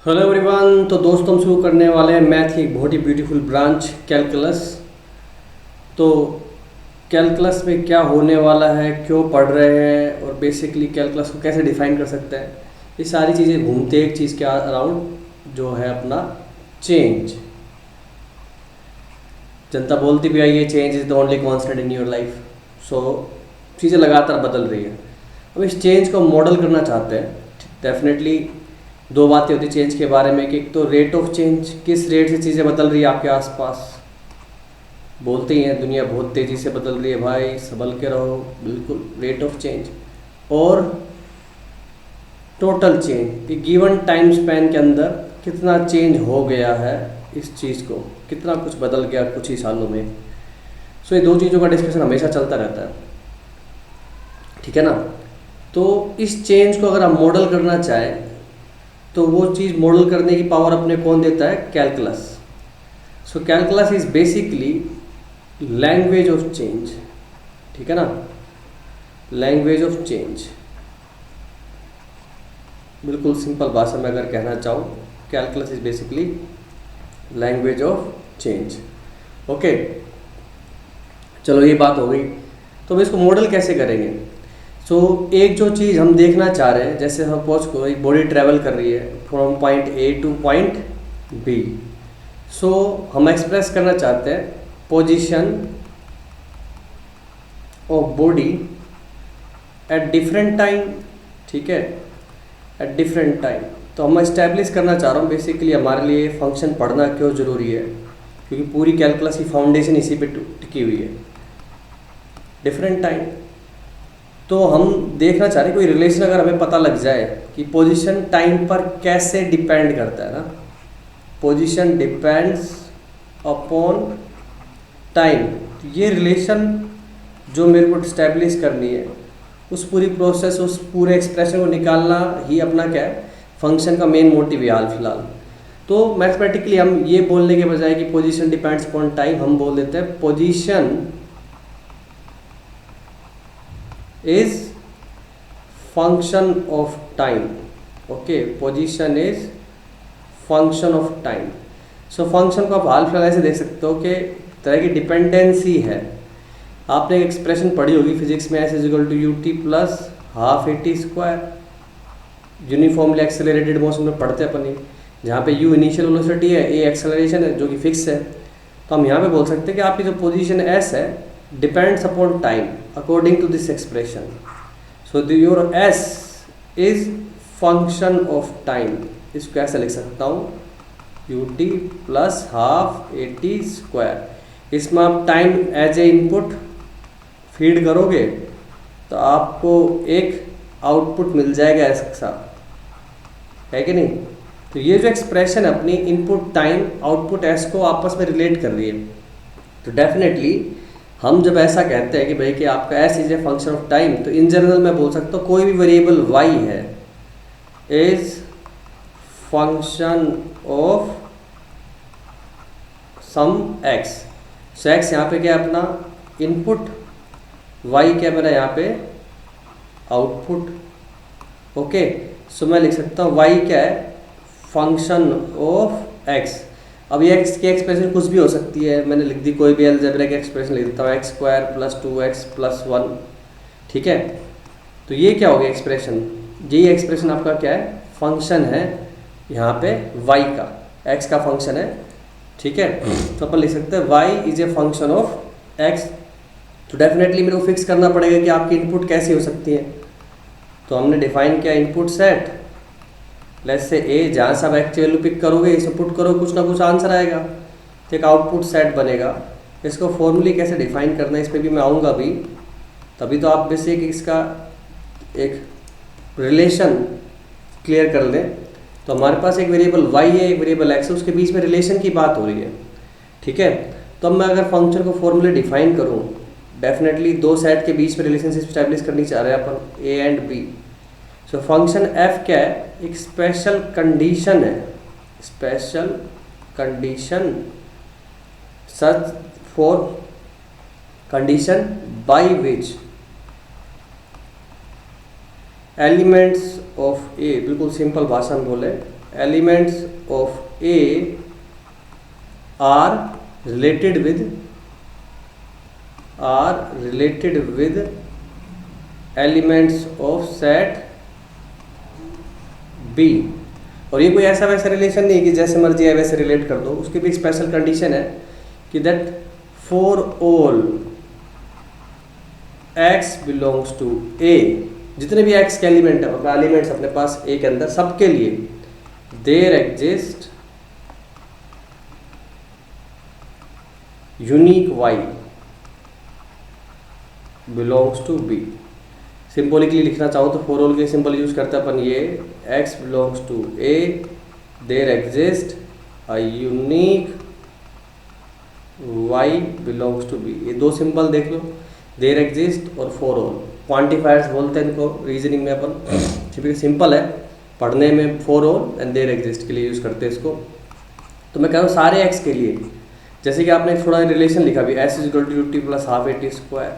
Hello everyone. तो दोस्तों हम शुरू करने वाले हैं मैथ की एक बहुत ही ब्यूटीफुल ब्रांच कैलकुलस। तो कैलकुलस में क्या होने वाला है, क्यों पढ़ रहे हैं और बेसिकली कैलकुलस को कैसे डिफाइन कर सकते हैं, ये सारी चीज़ें घूमते एक चीज़ के अराउंड जो है अपना चेंज। जनता बोलती भी आई है change is the only constant in your life. So चीज़ें लगातार बदल रही है। अब इस चेंज को मॉडल करना चाहते हैं। डेफिनेटली दो बातें होती चेंज के बारे में कि एक तो रेट ऑफ चेंज, किस रेट से चीज़ें बदल रही है आपके आसपास। बोलते ही हैं दुनिया बहुत तेज़ी से बदल रही है भाई, संभल के रहो, बिल्कुल रेट ऑफ चेंज। और टोटल चेंज, एक गिवन टाइम स्पैन के अंदर कितना चेंज हो गया है इस चीज़ को, कितना कुछ बदल गया कुछ ही सालों में। सो ये दो चीज़ों का डिस्कशन हमेशा चलता रहता है, ठीक है ना। तो इस चेंज को अगर आप मॉडल करना चाहें तो वो चीज़ मॉडल करने की पावर अपने कौन देता है? Calculus. So calculus is basically language of change, ठीक है ना, लैंग्वेज ऑफ चेंज। बिल्कुल सिंपल भाषा में अगर कहना चाहूँ, calculus is basically language of change. Okay, चलो ये बात हो गई। तो हम इसको मॉडल कैसे करेंगे? सो एक जो चीज़ हम देखना चाह रहे हैं, जैसे सपोज को एक बॉडी ट्रैवल कर रही है from point A to point B. So हम एक्सप्रेस करना चाहते हैं position of body at different time, ठीक है, एट डिफरेंट टाइम। तो हम एस्टेब्लिश करना चाह रहा हूँ बेसिकली हमारे लिए फंक्शन पढ़ना क्यों ज़रूरी है, क्योंकि पूरी कैलकुलस की फाउंडेशन इसी पे टिकी हुई है, डिफरेंट टाइम। तो हम देखना चाह रहे हैं कोई रिलेशन अगर हमें पता लग जाए कि पोजीशन टाइम पर कैसे डिपेंड करता है ना, पोजीशन डिपेंड्स अपॉन टाइम। तो ये रिलेशन जो मेरे को इस्टेब्लिश करनी है, उस पूरी प्रोसेस, उस पूरे एक्सप्रेशन को निकालना ही अपना क्या है, फंक्शन का मेन मोटिव है हाल फिलहाल। तो मैथमेटिकली हम ये बोलने के बजाय कि पोजीशन डिपेंड्स अपॉन टाइम, हम बोल देते हैं position is function of time. Okay, position is function of time. So function को आप हाल फिलहाल ऐसे देख सकते हो कि तरह की डिपेंडेंसी है। आपने एक एक्सप्रेशन पढ़ी होगी फिजिक्स में, s is equal to u t plus half a t square. Uniformly accelerated motion में पढ़ते हैं अपनी, जहाँ पे यू इनिशियल वेलोसिटी है, ए एक्सेलरेशन है जो कि फिक्स है। तो हम यहाँ पे बोल सकते हैं कि आपकी जो पोजीशन एस है depends upon time according to this expression. So your s is function of time. इसको ऐसे लिख सकता हूँ ut plus half a t square. इसमें आप time as a input feed करोगे तो आपको एक आउटपुट मिल जाएगा ऐसा, है कि नहीं। तो ये जो एक्सप्रेशन है अपनी इनपुट टाइम आउटपुट एस को आपस में रिलेट कर रही है। तो डेफिनेटली हम जब ऐसा कहते हैं कि भाई कि आपका s is a function of time, तो इन जनरल मैं बोल सकता हूँ कोई भी वेरिएबल वाई है is function of some x. So x यहाँ पे क्या है अपना इनपुट, वाई क्या मेरा यहाँ पे आउटपुट। ओके, सो मैं लिख सकता हूँ वाई क्या है फंक्शन ऑफ एक्स। अब ये एक्स की एक्सप्रेशन कुछ भी हो सकती है, मैंने लिख दी कोई भी अलजेब्रिक एक्सप्रेशन लिख देता हूँ x square plus 2x plus 1, ठीक है। तो ये क्या हो गया एक्सप्रेशन, यही एक्सप्रेशन आपका क्या है फंक्शन है यहाँ पे y का, x का फंक्शन है, ठीक है। तो अपन लिख सकते हैं y is a function of x। तो डेफिनेटली मेरे को फिक्स करना पड़ेगा कि आपकी इनपुट कैसी हो सकती है। तो हमने डिफाइन किया इनपुट सेट, लेट्स से ए, जहाँ से आप एक्स वैल्यू पिक करोगे इसमें पुट करो, कुछ ना कुछ आंसर आएगा, तो एक आउटपुट सेट बनेगा। इसको फॉर्मली कैसे डिफाइन करना है इस पर भी मैं आऊँगा अभी, तभी तो आप बेसिक इसका एक रिलेशन क्लियर कर लें। तो हमारे पास एक वेरिएबल वाई है, एक वेरिएबल एक्स है, उसके बीच में रिलेशन की बात हो रही है, ठीक है। तो अब मैं अगर फंक्शन को फॉर्मली डिफाइन करूँ, डेफिनेटली दो सेट के बीच में रिलेशनशिप स्टैब्लिश करनी चाह रहे हैं अपन, A and B. So function F क्या है, एक स्पेशल कंडीशन है, special condition such for condition by which elements of A, बिल्कुल सिंपल भाषा में बोले elements of A are related with elements of set B. और ये कोई ऐसा वैसा रिलेशन नहीं है कि जैसे मर्जी है वैसे रिलेट कर दो, उसकी भी एक स्पेशल कंडीशन है कि that for all x belongs to a, जितने भी x के एलिमेंट है, एलिमेंट्स अपने पास a के अंदर, सबके लिए there exist unique y belongs to b। Symbolically लिखना चाहो तो फॉर ऑल के सिंबल यूज करते हैं अपन, ये x belongs to a, there exist a unique y belongs to b। ये दो सिंबल देख लो, देयर एग्जिस्ट और फॉर ऑल, क्वांटिफायर्स बोलते हैं इनको रीजनिंग में अपन, क्योंकि सिंपल है पढ़ने में, for all and there exist के लिए यूज़ करते हैं इसको। तो मैं कह रहा हूँ सारे x के लिए, जैसे कि आपने थोड़ा रिलेशन लिखा भी s is equal to t plus half a t square,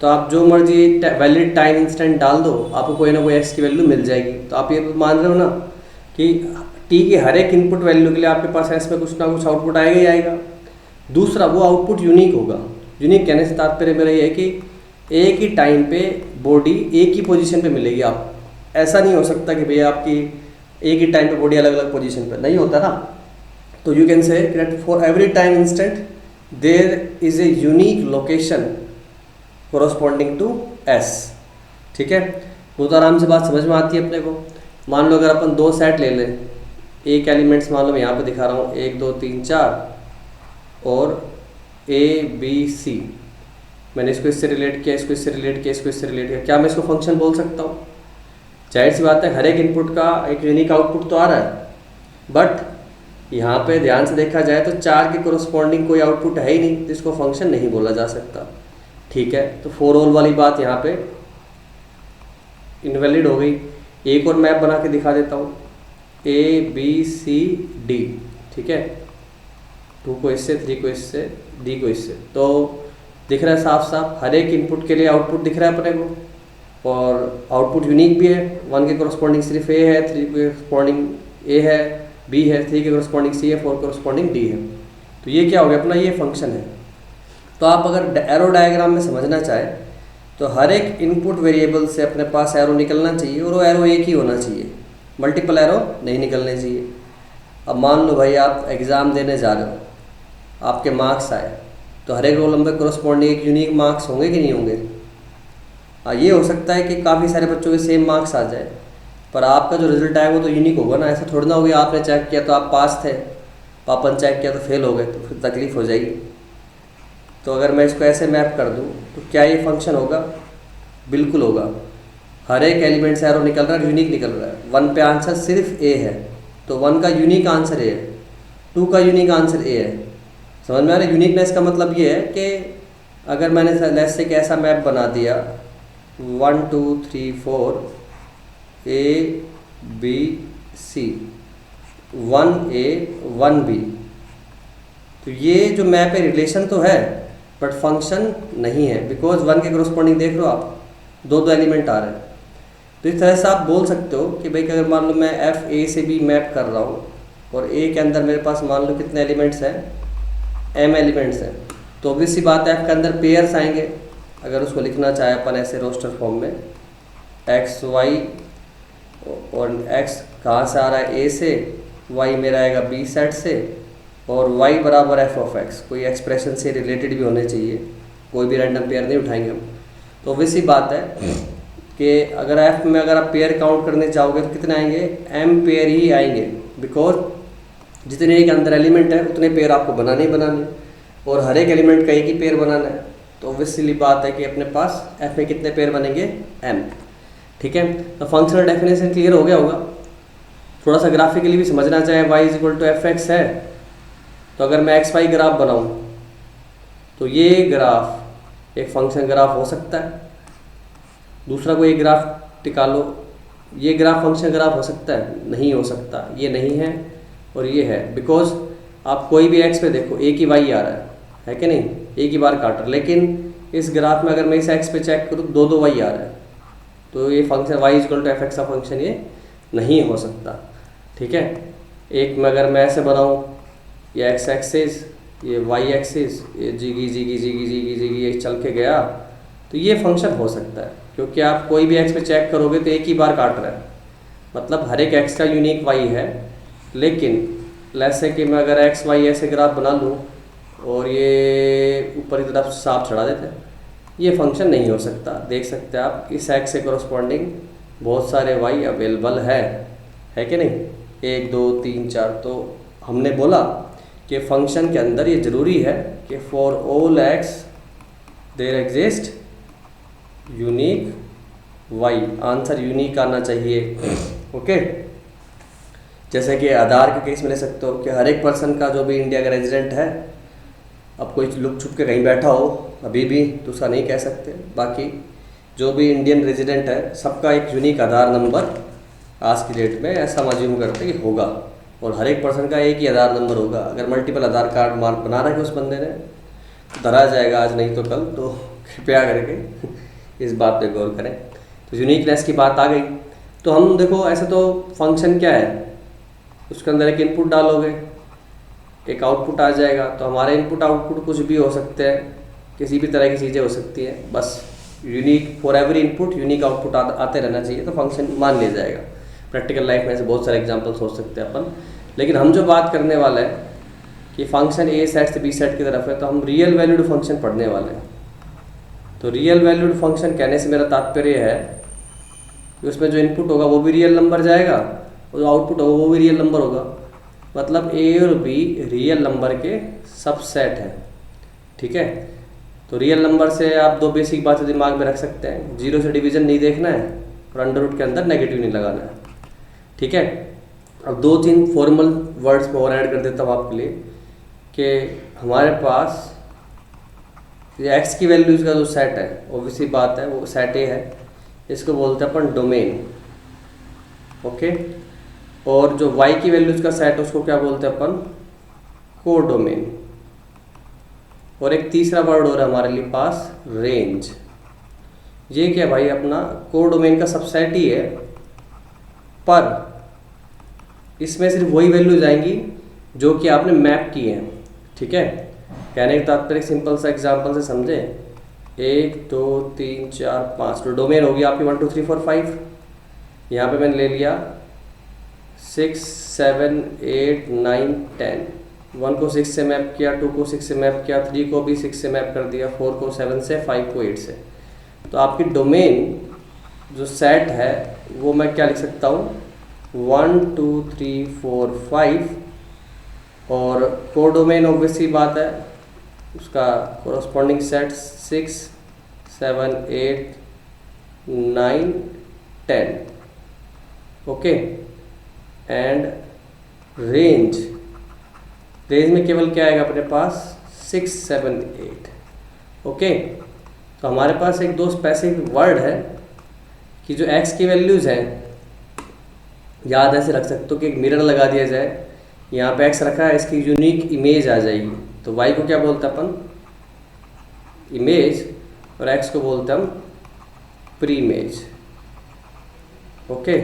तो आप जो मर्जी वैलिड टाइम इंस्टेंट डाल दो, आपको कोई ना कोई x की वैल्यू मिल जाएगी। तो आप ये मान रहे हो ना कि t की हर एक इनपुट वैल्यू के लिए आपके पास s में कुछ ना कुछ आउटपुट आएगा ही आएगा। दूसरा, वो आउटपुट यूनिक होगा। यूनिक कहने से तात्पर्य मेरा ये है कि एक ही टाइम पे बॉडी एक ही पोजीशन पे मिलेगी। आप ऐसा नहीं हो सकता कि भैया आपकी एक ही टाइम पे बॉडी अलग अलग पोजीशन पे, नहीं होता ना। तो you can say that for every time instant there is a unique location corresponding to s। ठीक है, बहुत आराम से बात समझ में आती है अपने को। मान लो अगर अपन दो सेट ले लें, एक एलिमेंट्स मान लो मैं यहाँ पे दिखा रहा हूँ 1 2 3 4 और a b c, मैंने इसको इससे रिलेट किया, इसको इससे रिलेट किया, इसको इससे रिलेट किया, क्या मैं इसको फंक्शन बोल सकता हूँ? जाहिर सी बात है, हर एक इनपुट का एक यूनिक आउटपुट तो आ रहा है, बट यहाँ पे ध्यान से देखा जाए तो 4 के कोरोस्पॉन्डिंग कोई आउटपुट है ही नहीं, जिसको फंक्शन नहीं बोला जा सकता। ठीक है, तो फॉर ऑल वाली बात यहाँ पे इनवैलिड हो गई। एक और मैप बना के दिखा देता हूँ, a b c d। ठीक है, 2 को इससे, 3 को इससे, d को इससे, तो दिख रहा है साफ साफ हर एक इनपुट के लिए आउटपुट दिख रहा है अपने को, और आउटपुट यूनिक भी है। 1 के कोरोस्पॉन्डिंग सिर्फ a है, 3 के कोरोस्पॉन्डिंग a है, b है, 3 के कोरोस्पॉन्डिंग c है, 4 कोरोस्पॉन्डिंग d है। तो ये क्या हो गया अपना, ये फंक्शन है। तो आप अगर एरो डायग्राम में समझना चाहे तो हर एक इनपुट वेरिएबल से अपने पास एरो निकलना चाहिए, और वो एरो एक ही होना चाहिए, मल्टीपल एरो नहीं निकलने चाहिए। अब मान लो भाई आप एग्ज़ाम देने जा रहे हो, आपके मार्क्स आए, तो हर एक रोल नंबर कोरोस्पॉन्डिंग एक यूनिक मार्क्स होंगे कि नहीं होंगे? हाँ, ये हो सकता है कि काफ़ी सारे बच्चों के सेम मार्क्स आ जाए, पर आपका जो रिजल्ट आया वो तो यूनिक होगा ना। ऐसा थोड़ा ना हो गया आपने चेक किया तो आप पास थे, पापा ने चेक किया तो फेल हो गए, तो फिर तकलीफ हो जाएगी। तो अगर मैं इसको ऐसे मैप कर दूँ तो क्या ये फंक्शन होगा? बिल्कुल होगा। हर एक एलिमेंट से एरो निकल रहा है, यूनिक निकल रहा है। 1 पे आंसर सिर्फ ए है, तो 1 का यूनिक आंसर ए है, 2 का यूनिक आंसर ए है। समझ में आ रहा है? यूनिकनेस का मतलब ये है कि अगर मैंने लेट्स से एक ऐसा मैप बना दिया 1 2 3 4 a b c 1a 1b, तो ये जो मैप है रिलेशन तो है बट फंक्शन नहीं है, बिकॉज 1 के कोरोस्पॉन्डिंग देख लो आप, दो एलिमेंट आ रहे हैं। तो इस तरह से आप बोल सकते हो कि भाई अगर मान लो मैं एफ ए से बी मैप कर रहा हूँ और ए के अंदर मेरे पास मान लो कितने एलिमेंट्स हैं, m एलिमेंट्स हैं, तो ऑब्वियस सी बात है एफ के अंदर पेयर्स आएंगे। अगर उसको लिखना चाहे अपन ऐसे रोस्टर फॉर्म में, एक्स वाई, और x कहाँ से आ रहा है, a से, y मेरा आएगा b सेट से, और y बराबर f ऑफ x, कोई एक्सप्रेशन से रिलेटेड भी होने चाहिए, कोई भी रैंडम पेयर नहीं उठाएंगे हम। तो ऑब्वियस सी बात है कि अगर f में अगर आप पेयर काउंट करने चाहोगे तो कितने आएंगे, m पेयर ही आएंगे, बिकॉज जितने एक अंदर एलिमेंट है उतने पेयर आपको बनाने ही बनाने, और हर एक एलिमेंट का एक ही पेयर बनाना है। तो ऑब्वियसली बात है कि अपने पास f में कितने पेयर बनेंगे, m। ठीक है, तो फंक्शनल डेफिनेशन क्लियर हो गया होगा। थोड़ा सा ग्राफिकली भी समझना चाहे, y is equal to f x है, तो अगर मैं एक्स वाई ग्राफ बनाऊँ तो ये ग्राफ एक फंक्शन ग्राफ हो सकता है। दूसरा कोई एक ग्राफ टिका लो, ये ग्राफ फंक्शन ग्राफ हो सकता है? नहीं हो सकता, ये नहीं है और ये है, बिकॉज आप कोई भी एक्स पे देखो एक ही वाई आ रहा है कि नहीं, एक ही बार काट रहा। लेकिन इस ग्राफ में अगर मैं इस एक्स पे चेक करूँ दो वाई आ रहा है, तो ये function y equal to f x का फंक्शन ये नहीं हो सकता। ठीक है। एक में अगर मैं ऐसे बनाऊँ, ये एक्स एक्सिस, ये वाई एक्सिस, ये जिगी जिगी जिगी जिगी जिगी ये चल के गया, तो ये फंक्शन हो सकता है, क्योंकि आप कोई भी एक्स पे चेक करोगे तो एक ही बार काट रहा है, मतलब हर एक एक्स का यूनिक वाई है। लेकिन जैसे कि मैं अगर एक्स वाई ऐसे ग्राफ बना लूँ और ये ऊपर की तरफ सांप चढ़ा देते हैं, ये फंक्शन नहीं हो सकता। देख सकते हैं आप, इस एक्स से कॉरस्पॉन्डिंग बहुत सारे वाई अवेलेबल है कि नहीं, 1 2 3 4। तो हमने बोला कि फंक्शन के अंदर ये ज़रूरी है कि for all x there exist unique y, answer unique आना चाहिए। ओके, जैसे कि आधार के केस में ले सकते हो कि हर एक पर्सन का जो भी इंडिया का रेजिडेंट है, अब कोई लुक छुप के कहीं बैठा हो अभी भी तो उसका नहीं कह सकते, बाकी जो भी इंडियन रेजिडेंट है सबका एक यूनिक आधार नंबर आज की डेट में ऐसा माज्यूम करते कि होगा, और हर एक पर्सन का एक ही आधार नंबर होगा। अगर मल्टीपल आधार कार्ड बना रखा है उस बंदे ने तो धरा जाएगा आज नहीं तो कल, तो कृपया करके इस बात पे गौर करें। तो यूनिकनेस की बात आ गई। तो हम देखो, ऐसे तो फंक्शन क्या है, उसके अंदर एक इनपुट डालोगे एक आउटपुट आ जाएगा। तो हमारे इनपुट आउटपुट कुछ भी हो सकते हैं, किसी भी तरह की चीज़ें हो सकती हैं, बस unique for every input unique output आते रहना चाहिए, तो फंक्शन मान लिया जाएगा। प्रैक्टिकल लाइफ में ऐसे बहुत सारे एग्जांपल्स हो सकते हैं अपन, लेकिन हम जो बात करने वाले हैं कि फंक्शन ए सेट से बी सेट की तरफ है, तो हम रियल वैल्यूड फंक्शन पढ़ने वाले हैं। तो रियल वैल्यूड फंक्शन कहने से मेरा तात्पर्य है कि उसमें जो इनपुट होगा वो भी रियल नंबर जाएगा और जो आउटपुट होगा वो भी रियल नंबर होगा, मतलब ए और बी रियल नंबर के सबसेट है। ठीक है, तो रियल नंबर से आप दो बेसिक बातें दिमाग में रख सकते हैं, 0 से डिवीजन नहीं देखना है और अंडर रूट के अंदर नेगेटिव नहीं लगाना है। ठीक है, अब 2-3 फॉर्मल वर्ड्स में और ऐड कर देता हूँ आपके लिए कि हमारे पास ये एक्स की वैल्यूज़ का जो सेट है, ऑब्वियसली बात है वो सेट ए है, इसको बोलते हैं अपन डोमेन। ओके, और जो वाई की वैल्यूज़ का सेट है उसको क्या बोलते हैं अपन, कोडोमेन। और एक तीसरा वर्ड हो रहा है हमारे लिए पास, रेंज। ये क्या भाई, अपना कोडोमेन का सबसेट ही है, पर इसमें सिर्फ वही वैल्यूज आएंगी जो कि आपने मैप की हैं। ठीक है, कहने का तात्पर्य सिंपल सा एग्जांपल से समझे, 1 2 3 4 5 तो डोमेन होगी आपकी 1 2 3 4 5। यहाँ पे मैंने ले लिया 6 7 8 9 10, 1 को 6 से मैप किया, 2 को 6 से मैप किया, 3 को भी 6 से मैप कर दिया, 4 को 7 से, 5 को 8 से। तो आपकी डोमेन जो सेट है वो मैं क्या लिख सकता हूँ, 1 2 3 4 5, और कोडोमेन ऑब्वियसली बात है उसका corresponding set 6 7 8 9 10। Okay, and range में केवल क्या आएगा अपने पास, 6 7 8। ओके, तो हमारे पास एक दो स्पेसिफिक वर्ड है कि जो x की वैल्यूज़ हैं, याद ऐसे रख सकते हो कि एक मिरर लगा दिया जाए, यहाँ पे x रखा है, इसकी यूनिक इमेज आ जाएगी। तो y को क्या बोलते हैं अपन, इमेज, और x को बोलते हैं हम प्री इमेज। ओके,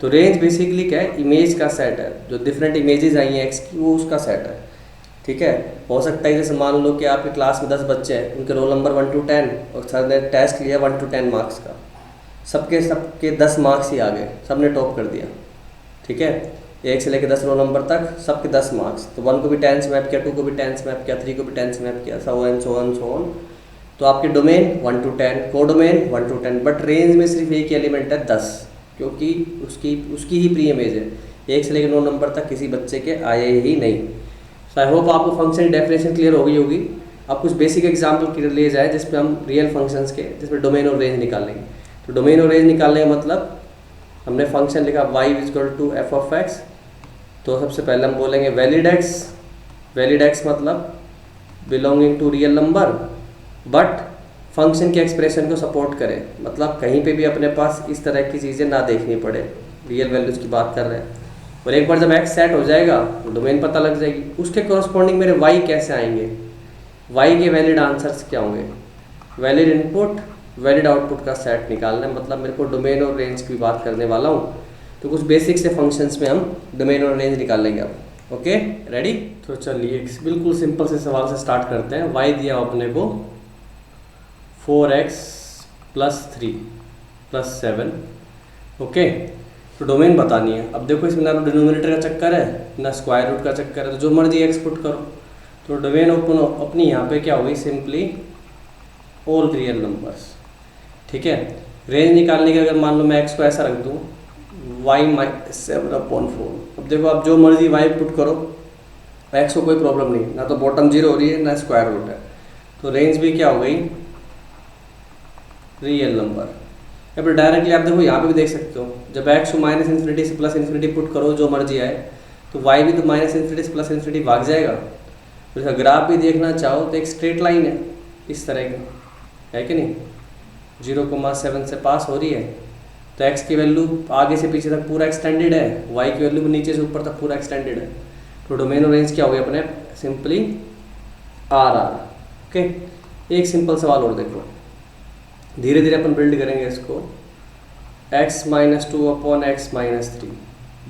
तो रेंज बेसिकली क्या है, इमेज का सेट है, जो डिफरेंट इमेजेस आई हैं x की वो उसका सेट है। ठीक है, हो सकता है जैसे मान लो कि आपकी क्लास में 10 बच्चे हैं, उनके रोल नंबर 1 to 10, और सर ने टेस्ट लिया 1 to 10 मार्क्स का, सबके 10 मार्क्स ही आ गए, सब ने टॉप कर दिया। ठीक है, 1 से लेकर 10 रोल नंबर तक सबके 10 मार्क्स, तो 1 को भी 10 से मैप किया, 2 को भी 10 से मैप किया, 3 को भी 10 से मैप किया, सो ऑन। तो आपके domain 1 to 10, codomain 1 to 10, but range में सिर्फ एक ही एलिमेंट है 10, क्योंकि उसकी ही प्री इमेज है, 1 से लेकर 9 नंबर तक किसी बच्चे के आए ही नहीं। सो आई होप आपको फंक्शन डेफिनेशन क्लियर हो गई होगी। अब कुछ बेसिक एग्जाम्पल लिए जाए जिसमें हम रियल फंक्शंस के, जिसमें डोमेन और रेंज निकालेंगे। तो डोमेन और रेंज निकालने का मतलब, हमने फंक्शन लिखा y = f of x, तो सबसे पहले हम बोलेंगे वैलिड x मतलब belonging to real number, but function के एक्सप्रेशन को सपोर्ट करे, मतलब कहीं पे भी अपने पास इस तरह की चीज़ें ना देखनी पड़े, रियल वैल्यूज़ की बात कर रहे हैं। और एक बार जब x सेट हो जाएगा तो डोमेन पता लग जाएगी, उसके कॉरस्पॉन्डिंग मेरे y कैसे आएंगे, y के वैलिड आंसर्स क्या होंगे, वैलिड इनपुट वैलिड आउटपुट का सेट निकालना है, मतलब मेरे को डोमेन और रेंज की बात करने वाला हूँ। तो कुछ बेसिक से फंक्शंस में हम डोमेन और रेंज निकाल लेंगे अब। Okay, ready? तो चलिए बिल्कुल सिंपल से सवाल से स्टार्ट करते हैं। y दिया अपने को 4x + 3 + 7। ओके, तो डोमेन बतानी है। अब देखो इसमें ना डिनोमिनेटर का चक्कर है ना स्क्वायर रूट का चक्कर है, तो जो मर्जी x पुट करो। तो डोमेन अपनी यहाँ पे क्या होगी, सिंपली ऑल रियल नंबर्स। ठीक है, रेंज निकालने के अगर मान लो मैं x को ऐसा रख दूँ y - 7/4। अब देखो आप जो मर्जी y पुट करो, x को कोई प्रॉब्लम नहीं, ना तो बॉटम 0 हो रही है ना स्क्वायर रूट है। तो रेंज भी क्या हो गई, रियल नंबर। या फिर डायरेक्टली आप देखो यहाँ पे भी देख सकते हो, जब x को -∞ से +∞ पुट करो जो मर्जी आए, तो y भी तो -∞ से +∞ भाग जाएगा। तो इसका ग्राफ भी देखना चाहो तो एक स्ट्रेट लाइन है इस तरह की, है कि नहीं, 0,7 से पास हो रही है। तो x की वैल्यू आगे से पीछे तक पूरा एक्सटेंडेड है, y की वैल्यू भी नीचे से ऊपर तक पूरा एक्सटेंडेड है। तो डोमेन और रेंज क्या हो गया अपने, सिंपली RR। ओके, एक सिंपल सवाल और देखो, धीरे धीरे अपन बिल्ड करेंगे इसको। x - 2/x - 3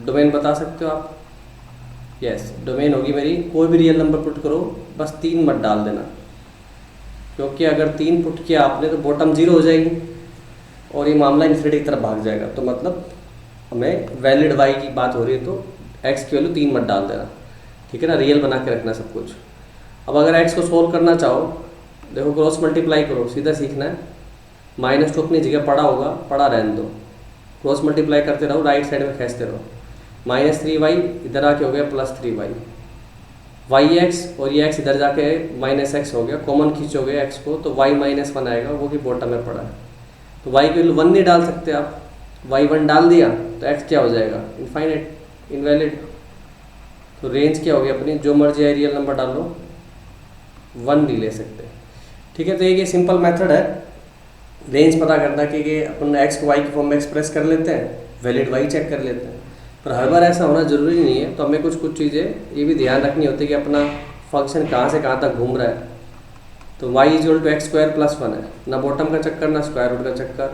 डोमेन बता सकते हो आप? यस, डोमेन होगी मेरी, कोई भी रियल नंबर पुट करो, बस 3 मत डाल देना, क्योंकि अगर 3 पुट किया आपने तो बॉटम 0 हो जाएगी और ये मामला इन्फिनिटी की तरफ भाग जाएगा। तो मतलब हमें वैलिड y की बात हो रही है तो x की वैल्यू 3 मत डाल देना, ठीक है ना, रियल बना के रखना सब कुछ। अब अगर x को सोल्व करना चाहो, देखो क्रॉस मल्टीप्लाई करो, सीधा सीखना है। -2 अपनी जगह पड़ा होगा, पड़ा रहने दो, क्रॉस मल्टीप्लाई करते रहो, राइट साइड में खींचते रहो। -3y इधर आके हो गया +3y, yx और ये x इधर जाके -x हो गया, कॉमन खींचोगे x को तो y - 1 आएगा, वो भी बॉटम में पड़ा है। तो y की वैल्यू 1 नहीं डाल सकते आप, y 1 डाल दिया तो x क्या हो जाएगा, इनफाइनाइट, इनवैलिड। तो रेंज क्या होगी अपनी, जो मर्जी है रियल नंबर डालो, 1 नहीं ले सकते। ठीक है, तो ये सिंपल मेथड है रेंज पता करना कि अपन x को y की फॉर्म में एक्सप्रेस कर लेते हैं, वैलिड y चेक कर लेते हैं। पर हर बार ऐसा होना ज़रूरी नहीं है, तो हमें कुछ चीज़ें ये भी ध्यान रखनी होती है कि अपना फंक्शन कहाँ से कहाँ तक घूम रहा है। तो y = x² + 1 है, ना बॉटम का चक्कर ना स्क्वायर रूट का चक्कर।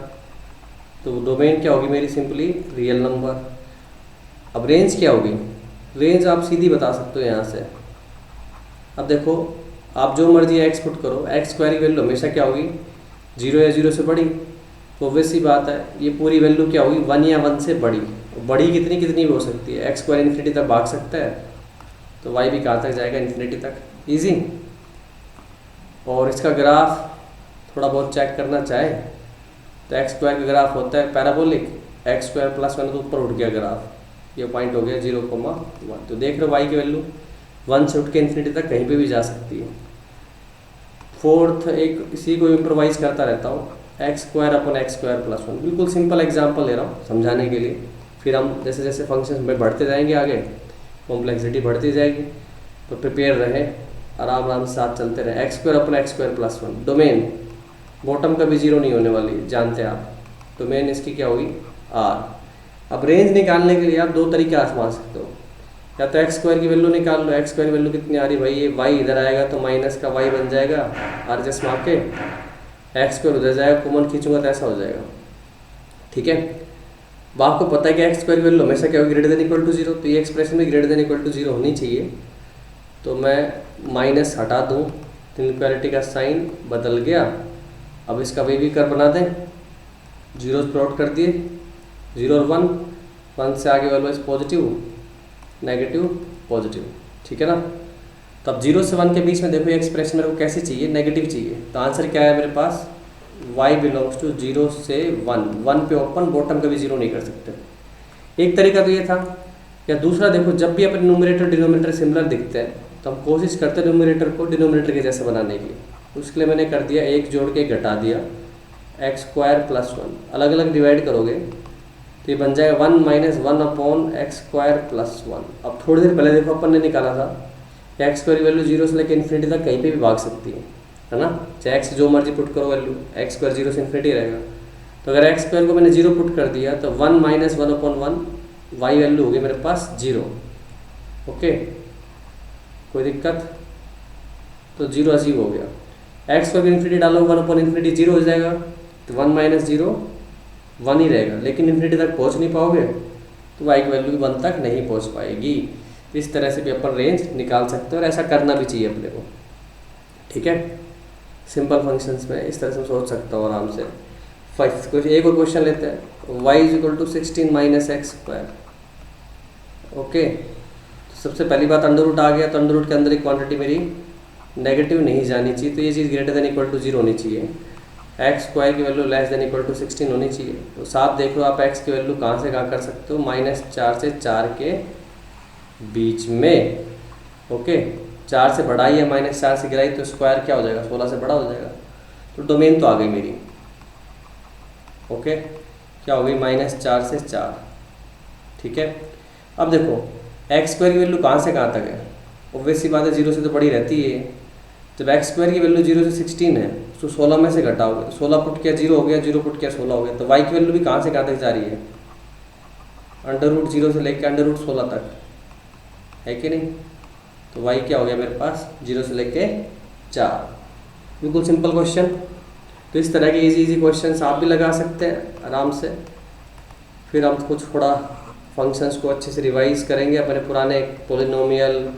तो डोमेन क्या होगी मेरी, सिंपली रियल नंबर। अब रेंज क्या होगी, रेंज आप सीधी बता सकते हो यहाँ से। अब देखो आप जो मर्जी x पुट करो, x² की वैल्यू हमेशा क्या होगी, 0 या 0 से बड़ी। तो ऑब्वियस सी बात है, ये पूरी वैल्यू क्या होगी, 1 या 1 से बड़ी। बड़ी कितनी भी हो सकती है, x² इन्फिनिटी तक भाग सकता है, तो y भी कहाँ तक जाएगा, इन्फिनिटी तक, ईजी। और इसका ग्राफ थोड़ा बहुत चेक करना चाहे तो x² का ग्राफ होता है पैराबोलिक, x² + 1 तो ऊपर उठ गया ग्राफ, ये पॉइंट हो गया 0,1। तो देख रहे हो y की वैल्यू 1 से उठ के इन्फिनिटी तक कहीं पे भी जा सकती है। फोर्थ एक इसी को इम्प्रोवाइज करता रहता हूँ, x² + 1, बिल्कुल सिंपल एग्जांपल ले रहा हूँ समझाने के लिए। फिर हम जैसे जैसे फंक्शंस में बढ़ते जाएंगे आगे, कॉम्प्लेक्सिटी बढ़ती जाएगी, तो प्रिपेयर रहे, आराम आराम से साथ चलते रहे। x² + 1 डोमेन, बॉटम कभी 0 नहीं होने वाली, जानते हैं आप। डोमेन इसकी क्या होगी, R। अब रेंज निकालने के लिए आप 2 तरीके आजमा सकते हो, या तो x² की वैल्यू निकाल लो। x² की वैल्यू कितनी आ रही भाई, ये y इधर आएगा तो माइनस का y बन जाएगा, RHS मार के x² उधर जाएगा, कॉमन खींचूंगा तो ऐसा हो जाएगा। ठीक है, अब आपको पता है कि x² की वैल्यू हमेशा क्या होगी, > 0, तो ये एक्सप्रेशन में > 0 होनी चाहिए। तो मैं माइनस हटा दूँ, इनइक्वालिटी का साइन बदल गया। अब इसका वेवी कर्व बना दें, 0 प्लॉट कर दिए, 0 और 1 से आगे ऑलवेज पॉजिटिव, नेगेटिव, पॉजिटिव, ठीक है ना। तो अब 0 से 1 के बीच में देखो ये एक्सप्रेशन मेरे को कैसी चाहिए, नेगेटिव चाहिए। तो आंसर क्या है मेरे पास, y = 0 से 1 पे ओपन, बॉटम कभी 0 नहीं कर सकते। एक तरीका तो ये था। या दूसरा देखो, जब भी अपने न्यूमरेटर डिनोमिनेटर सिमिलर दिखते हैं तो हम कोशिश करते हैं न्यूमरेटर को डिनोमिनेटर के जैसे बनाने की। उसके लिए मैंने कर दिया, एक जोड़ के घटा दिया, x² + 1, अलग अलग डिवाइड करोगे तो ये बन जाएगा 1 - 1/x² + 1। अब थोड़ी देर पहले देखो अपन ने निकाला था x² की वैल्यू 0 से लेकर इन्फिनिटी तक कहीं पे भी भाग सकती है ना, चाहे x जो मर्जी पुट करो वैल्यू, x² 0 से इन्फिनिटी रहेगा। तो अगर x² को मैंने 0 पुट कर दिया तो 1 - 1/1 y वैल्यू होगी मेरे पास 0। ओके, कोई दिक्कत, तो 0 अचीव हो गया। x² की इन्फिनिटी डालो, 1/∞ 0 हो जाएगा, तो 1 - 0 1 ही रहेगा, लेकिन इन्फिनिटी तक पहुंच नहीं पाओगे तो y की वैल्यू 1 तक नहीं पहुंच पाएगी। इस तरह से भी अपन रेंज निकाल सकते हैं और ऐसा करना भी चाहिए अपने को, ठीक है। सिंपल फंक्शंस में इस तरह से सोच सकता हूँ आराम से। एक और क्वेश्चन लेते हैं, y is equal to 16 minus x square. Okay, तो सबसे पहली बात अंडर रूट आ गया, तो अंडर रूट के अंदर एक क्वांटिटी मेरी नेगेटिव नहीं जानी चाहिए, तो ये चीज़ ग्रेटर देन इक्वल टू 0 होनी चाहिए। एक्स स्क्वायर की value less than equal to 16 होनी चाहिए। तो साथ देख लो आप एक्स की वैल्यू कहाँ से कहाँ कर सकते हो, -4 से 4 के बीच में। ओके, 4 से बढ़ाई है, -4 से गिराई, तो स्क्वायर क्या हो जाएगा, 16 से बड़ा हो जाएगा। तो डोमेन तो आ गई मेरी। ओके, क्या हो गई, -4 से 4, ठीक है। अब देखो एक्स स्क्वायर की वैल्यू कहाँ से कहाँ तक है, ऑब्वियस सी बात है 0 से तो बड़ी रहती है। जब एक्स स्क्वायर की वैल्यू 0 से 16 है तो 16 में से घटाओगे तो 16 पुट किया 0 हो गया, 0 पुट किया 16 हो गया। तो वाई की वैल्यू भी कहाँ से कहाँ तक जा रही है, अंडर रूट 0 से लेकर अंडर रूट 16 तक, है कि नहीं। तो वाई क्या हो गया मेरे पास, 0 से लेके 4। बिल्कुल सिंपल क्वेश्चन। तो इस तरह के इजी क्वेश्चन आप भी लगा सकते हैं आराम से। फिर हम कुछ थोड़ा फंक्शंस को अच्छे से रिवाइज करेंगे, अपने पुराने पोलिनोमियल,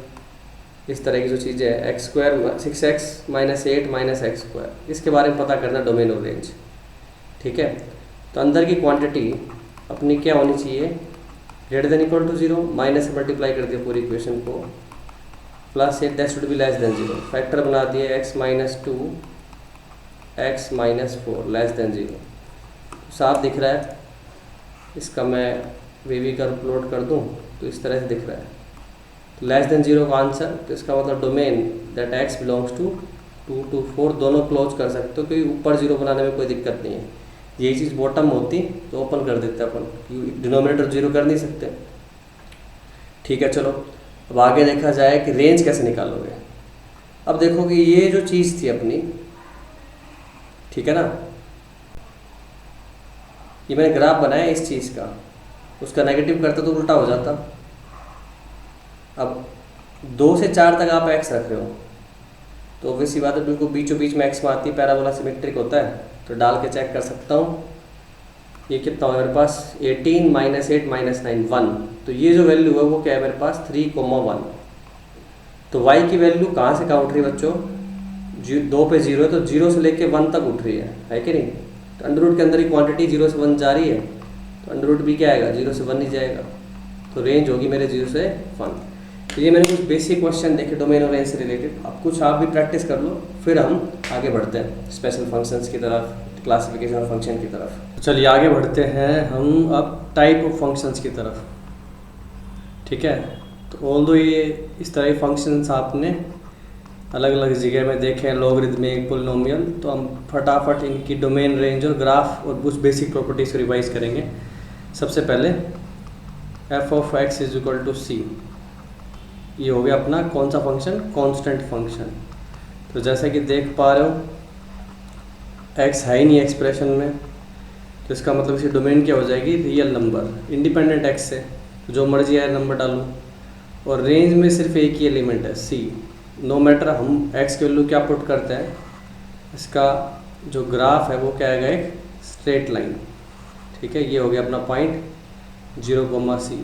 इस तरह की जो चीज़ें हैं, x square 6x minus 8 minus x square, इसके बारे में पता करना, डोमेन और रेंज, ठीक है। तो अंदर की क्वांटिटी अपनी क्या होनी चाहिए, greater than equal to 0, minus से मल्टीप्लाई कर दिया पूरी इक्वेशन को, plus 8 that should be less than 0, factor बना दिए x minus 2 x minus 4 less than 0। साफ दिख रहा है, इसका मैं वेवी कर्व प्लॉट कर दूं तो इस तरह से दिख रहा है। तो लेस देन 0 का आंसर, तो इसका मतलब domain that x belongs to 2 to 4 दोनों क्लोज कर सकते हो, क्योंकि ऊपर 0 बनाने में कोई दिक्कत नहीं है। यही चीज़ बॉटम होती तो ओपन कर देते अपन, डिनोमिनेटर 0 कर नहीं सकते, ठीक है। चलो अब आगे देखा जाए कि रेंज कैसे निकालोगे। अब देखो कि ये जो चीज़ थी अपनी, ठीक है ना, ये मैंने ग्राफ बनाया इस चीज़ का, उसका नेगेटिव करता तो उल्टा हो जाता। अब 2 से 4 तक आप x रख रहे हो, तो ऑब्वियसली बात है बिल्कुल बीचों बीच में x में आती है, पैराबोला सिमेट्रिक होता है, तो डाल के चेक कर सकता हूँ। ये कितना होगा मेरे पास, 18 माइनस 8 माइनस 9 1। तो ये जो वैल्यू है वो क्या है मेरे पास, 3,1। तो y की वैल्यू कहाँ से कहाँ उठ रही है बच्चों, 2 पे 0 है, तो 0 से लेके 1 तक उठ रही है कि नहीं। तो अंडर रूट के अंदर ही क्वांटिटी 0 से 1 जा रही है, तो अंडर रूट भी क्या आएगा, 0 से 1 ही जाएगा। तो रेंज होगी मेरे 0 से 1। तो ये मैंने कुछ बेसिक क्वेश्चन देखे डोमेन और रेंज से रिलेटेड। अब कुछ आप भी प्रैक्टिस कर लो, फिर हम आगे बढ़ते हैं स्पेशल फंक्शंस की तरफ, क्लासिफिकेशन ऑफ फंक्शन की तरफ। चलिए आगे बढ़ते हैं हम अब टाइप ऑफ फंक्शंस की तरफ, ठीक है। तो ऑल्दो ये इस तरह के फंक्शंस आपने अलग अलग जगह में देखे हैं, लॉगरिथमिक, पॉलिनोमियल, तो हम फटाफट इनकी डोमेन, रेंज और ग्राफ और कुछ बेसिक प्रॉपर्टीज को रिवाइज करेंगे। सबसे पहले F of x is equal to C, ये हो गया अपना कौन सा फंक्शन, कांस्टेंट फंक्शन। तो जैसा कि देख पा रहे हो एक्स है ही नहीं एक्सप्रेशन में, तो इसका मतलब इसकी डोमेन क्या हो जाएगी, रियल नंबर, इंडिपेंडेंट एक्स से, तो जो मर्जी आए नंबर डालूँ। और रेंज में सिर्फ एक ही एलिमेंट है सी, नो मैटर हम एक्स की वैल्यू क्या पुट करते हैं, इसका जो ग्राफ है वो क्या आएगा, एक स्ट्रेट लाइन, ठीक है। ये हो गया अपना पॉइंट 0, सी।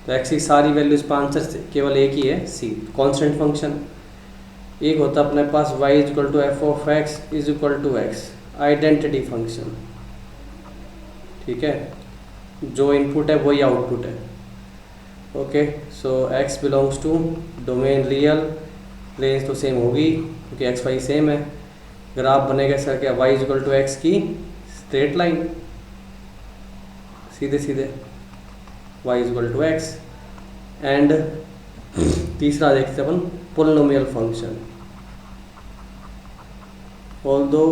तो एक्स की सारी वैल्यूज पर आंसर से केवल एक ही है सी, कांस्टेंट फंक्शन। एक होता है अपने पास y is equal to f of x is equal to x, identity function, ठीक है। जो इनपुट है वही आउटपुट है। Okay, so x belongs to domain real, range तो सेम होगी क्योंकि एक्स वाई सेम है। ग्राफ बनेगा सर क्या, y is equal to x की स्ट्रेट लाइन, सीधे सीधे y is equal to x. And तीसरा देखते हैं अपन पोलिनोमियल फंक्शन। ऑल्दो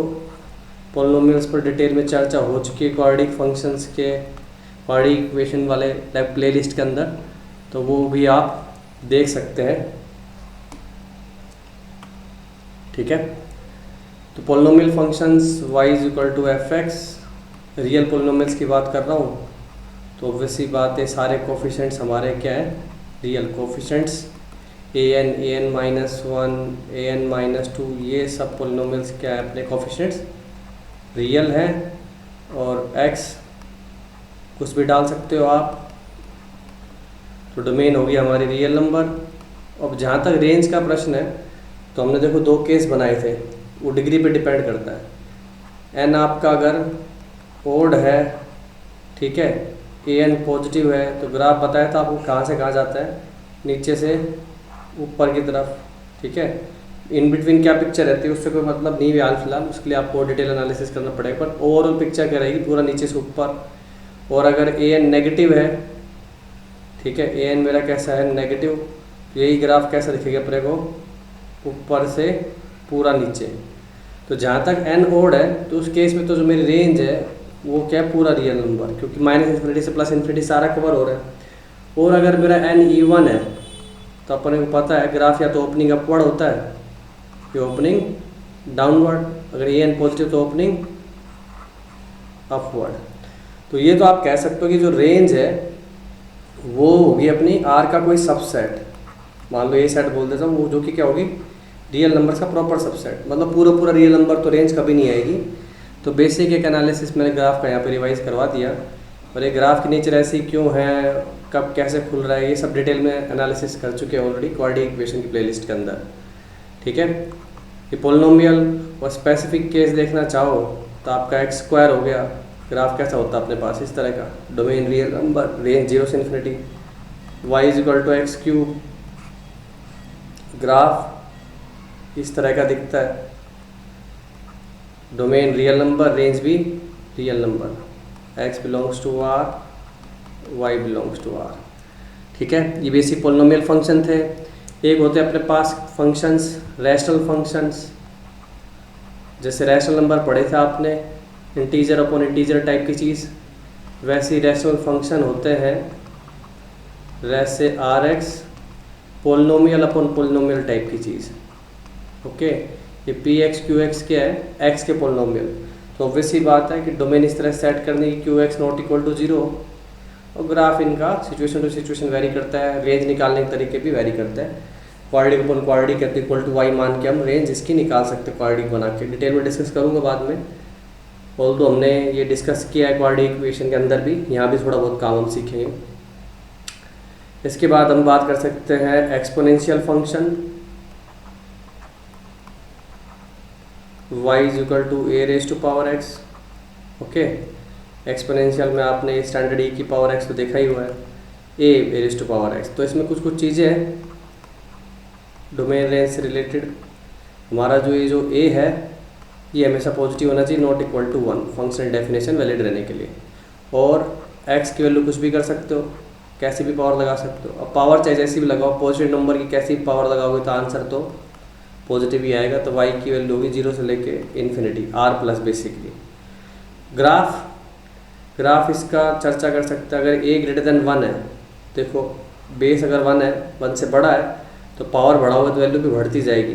पोलिनोमियल्स पर डिटेल में चर्चा हो चुकी है क्वाड्रेटिक फंक्शंस के क्वाड्रेटिक इक्वेशन वाले प्लेलिस्ट के अंदर, तो वो भी आप देख सकते हैं, ठीक है। तो polynomial functions y is equal to f x, real polynomials की बात कर रहा हूँ, तो ऑब्वियसली बात है सारे कोफिशेंट्स हमारे क्या है, real coefficients, an minus 1 an minus 2, ये सब पोलिनोमियल्स क्या है अपने कोफिशेंट्स रियल हैं। और x कुछ भी डाल सकते हो आप, तो डोमेन होगी हमारी रियल नंबर। अब जहाँ तक रेंज का प्रश्न है तो हमने देखो दो केस बनाए थे, वो डिग्री पे डिपेंड करता है। एन आपका अगर ओड है, ठीक है, ए एन पॉजिटिव है, तो ग्राफ बताया था आपको कहाँ से कहाँ जाता है, नीचे से ऊपर की तरफ, ठीक है। इन बिटवीन क्या पिक्चर रहती है उससे कोई मतलब नहीं है हाल फिलहाल, उसके लिए आपको डिटेल एनालिसिस करना पड़ेगा, पर ओवरऑल पिक्चर क्या रहेगी, पूरा नीचे से ऊपर। और अगर ए एन नेगेटिव है, ठीक है, ए एन मेरा कैसा है, नेगेटिव, यही ग्राफ कैसा दिखेगा अपने को, ऊपर से पूरा नीचे। तो जहाँ तक एन ओड है तो उस केस में तो जो मेरी रेंज है वो क्या है, पूरा रियल नंबर, क्योंकि माइनस इन्फिनिटी से प्लस इन्फिनिटी सारा कवर हो रहा है। और अगर मेरा एन इवन है तो अपने को पता है ग्राफ या तो ओपनिंग अपवर्ड होता है या ओपनिंग डाउनवर्ड, अगर ए एन पॉजिटिव तो ओपनिंग अपवर्ड। तो ये तो आप कह सकते हो कि जो रेंज है वो होगी अपनी आर का कोई सबसेट, मान लो ए सेट बोल देता हूँ, वो जो कि क्या होगी, रियल नंबर का प्रॉपर सबसेट, मतलब पूरा पूरा रियल नंबर तो रेंज कभी नहीं आएगी। तो बेसिक एक एनालिसिस मैंने ग्राफ का यहाँ पे रिवाइज करवा दिया, और ये ग्राफ की नेचर ऐसी क्यों है, कब कैसे खुल रहा है, ये सब डिटेल में एनालिसिस कर चुके हैं ऑलरेडी क्वाड्रेटिक इक्वेशन की प्लेलिस्ट के अंदर, ठीक है। ये पोलिनोमियल और स्पेसिफिक केस देखना चाहो तो आपका एक्स स्क्वायर हो गया, ग्राफ कैसा होता है अपने पास इस तरह का, डोमेन रियल नंबर, रेंज 0 से infinity, y is equal to x cube, graph इस तरह का दिखता है, डोमेन रियल नंबर, रेंज भी real number, x belongs to r, y belongs to r, ठीक है। ये बेसिक पोलिनोमियल फंक्शन थे। एक होते हैं अपने पास फंक्शंस, रैशनल फंक्शंस, जैसे रैशनल नंबर पढ़े थे आपने, इंटीजर अपॉन इंटीजर टाइप की चीज़, वैसे ही रैशनल फंक्शन होते हैं वैसे r x, polynomial upon polynomial type की चीज़, ओके। ये पी एक्स क्यू एक्स क्या है, एक्स के पोलिनोमियल, तो ऑब्वियस ही बात है कि डोमेन इस तरह सेट करने की q x not equal to 0, और ग्राफ इनका सिचुएशन टू सिचुएशन वेरी करता है, रेंज निकालने के तरीके भी वेरी करते हैं। Quadratic upon quadratic equal to y मान के हम रेंज इसकी निकाल सकते हैं क्वाड्रेटिक बना के, डिटेल में डिस्कस करूँगा बाद में। ऑल्दो हमने ये डिस्कस किया है क्वाड्रेटिक इक्वेशन के अंदर भी, यहाँ भी थोड़ा बहुत काम हम सीखेंगे। इसके बाद हम बात कर सकते हैं exponential function, y is equal to a raise to power x, okay. Exponential में आपने स्टैंडर्ड e की पावर x तो देखा ही हुआ है, a raise to power x. तो इसमें कुछ कुछ चीज़ें हैं डोमेन रेंज से रिलेटेड। हमारा जो ये जो a है ये हमेशा पॉजिटिव होना चाहिए, not equal to 1, functional definition valid रहने के लिए। और x की वैल्यू कुछ भी कर सकते हो, कैसी भी पावर लगा सकते हो। अब पावर चाहे जैसी भी लगाओ, पॉजिटिव नंबर की कैसी भी पावर लगाओगे तो आंसर तो पॉजिटिव ही आएगा। तो y की वैल्यू होगी 0 से लेके infinity, r plus basically. Graph इसका चर्चा कर सकते हैं, अगर a ग्रेटर देन 1 है, देखो बेस अगर 1 है, 1 से बड़ा है, तो पावर बढ़ाओगे तो वैल्यू भी बढ़ती जाएगी,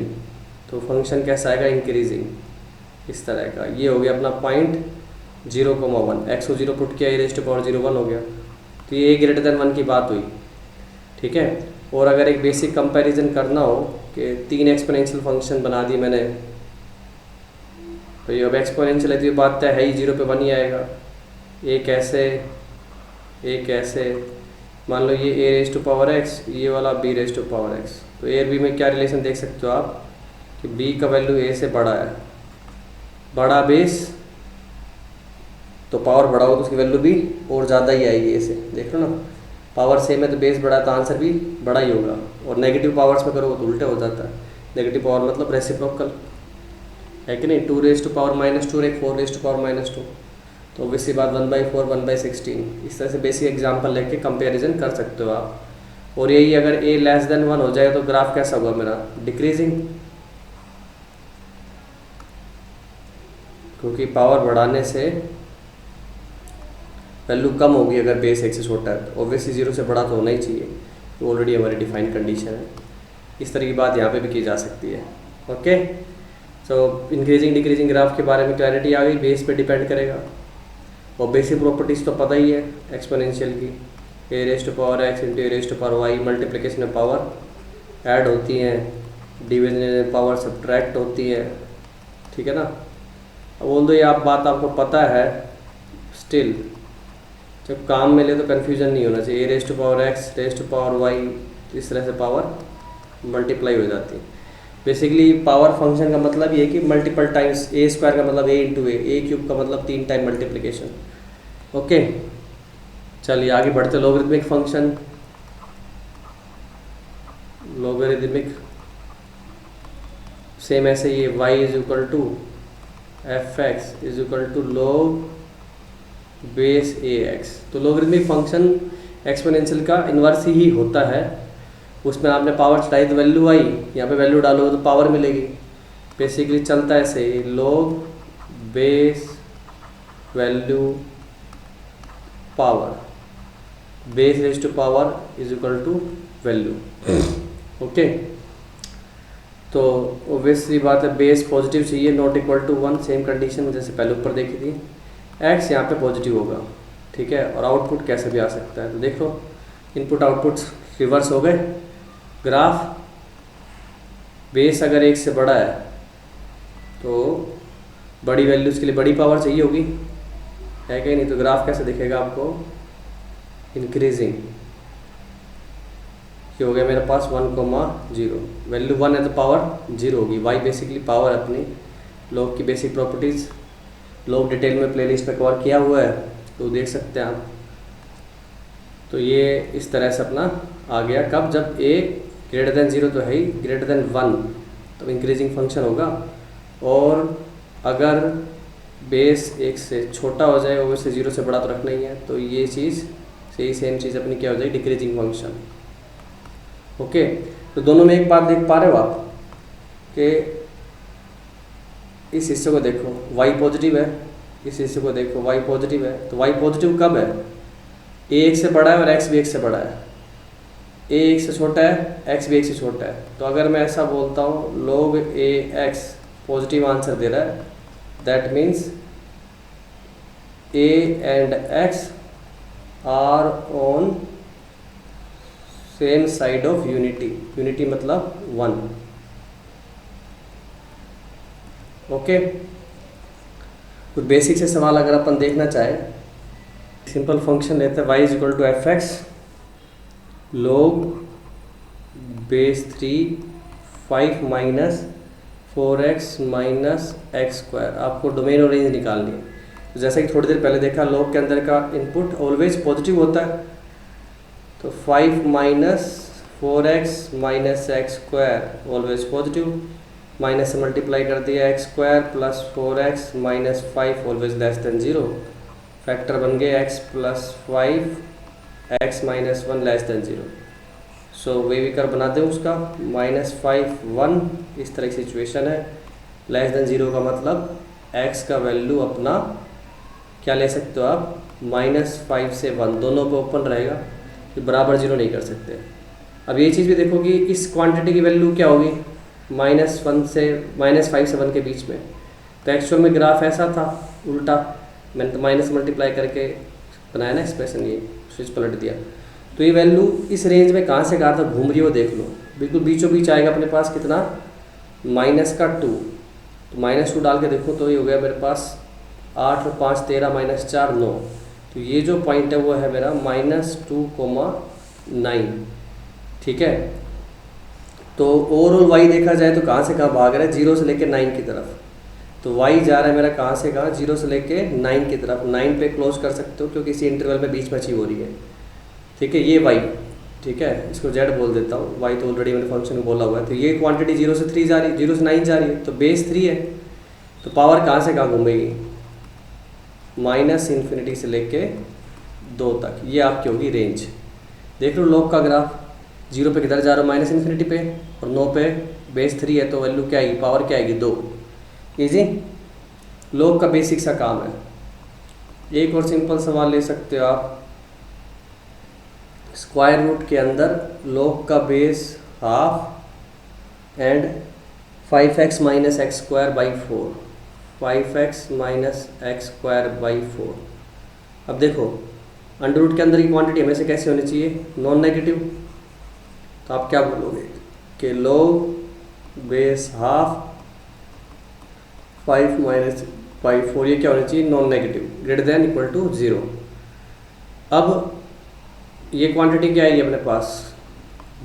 तो फंक्शन कैसा आएगा, इंक्रीजिंग, इस तरह का। ये हो गया अपना पॉइंट 0,1, एक्स को 0 पुट किया, ए रेज़ टू पावर 0 1 हो गया, तो ये a ग्रेटर देन 1 की बात हुई, ठीक है। और अगर एक बेसिक कंपैरिजन करना हो कि 3 एक्सपोनेंशियल फंक्शन बना दिए मैंने, तो ये अब एक्सपोनेंशियल है तो ये बात है ही 0 पे 1 ही आएगा। एक ऐसे मान लो ये a raise to power x, ये वाला b raise to power x, तो ए और बी में क्या रिलेशन देख सकते हो आप कि बी का वैल्यू ए से बड़ा है, बड़ा बेस तो पावर बढ़ाओ तो उसकी वैल्यू भी और ज़्यादा ही आएगी ए से, देख लो ना, पावर सेम है तो बेस बड़ा है तो आंसर भी बड़ा ही होगा। और नेगेटिव पावर्स में करोगे तो उल्टे हो जाता है, नेगेटिव पावर मतलब रेसिप्रोकल है कि नहीं, 2 रेज़ टू पावर -2 और एक 4 रेज़ टू पावर -2, तो ऑब्वियसली बात 1/4 1/16, इस तरह से बेसिक एग्जांपल लेके कंपैरिजन कर सकते हो आप। और यही अगर a लेस देन 1 हो जाए तो ग्राफ कैसा होगा मेरा, डिक्रीजिंग, क्योंकि पावर बढ़ाने से वैल्यू कम होगी अगर बेस 1 से छोटा है, तो ऑब्वियसली 0 से बड़ा तो होना ही चाहिए, तो ऑलरेडी हमारी डिफाइंड कंडीशन है। इस तरह की बात यहाँ पे भी की जा सकती है, ओके। सो इंक्रीजिंग डिक्रीजिंग ग्राफ के बारे में क्लैरिटी आ गई, बेस पे डिपेंड करेगा। और बेसिक प्रॉपर्टीज़ तो पता ही है एक्सपोनेंशियल की, A raise to power X into A raise to power Y, multiplication में पावर ऐड होती हैं, डिवीजन में पावर सब्ट्रैक्ट होती है, ठीक है ना। अब बोल दो ये बात आपको पता है, स्टिल जब काम मिले तो कन्फ्यूजन नहीं होना चाहिए। A raise to power X, raise to power Y, इस तरह से पावर मल्टीप्लाई हो जाती है। बेसिकली पावर फंक्शन का मतलब ये है कि मल्टीपल टाइम्स, ए स्क्वायर का मतलब ए इंटू ए क्यूब का मतलब 3 टाइम मल्टीप्लिकेशन। ओके, चलिए आगे बढ़ते। लॉगरिथमिक फंक्शन, लॉगरिथमिक सेम ऐसे ही है, y is equal to f x is equal to log base a x. तो लॉगरिथमिक फंक्शन एक्सपोनेंशियल का इन्वर्स ही होता है। उसमें आपने पावर चढ़ाई तो वैल्यू आई, यहाँ पे वैल्यू डालोगे तो पावर मिलेगी। बेसिकली चलता है ऐसे ही, log base value power, base raise to power is equal to value. Okay, तो ऑब्वियसली बात है बेस पॉजिटिव चाहिए, not equal to 1, same condition जैसे पहले ऊपर देखी थी। एक्स यहाँ पे पॉजिटिव होगा, ठीक है। और आउटपुट कैसे भी आ सकता है, तो देखो इनपुट आउटपुट रिवर्स हो गए। ग्राफ बेस अगर 1 से बड़ा है तो बड़ी वैल्यूज़ के लिए बड़ी पावर चाहिए होगी, है क्या नहीं। तो ग्राफ कैसे दिखेगा आपको, इंक्रीजिंग। ये हो गया मेरे पास 1,0, वैल्यू 1 है तो पावर 0 होगी। y बेसिकली पावर अपनी, लॉग की बेसिक प्रॉपर्टीज़ लॉग डिटेल में प्लेलिस्ट में कवर किया हुआ है, तो देख सकते हैं आप। तो ये इस तरह से अपना आ गया। कब, जब a ग्रेटर देन 0 तो है ही, ग्रेटर देन 1 तो इंक्रीजिंग फंक्शन होगा। और अगर बेस 1 से छोटा हो जाए, वैसे 0 से बड़ा तो रखना ही है, तो ये चीज़ सेम चीज़ अपनी क्या हो जाएगी, डिक्रीजिंग फंक्शन। ओके, तो दोनों में एक बात देख पा रहे हो आप कि इस हिस्से को देखो y पॉजिटिव है, इस हिस्से को देखो y पॉजिटिव है। तो y पॉजिटिव कब है, a 1 से बड़ा है और x भी 1 से बड़ा है। a 1 से छोटा है, x भी 1 से छोटा है। तो अगर मैं ऐसा बोलता हूँ log a x positive answer दे रहा है, that means a and x are on same side of unity. Unity मतलब 1। ओके, कुछ बेसिक से सवाल अगर अपन देखना चाहें, सिंपल फंक्शन लेते हैं y is equal to f x log base 3 5 minus 4x minus x square. आपको डोमेन और रेंज निकालनी है। तो जैसा कि थोड़ी देर पहले देखा, लॉग के अंदर का इनपुट ऑलवेज पॉजिटिव होता है। तो 5 minus 4x minus x square always positive, minus से मल्टीप्लाई कर दिया x square plus 4x minus 5 always less than 0। Factor बन गए x plus 5 x minus 1 less than 0। सो वेवी कर बना दें उसका, माइनस 5 1, इस तरह की सिचुएशन है। लेस देन 0 का मतलब x का वैल्यू अपना क्या ले सकते हो आप, -5 से 1, दोनों पे ओपन रहेगा, कि बराबर 0 नहीं कर सकते। अब ये चीज़ भी देखो कि इस क्वांटिटी की वैल्यू क्या होगी, -5 से 1 के बीच में। तो एक्चुअल में ग्राफ ऐसा था उल्टा, मैंने तो माइनस मल्टीप्लाई करके बनाया ना एक्सप्रेशन, ये स्विच पलट दिया। तो ये वैल्यू इस रेंज में कहाँ से कहाँ तक घूम रही हो देख लो, बिल्कुल बीचों बीच आएगा अपने पास कितना, -2। तो -2 डाल के देखो तो ये हो गया मेरे पास 8 और 5 13, -4 9। तो ये जो पॉइंट है वो है मेरा -2,9, ठीक है। तो ओवरऑल y देखा जाए तो कहाँ से कहाँ भाग रहा है, 0 से लेके 9 की तरफ। तो y जा रहा है मेरा कहाँ से कहाँ, 0 से लेके 9 की तरफ। 9 पे क्लोज कर सकते हो क्योंकि इसी इंटरवल में बीच में अचीव हो रही है, ठीक है। ये y, ठीक है, इसको z बोल देता हूँ, y तो ऑलरेडी मैंने फंक्शन को बोला हुआ है। तो ये क्वांटिटी 0 से 3 जा रही है, 0 से 9 जा रही है, तो बेस 3 है। तो पावर कहाँ से कहाँ घूमेगी, -∞ से लेके 2 तक, ये आपकी होगी रेंज। देख लो लॉग का ग्राफ, 0 पे किधर जा रहा है, -∞ पे, और 9 पे बेस 3 है, तो वैल्यू क्या आएगी, पावर क्या आएगी, 2। इजी, लॉग का बेसिक सा काम है। एक और सिंपल सवाल ले सकते हो आप, स्क्वायर रूट के अंदर लॉग का base half and 5x minus x square by 4, 5x minus x square by 4। अब देखो अंडर रूट के अंदर की क्वांटिटी हमेशा कैसे होनी चाहिए, नॉन नेगेटिव। तो आप क्या बोलोगे कि log base half 5 minus by 4, ये क्या होनी चाहिए, non negative, greater than equal to 0। अब ये क्वांटिटी क्या है, ये अपने पास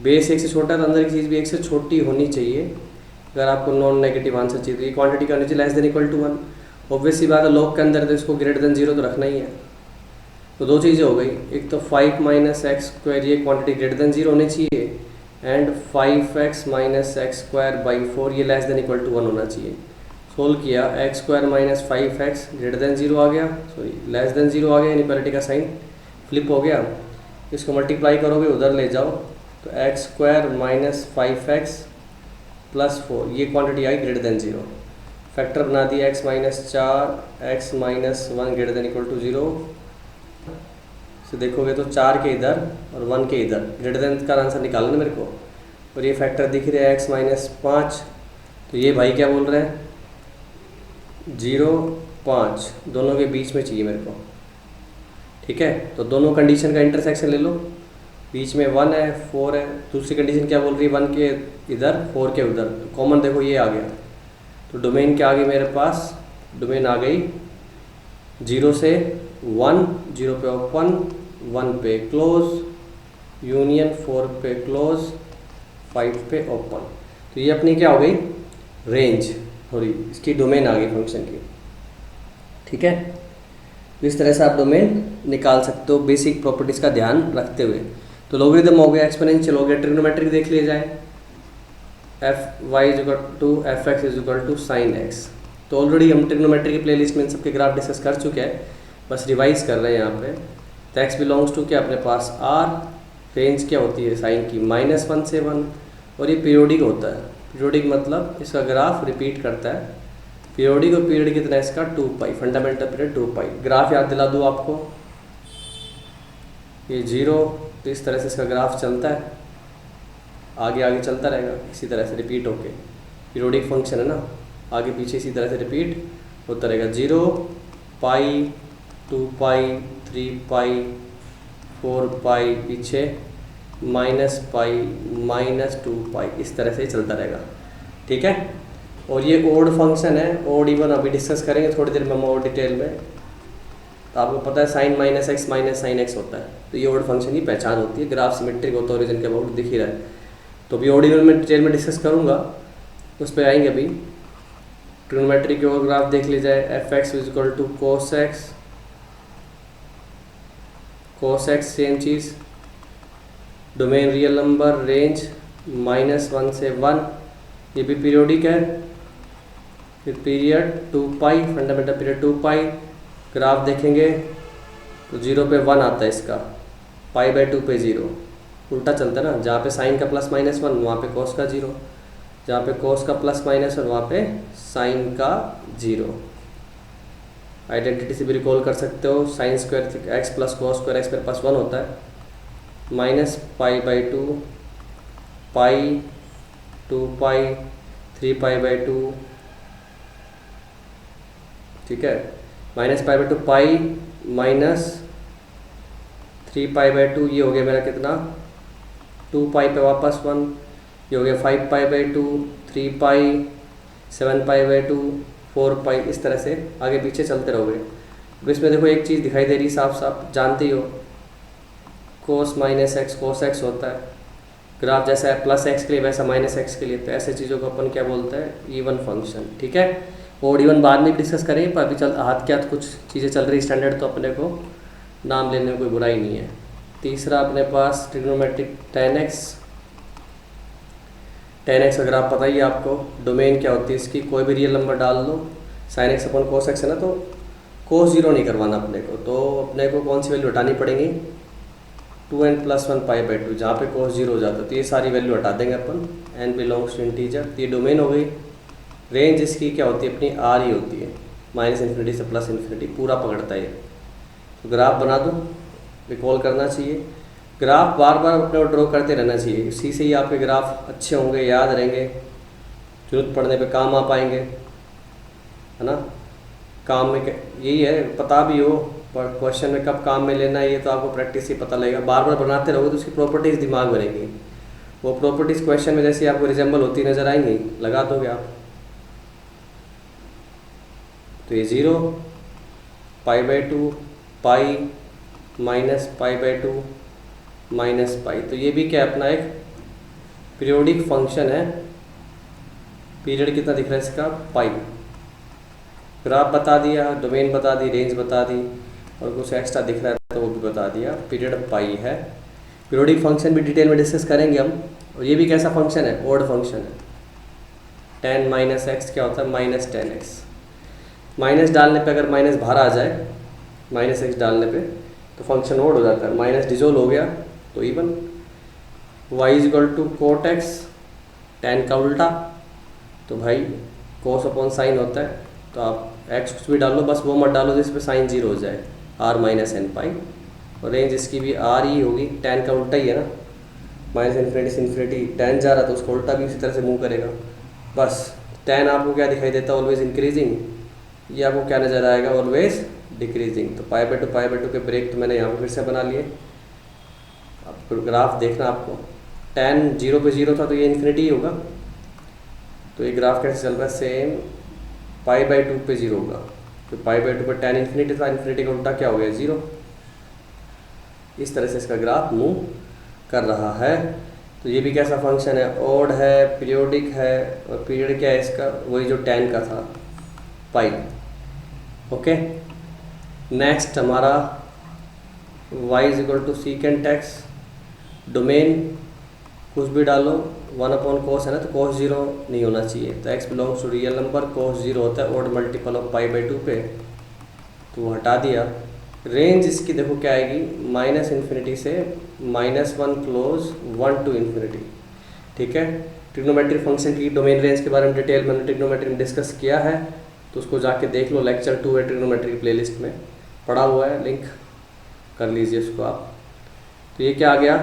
बेस एक से छोटा है तो अंदर की चीज़ भी एक से छोटी होनी चाहिए अगर आपको नॉन नेगेटिव आंसर चाहिए। तो ये क्वांटिटी का नीचे less than equal to 1, obvious सी बात है लॉग के अंदर तो इसको ग्रेटर देन 0 तो रखना ही है। तो दो चीज़ें हो गई, एक तो 5 माइनस एक्स स्क्वायर ये क्वांटिटी ग्रेटर देन 0 होनी चाहिए, and 5x minus x square by 4 ये लेस देन इक्वल टू 1 होना चाहिए। सोल्व किया, x square minus 5x greater than 0 आ गया, सॉरी लेस देन 0 आ गया, इनइक्वालिटी का साइन फ्लिप हो गया। इसको मल्टीप्लाई करोगे उधर ले जाओ तो x square minus 5x plus 4 ये क्वांटिटी आई ग्रेटर देन 0। फैक्टर बना दिया x minus 4 x minus 1 greater than equal to 0। तो देखोगे तो 4 के इधर और 1 के इधर ग्रेटर देन का आंसर निकालना मेरे को, और ये फैक्टर दिख रहा है x माइनस 5, तो ये भाई क्या बोल रहे हैं 0 5 दोनों के बीच में चाहिए मेरे को। ठीक है, तो दोनों कंडीशन का इंटरसेक्शन ले लो, बीच में 1 है 4 है, दूसरी कंडीशन क्या बोल रही है 1 के इधर 4 के उधर, तो कॉमन देखो ये आ गया। तो डोमेन क्या आ गई मेरे पास, डोमेन आ गई 0 से 1, 0 पे ओपन 1 पे क्लोज यूनियन 4 पे क्लोज 5 पे ओपन। तो ये अपनी क्या हो गई रेंज, सॉरी इसकी डोमेन आ गई फंक्शन की। ठीक है, तो इस तरह से आप डोमेन निकाल सकते हो बेसिक प्रॉपर्टीज़ का ध्यान रखते हुए। तो लॉगरिथम हो गया, एक्सपोनेंशियल हो गया, ट्रिग्नोमेट्रिक देख लिया जाए, f y is equal to f x is equal to sine x. तो ऑलरेडी हम ट्रिग्नोमेट्री की प्लेलिस्ट में इन सबके ग्राफ डिस्कस कर चुके हैं, बस रिवाइज कर रहे हैं यहाँ पे। तो एक्स बिलोंग्स टू क्या अपने पास आर, रेंज क्या होती है साइन की -1 से 1, और ये पीरियोडिक होता है। पीरियोडिक मतलब इसका ग्राफ रिपीट करता है, पीरियोडिक और पीरियड कितना है इसका 2 pi, fundamental period 2 pi. Graph याद दिला दूँ आपको, ये 0, तो इस तरह से इसका ग्राफ चलता है, आगे आगे चलता रहेगा इसी तरह से रिपीट होके, पीरियोडिक फंक्शन है ना, आगे पीछे इसी तरह से रिपीट होता रहेगा। 0 पाई 2 पाई 3 पाई 4 पाई पीछे -पाई -2 पाई, इस तरह से ही चलता रहेगा। ठीक है, और ये ओड फंक्शन है, ओड इवन अभी डिस्कस करेंगे थोड़ी देर में हम और डिटेल में। तो आपको पता है sine minus x minus sine x होता है, तो ये ओड फंक्शन की पहचान होती है, ग्राफ सिमेट्रिक होता है, ओरिजिन के अबाउट दिख ही रहा है। तो अभी ओड इवन में डिटेल में डिस्कस करूँगा, उस पर आएंगे। अभी ट्रिग्नोमेट्री के और ग्राफ देख ली जाए, f x is equal to cos x same चीज़, डोमेन रियल नंबर, रेंज -1 से 1, ये भी पीरियोडिक है, फिर period 2 pi, fundamental period 2 pi. Graph देखेंगे तो 0 पे 1 आता है इसका, π/2 पे 0, उल्टा चलता है ना, जहाँ पे साइन का +-1 वहाँ पे कॉस का 0, जहाँ पे कॉस का +-1 वहाँ पे साइन का 0। आइडेंटिटी से भी रिकॉल कर सकते हो, sine square x plus cos square x मेरे पास 1 होता है, -π/2 पाई 2 पाई 3 π/2, ठीक है, -π/2 पाई -3 π/2, ये हो गया मेरा कितना 2 पाई पे वापस 1, ये हो गया 5 π/2 3 पाई 7 π/2 4 पाई, इस तरह से आगे पीछे चलते रहोगे। अब इसमें देखो एक चीज़ दिखाई दे रही साफ साफ, जानते ही हो कोस -x कोस x होता है, ग्राफ जैसा है +x के लिए वैसा -x के लिए, तो ऐसे चीज़ों को अपन क्या बोलते हैं इवन फंक्शन। ठीक है, और इवन बाद में भी डिस्कस करेंगे, पर अभी चल हाथ के हाथ कुछ चीज़ें चल रही स्टैंडर्ड, तो अपने को नाम लेने में कोई बुराई नहीं है। तीसरा अपने पास ट्रिग्नोमेट्रिक tan x अगर आप पता ही है आपको, डोमेन क्या होती है इसकी, कोई भी रियल नंबर डाल दो, sin x अपन cos x है ना, तो cos 0 नहीं करवाना अपने को, तो अपने को कौन सी वैल्यू हटानी पड़ेगी 2n + 1 π/2, जहाँ पे cos 0 हो जाता है, तो ये सारी वैल्यू हटा देंगे अपन, n बिलोंग्स टू इंटीजर। तो ये डोमेन हो गई, रेंज इसकी क्या होती है अपनी r ही होती है, -∞ से +∞ पूरा पकड़ता है। तो ग्राफ बना दो, रिकॉल करना चाहिए, ग्राफ बार बार अपने ड्रॉ करते रहना चाहिए, इसी से ही आपके ग्राफ अच्छे होंगे, याद रहेंगे, जरूरत पड़ने पे काम आ पाएंगे, है ना। काम में यही है, पता भी हो पर क्वेश्चन में कब काम में लेना है ये तो आपको प्रैक्टिस से पता लगेगा, बार बार बनाते रहोगे तो उसकी प्रॉपर्टीज़ दिमाग में रहेंगी, वो प्रॉपर्टीज़ क्वेश्चन में जैसे आपको रिजेंबल होती नज़र आएंगी, लगा दोगे आप। तो ये 0 π/2 pi minus pi by two minus pi. तो ये भी क्या है अपना एक पीरियोडिक फंक्शन है। पीरियड कितना दिख रहा है इसका, पाई। ग्राफ बता दिया, डोमेन बता दी, रेंज बता दी, और कुछ एक्स्ट्रा दिख रहा है तो वो भी बता दिया। पीरियड पाई है। पीरियोडिक फंक्शन भी डिटेल में डिस्कस करेंगे हम। और ये भी कैसा फंक्शन है, ओड फंक्शन है। टेन माइनस एक्स क्या होता है, माइनस टेन एक्स। माइनस डालने पे अगर माइनस बाहर आ जाए, माइनस एक्स डालने पे, तो फंक्शन ओड हो जाता है। माइनस डिजोल्व हो गया तो even. Y is equal to cot x, tan का उल्टा, तो भाई कोस अपॉन साइन होता है। तो आप एक्स कुछ भी डालो, बस वो मत डालो जिस पे साइन जीरो हो जाए, आर माइनस एन पाई। और रेंज इसकी भी आर ही होगी, टेन का उल्टा ही है ना, माइनस इन्फिनिटी से इन्फिनिटी टेन जा रहा तो उसका उल्टा भी उसी तरह से मूव करेगा। बस टेन आपको क्या दिखाई देता है, ऑलवेज इंक्रीजिंग। ये आपको क्या नज़र आएगा, ऑलवेज डिक्रीजिंग। तो पाई बाई टू के ब्रेक तो मैंने यहाँ पर फिर से बना लिए। अब ग्राफ देखना आपको, टेन जीरो पे जीरो था तो ये इन्फिनिटी ही होगा। तो ये ग्राफ कैसे चल रहा है, सेम पाई बाई टू पे जीरो होगा। तो पाई बाई टू पर टेन इन्फिनिटी था, इन्फिनिटी का उल्टा क्या हो गया, जीरो। इस तरह से इसका ग्राफ मूव कर रहा है। तो ये भी कैसा फंक्शन है, ओड है, पीरियोडिक है, और पीरियड क्या है इसका, वही जो टेन का था, पाई। ओके, नेक्स्ट हमारा y is equal to secant x. Domain कुछ भी डालो, वन अपॉन कोस है ना, तो कोस जीरो नहीं होना चाहिए। तो x belongs to real number, cos zero होता है odd multiple of pi by two पे, तो वो हटा दिया। रेंज इसकी देखो क्या आएगी, माइनस इन्फिनिटी से minus one clause one to infinity. ठीक है, ट्रिग्नोमेट्रिक फंक्शन की डोमेन रेंज के बारे में डिटेल मैंने ट्रिग्नोमेट्री में डिस्कस किया है, तो उसको जाके देख लो, लेक्चर 2 है ट्रिग्नोमेट्री प्लेलिस्ट में पड़ा हुआ है, लिंक कर लीजिए उसको आप। तो ये क्या आ गया,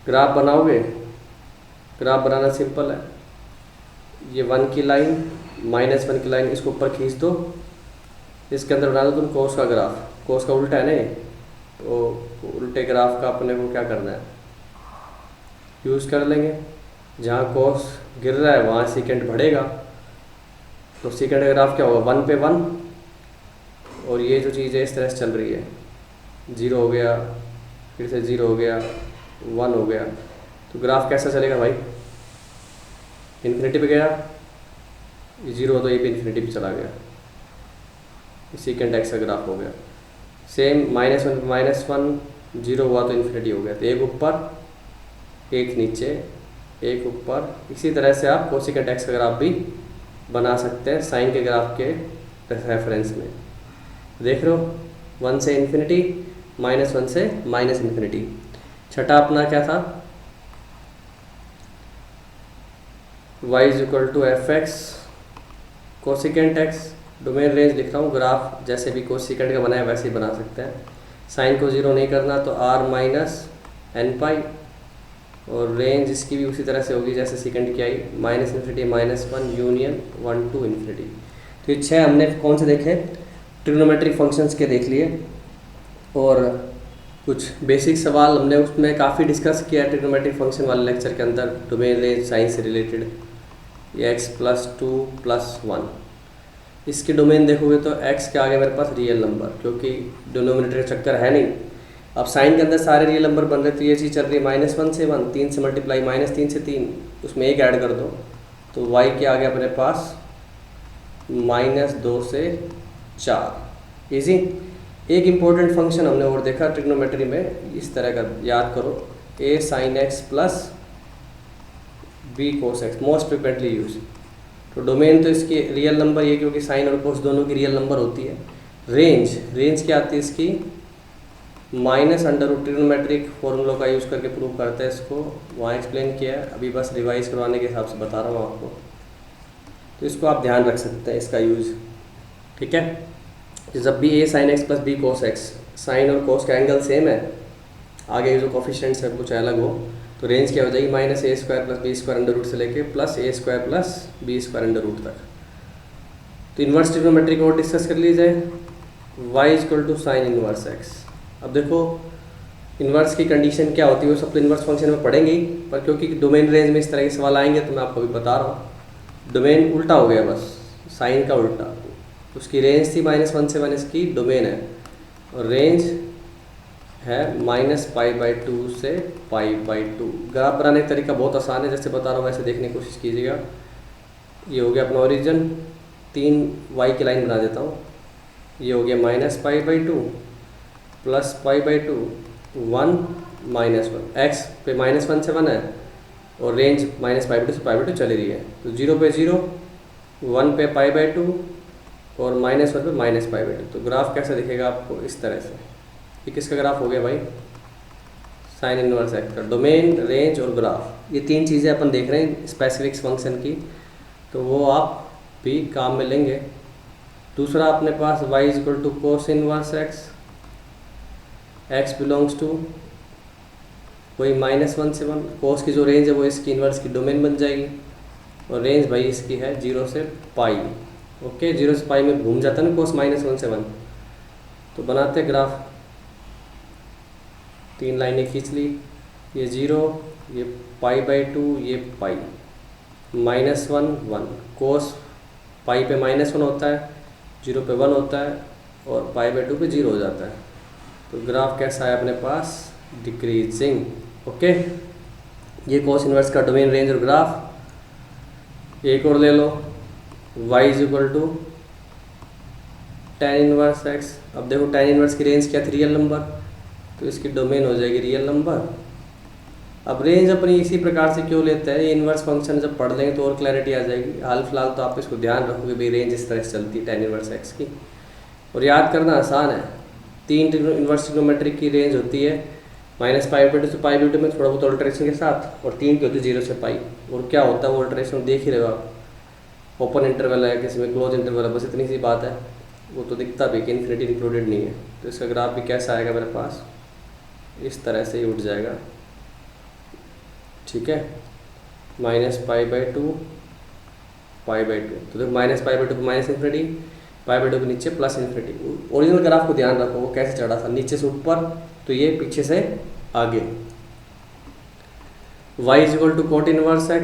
ग्राफ बनाओगे, ग्राफ बनाना सिंपल है। ये वन की लाइन, माइनस वन की लाइन, इसको ऊपर खींच दो, इसके अंदर बना दो तुम कोस का ग्राफ। कोस का उल्टा है ना, तो उल्टे ग्राफ का अपने को क्या करना है, यूज़ कर लेंगे। जहाँ कोस गिर रहा है वहाँ सीकेंट बढ़ेगा, तो सीकेंट का ग्राफ क्या होगा, वन पे वन। और ये जो चीज़ है इस तरह से चल रही है, जीरो हो गया, फिर से जीरो हो गया, वन हो गया। तो ग्राफ कैसा चलेगा भाई, इन्फिनिटी पे गया, ये जीरो हो तो ये पे इन्फिनिटी पे चला गया, सीकेंट एक्स का ग्राफ हो गया। सेम माइनस वन जीरो हुआ तो इन्फिनिटी हो गया, तो एक ऊपर एक नीचे एक ऊपर। इसी तरह से आप कोसेकेंट एक्स का ग्राफ भी बना सकते हैं साइन के ग्राफ के रेफरेंस में। देख रहे हो, वन से इन्फिनिटी, माइनस वन से माइनस इन्फिनिटी। छठा अपना क्या था, y is equal to f x cosecant x. Domain range लिख रहा हूँ, ग्राफ जैसे भी कोसेकेंट का बनाया वैसे ही बना सकते हैं। साइन को जीरो नहीं करना तो r माइनस एन पाई, और रेंज इसकी भी उसी तरह से होगी जैसे सेकेंड की आई, minus infinity minus one union one to infinity. तो ये छः हमने कौन से देखे, ट्रिग्नोमेट्रिक फंक्शंस के देख लिए। और कुछ बेसिक सवाल हमने उसमें काफ़ी डिस्कस किया ट्रिग्नोमेट्रिक फंक्शन वाले लेक्चर के अंदर, डोमेन रेंज साइन से रिलेटेड। ये x plus two plus one, इसके डोमेन देखोगे तो x के आगे मेरे पास रियल नंबर, क्योंकि डिनोमिनेटर का चक्कर है नहीं। अब साइन के अंदर सारे रियल नंबर बन रहे, तो ये चीज़ चल रही है माइनस वन से वन, तीन से मल्टीप्लाई, माइनस तीन से तीन, उसमें एक ऐड कर दो तो y के आगे अपने पास माइनस दो से चार। इजी। एक इम्पोर्टेंट फंक्शन हमने और देखा ट्रिग्नोमेट्री में, इस तरह का याद करो, a sine x plus b cos x, most frequently use. तो डोमेन तो इसकी रियल नंबर ये, क्योंकि साइन और कोस दोनों की रियल नंबर होती है। रेंज क्या आती है इसकी, माइनस अंडर रूट, ट्रिग्नोमेट्रिक फॉर्मूलों का यूज़ करके प्रूव करते हैं इसको, वहाँ एक्सप्लेन किया है, अभी बस रिवाइज करवाने के हिसाब से बता रहा हूँ आपको। तो इसको आप ध्यान रख सकते हैं इसका यूज़, ठीक है। जब भी a sine x plus b cos x, sine और कोस का एंगल सेम है, आगे जो कोफिशिएंट्स है कुछ अलग हो, तो रेंज क्या हो जाएगी, minus A square plus B square under root से लेके plus A square plus B square under root तक। तो इन्वर्स ट्रिग्नोमेट्री को और डिस्कस कर लीजिए, y is equal to sine inverse x। अब देखो इन्वर्स की कंडीशन क्या होती है, वो सब तो इन्वर्स फंक्शन में पढ़ेंगे ही, पर क्योंकि डोमेन रेंज में इस तरह के सवाल आएंगे तो मैं आपको भी बता रहा हूँ। डोमेन उल्टा हो गया, बस साइन का उल्टा, उसकी रेंज थी माइनस वन से वन, इसकी डोमेन है। और रेंज है -π/2 से π/2। ग्राफ बनाने का तरीका बहुत आसान है, जैसे बता रहा हूँ वैसे देखने की कोशिश कीजिएगा। ये हो गया अपना ओरिजिन, 3 y की लाइन बना देता हूँ। ये हो गया -π/2 प्लस π/2 1 -1, x पे -1 से 1 है और रेंज -π/2 से π/2 चली रही है, तो 0 पे 0, 1 पे π/2 और -1 पे -π/2। तो ग्राफ कैसा दिखेगा आपको इस तरह से। ये किसका ग्राफ हो गया भाई? साइन इनवर्स एक्स का। डोमेन, रेंज और ग्राफ, ये 3 चीज़ें अपन देख रहे हैं स्पेसिफिक फंक्शन की, तो वो आप भी काम में लेंगे। दूसरा अपने पास y = cos inverse x, x belongs to वही -1 से 1। कोस की जो रेंज है वो इसकी इन्वर्स की डोमेन बन जाएगी और रेंज भाई इसकी है 0 से पाई। ओके, 0 से पाई में घूम जाता है ना कोस -1 से 1। तो बनाते हैं ग्राफ, 3 लाइनें खींच ली, ये 0, ये π/2, ये पाई, -1 1। कोस पाई पे -1 होता है, 0 पे 1 होता है और π/2 पे 0 हो जाता है। तो ग्राफ कैसा है अपने पास? डिक्रीजिंग। ओके, ये कोस इनवर्स का डोमेन, रेंज और ग्राफ। एक और ले लो, y = tan इनवर्स x। अब देखो tan इनवर्स की रेंज क्या थी? रियल नंबर, तो इसकी डोमेन हो जाएगी रियल नंबर। अब रेंज अपनी इसी प्रकार से क्यों लेते हैं, ये इनवर्स फंक्शन जब पढ़ लेंगे तो और क्लैरिटी आ जाएगी। हाल फिलहाल तो आप इसको ध्यान रखोगे भाई, रेंज इस तरह से चलती है tan इनवर्स x की, और याद करना आसान है। 3 इनवर्स ट्रिग्नोमेट्रिक की रेंज होती है -π/2 से π/2 में थोड़ा बहुत ऑल्ट्रेशन के साथ, और 3 की होती है 0 से पाई। और क्या होता है वो ऑल्ट्रेशन देख ही रहे हो आप, ओपन इंटरवल है, किसी में क्लोज इंटरवल है, बस इतनी सी बात है। वो तो दिखता भी कि इन्फिनिटी इंक्लूडेड नहीं है। तो इसका ग्राफ भी कैसा आएगा मेरे पास? इस तरह से ही उठ जाएगा, ठीक है, -π/2 π/2। तो देखो -π/2 पे -इन्फिनिटी, π/2 के नीचे +इन्फिनिटी। ओरिजिनल ग्राफ को ध्यान रखो, वो कैसे चढ़ा था, नीचे से ऊपर, तो ये पीछे से आगे। y = cot inverse x।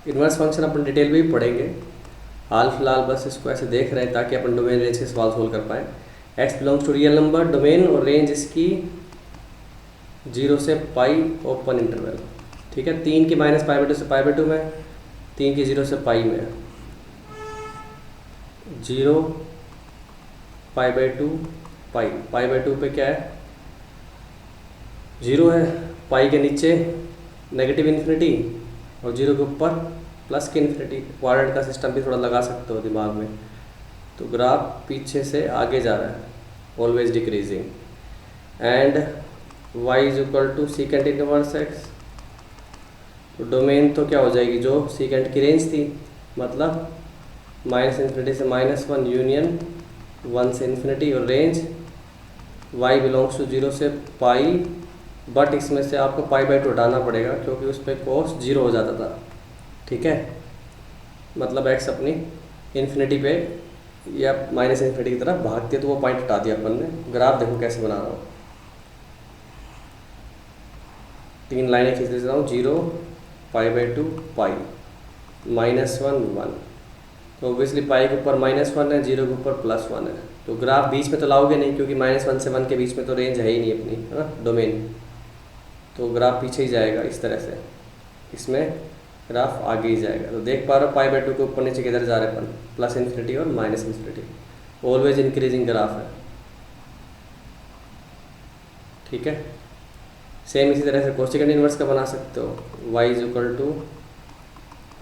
Inverse function अपन डिटेल में भी पढ़ेंगे, हाल फिलहाल बस इसको ऐसे देख रहे हैं ताकि अपन डोमेन रेंज के सवाल सोल्व कर पाएँ। x belongs to real number, domain और रेंज इसकी 0 से पाई, ओपन इंटरवल, ठीक है। 3 की -π/2 से π/2 में, 3 की 0 से पाई में, 0 π/2 पाई। π/2 पे क्या है? 0 है, पाई के नीचे नेगेटिव इन्फिनिटी और 0 के ऊपर प्लस की इन्फिनिटी। क्वाड्रेंट का सिस्टम भी थोड़ा लगा सकते हो दिमाग में। तो ग्राफ पीछे से आगे जा रहा है, always decreasing. And y = secant inverse x। तो डोमेन तो क्या हो जाएगी, जो सीकेंट की रेंज थी, मतलब -इन्फिनिटी से -1 यूनियन 1 से इन्फिनिटी, और रेंज y बिलोंग्स टू 0 से पाई। बट इसमें से आपको π/2 हटाना पड़ेगा क्योंकि उस पर कोस 0 हो जाता था, ठीक है। मतलब x अपनी इन्फिनिटी पे या -इन्फिनिटी की तरफ भागती है, तो वो पॉइंट हटा दिया अपन ने। ग्राफ देखो कैसे बना रहा हूँ, 3 लाइनें खींच लेता हूँ, 0 π/2 पाई, -1 1। तो ऑब्वियसली पाई के ऊपर -1 है, 0 के ऊपर +1 है। तो ग्राफ बीच में तो लाओगे नहीं क्योंकि -1 से 1 के बीच में तो रेंज है ही नहीं अपनी, है ना, डोमेन। तो ग्राफ पीछे ही जाएगा इस तरह से, इसमें ग्राफ आगे ही जाएगा। तो देख पा रहे हो π/2 के ऊपर नीचे किधर जा रहे हैं अपन, +इन्फिनिटी और -इन्फिनिटी। ऑलवेज इंक्रीजिंग ग्राफ है, ठीक है। सेम इसी तरह से कोसेकेंट इनवर्स का बना सकते हो। y =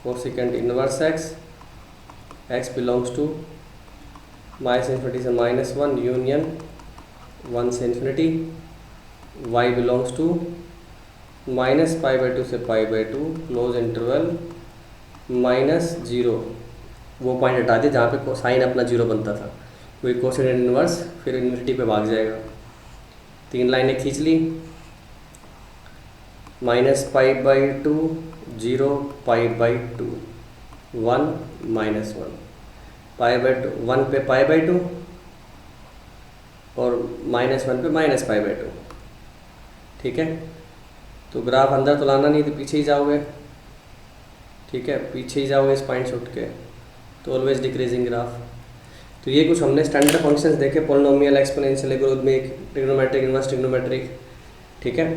cosecant inverse x, x belongs to -infinity से -1 यूनियन 1 से इन्फिनिटी, y बिलोंग्स टू -π/2 से π/2, क्लोज इंटरवल, -0। वो पॉइंट हटा दिया जहाँ पे साइन अपना 0 बनता था, वही कोसेकेंट इनवर्स फिर इन्फिनिटी पे भाग जाएगा। 3 लाइनें खींच ली, -π/2 0 π/2 1 -1, π/2 1 पे π/2 और -1 पे -π/2, ठीक है। तो ग्राफ अंदर तो लाना नहीं, तो पीछे ही जाओगे, ठीक है, पीछे ही जाओगे इस पॉइंट से उठ के, तो ऑलवेज डिक्रीजिंग ग्राफ। तो ये कुछ हमने स्टैंडर्ड फंक्शंस देखे, polynomial, exponential, logarithmic, trigonometric, inverse trigonometric, ठीक है,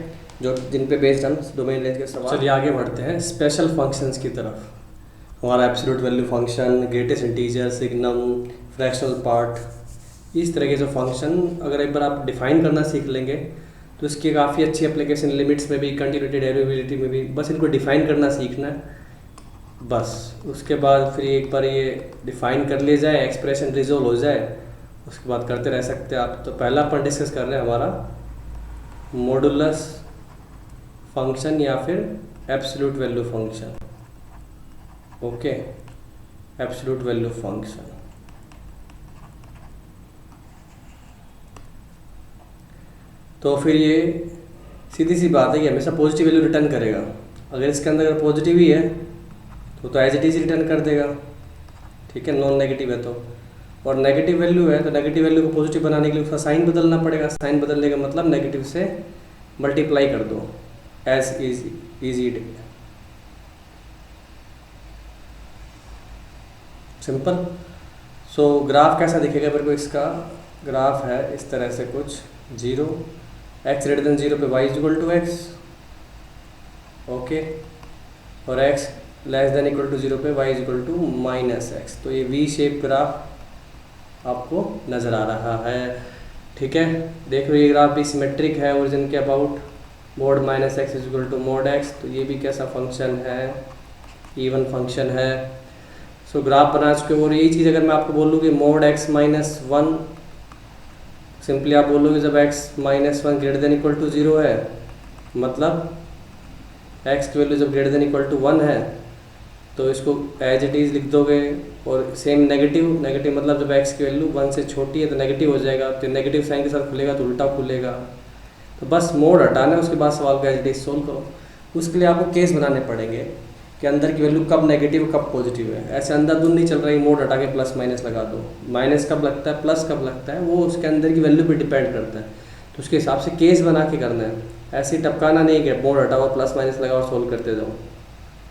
जो जिन पे बेस्ड हम डोमेन लेंथ के सवाल। चलिए आगे बढ़ते हैं स्पेशल फंक्शंस की तरफ। हमारा absolute value function, greatest integer, signum, fractional part, इस तरह के जो फंक्शन अगर एक बार आप डिफाइन करना सीख लेंगे तो इसकी काफ़ी अच्छी एप्लीकेशन, लिमिट्स में भी, कंटिन्यूटी, डेरिवेबिलिटी में भी, बस इनको डिफाइन करना सीखना है बस। उसके बाद फिर एक बार ये डिफाइन कर लिया जाए, एक्सप्रेशन रिजोल्व हो जाए, उसके बाद करते रह सकते हैं आप। तो पहला अपन डिस्कस कर रहे हैं हमारा मॉडुलस फंक्शन या फिर absolute value function. Okay, absolute value function. तो फिर ये सीधी सी बात है कि हमेशा पॉजिटिव वैल्यू रिटर्न करेगा। अगर इसके अंदर अगर पॉजिटिव ही है तो एज इट इज रिटर्न कर देगा, ठीक है, नॉन नेगेटिव है तो। और नेगेटिव वैल्यू है तो नेगेटिव वैल्यू को पॉजिटिव बनाने के लिए उसका साइन बदलना पड़ेगा। साइन बदलने का मतलब नेगेटिव से मल्टीप्लाई कर दो, as easy simple. So graph कैसा दिखेगा मेरे को? इसका ग्राफ है इस तरह से कुछ, 0 x ग्रेटर देन 0 पे y equal to x, okay, और x less than equal to 0 पे y equal to minus x. तो ये वी शेप ग्राफ आपको नज़र आ रहा है, ठीक है। देखो ये ग्राफ भी सिमेट्रिक है, ओरिजिन के about mod minus x equal to mod x. तो ये भी कैसा फंक्शन है? इवन फंक्शन है। सो ग्राफ बना चुके। और यही चीज़ अगर मैं आपको बोलूँ कि मोड एक्स माइनस 1, सिंपली आप बोलोगे जब x minus 1 greater than equal to 0 है, मतलब x की वैल्यू जब ग्रेटर देन इक्वल टू 1 है तो इसको एज इट इज़ लिख दोगे। और सेम नेगेटिव, नेगेटिव मतलब जब x की वैल्यू 1 से छोटी है तो नेगेटिव हो जाएगा, तो नेगेटिव साइन के साथ खुलेगा तो उल्टा खुलेगा। तो बस मोड हटाना है, उसके बाद सवाल को एज इट इज सोल्व करो। उसके लिए आपको केस बनाने पड़ेंगे कि अंदर की वैल्यू कब नेगेटिव कब पॉजिटिव है। ऐसे अंधाधुंध नहीं चल रहा है, मोड हटा के प्लस माइनस लगा दो। माइनस कब लगता है, प्लस कब लगता है, वो उसके अंदर की वैल्यू पे डिपेंड करता है। तो उसके हिसाब से केस बना के करना है, ऐसे ही टपकाना नहीं है मोड हटाओ और प्लस माइनस लगाओ और सोल्व करते जाओ,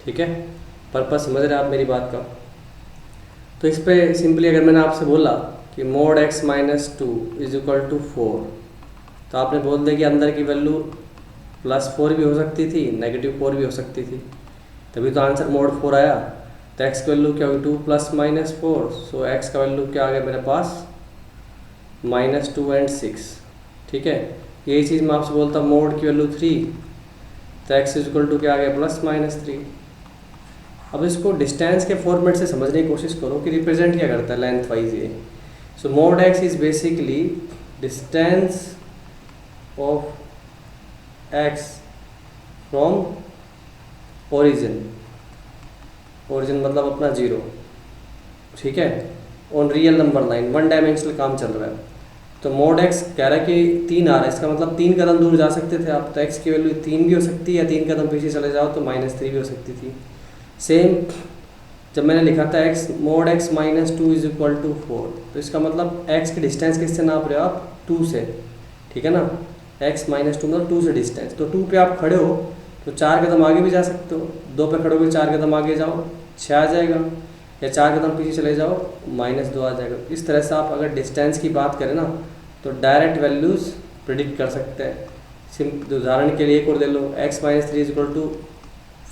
ठीक है। पर्पस समझ रहे हैं आप मेरी बात का? तो इस पर सिंपली अगर मैंने आपसे बोला कि mod x minus 2 is equal to 4, तो आपने बोल दिया कि अंदर की वैल्यू प्लस 4 भी हो सकती थी, नेगेटिव 4 भी हो सकती थी, तभी तो आंसर मोड 4 आया। तो x की वैल्यू क्या होगी? 2 प्लस माइनस 4। सो x का वैल्यू क्या आ गया मेरे पास? -2 एंड 6, ठीक है। यही चीज़ मैं आपसे बोलता मोड की वैल्यू 3, तो x इक्वल टू क्या आ गया? +-3। अब इसको डिस्टेंस के फॉर्मेट से समझने की कोशिश करो कि रिप्रेजेंट क्या करता है लेंथ वाइज ये। सो mode x is basically distance of x from origin, origin मतलब अपना 0, ठीक है, on real number line, 1 dimensional काम चल रहा है। तो मोड x कह रहा है कि 3 आ रहा है, इसका मतलब 3 कदम दूर जा सकते थे आप। तो x की वैल्यू 3 भी हो सकती है, या 3 कदम पीछे चले जाओ तो -3 भी हो सकती थी। सेम जब मैंने लिखा था x mod x minus 2 is equal to 4, तो इसका मतलब x की डिस्टेंस किससे नाप रहे हो आप? 2 से, ठीक है ना। x माइनस 2 मतलब 2 से डिस्टेंस। तो 2 पे आप खड़े हो तो 4 कदम आगे भी जा सकते हो, 2 पे खड़े हो 4 कदम आगे जाओ 6 आ जाएगा, या 4 कदम पीछे चले जाओ -2 आ जाएगा। इस तरह से आप अगर डिस्टेंस की बात करें ना तो डायरेक्ट वैल्यूज़ प्रिडिक्ट कर सकते हैं। उदाहरण के लिए एक और ले लो, x minus 3 is equal to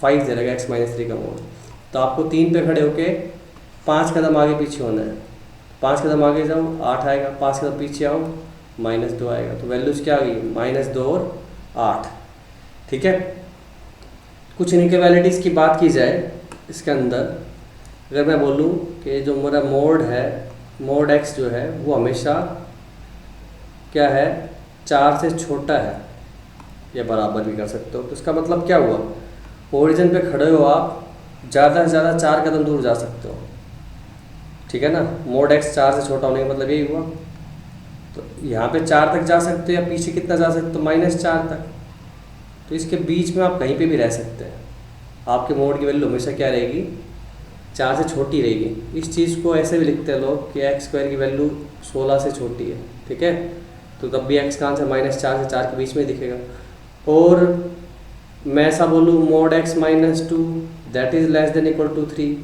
5 दे रहेगा x माइनस 3 का मोड। तो आपको 3 पे खड़े होके 5 कदम आगे पीछे होना है। 5 कदम आगे जाओ 8 आएगा, 5 कदम पीछे आओ -2 आएगा। तो वैल्यूज़ क्या आ गई? -2 और 8, ठीक है। कुछ इनइक्वालिटीज़ की बात की जाए इसके अंदर, अगर मैं बोलूँ कि जो मेरा मोड है, मोड x जो है वो हमेशा क्या है? 4 से छोटा है, या बराबर भी कर सकते हो। तो इसका मतलब क्या हुआ? ओरिजिन पे खड़े हो आप, ज़्यादा से ज़्यादा 4 कदम दूर जा सकते हो, ठीक है ना। मोड x 4 से छोटा होने का मतलब यही हुआ। तो यहाँ पे 4 तक जा सकते हो, या पीछे कितना जा सकते हो? -4 तक। तो इसके बीच में आप कहीं पे भी रह सकते हैं, आपके मोड की वैल्यू हमेशा क्या रहेगी? 4 से छोटी रहेगी। इस चीज़ को ऐसे भी लिखते हैं लोग कि x² की वैल्यू 16 से छोटी है, ठीक है। तो तब भी x का आंसर -4 से 4 के बीच में दिखेगा। और मैं ऐसा बोलूँ mod x minus 2 that is less than equal to 3,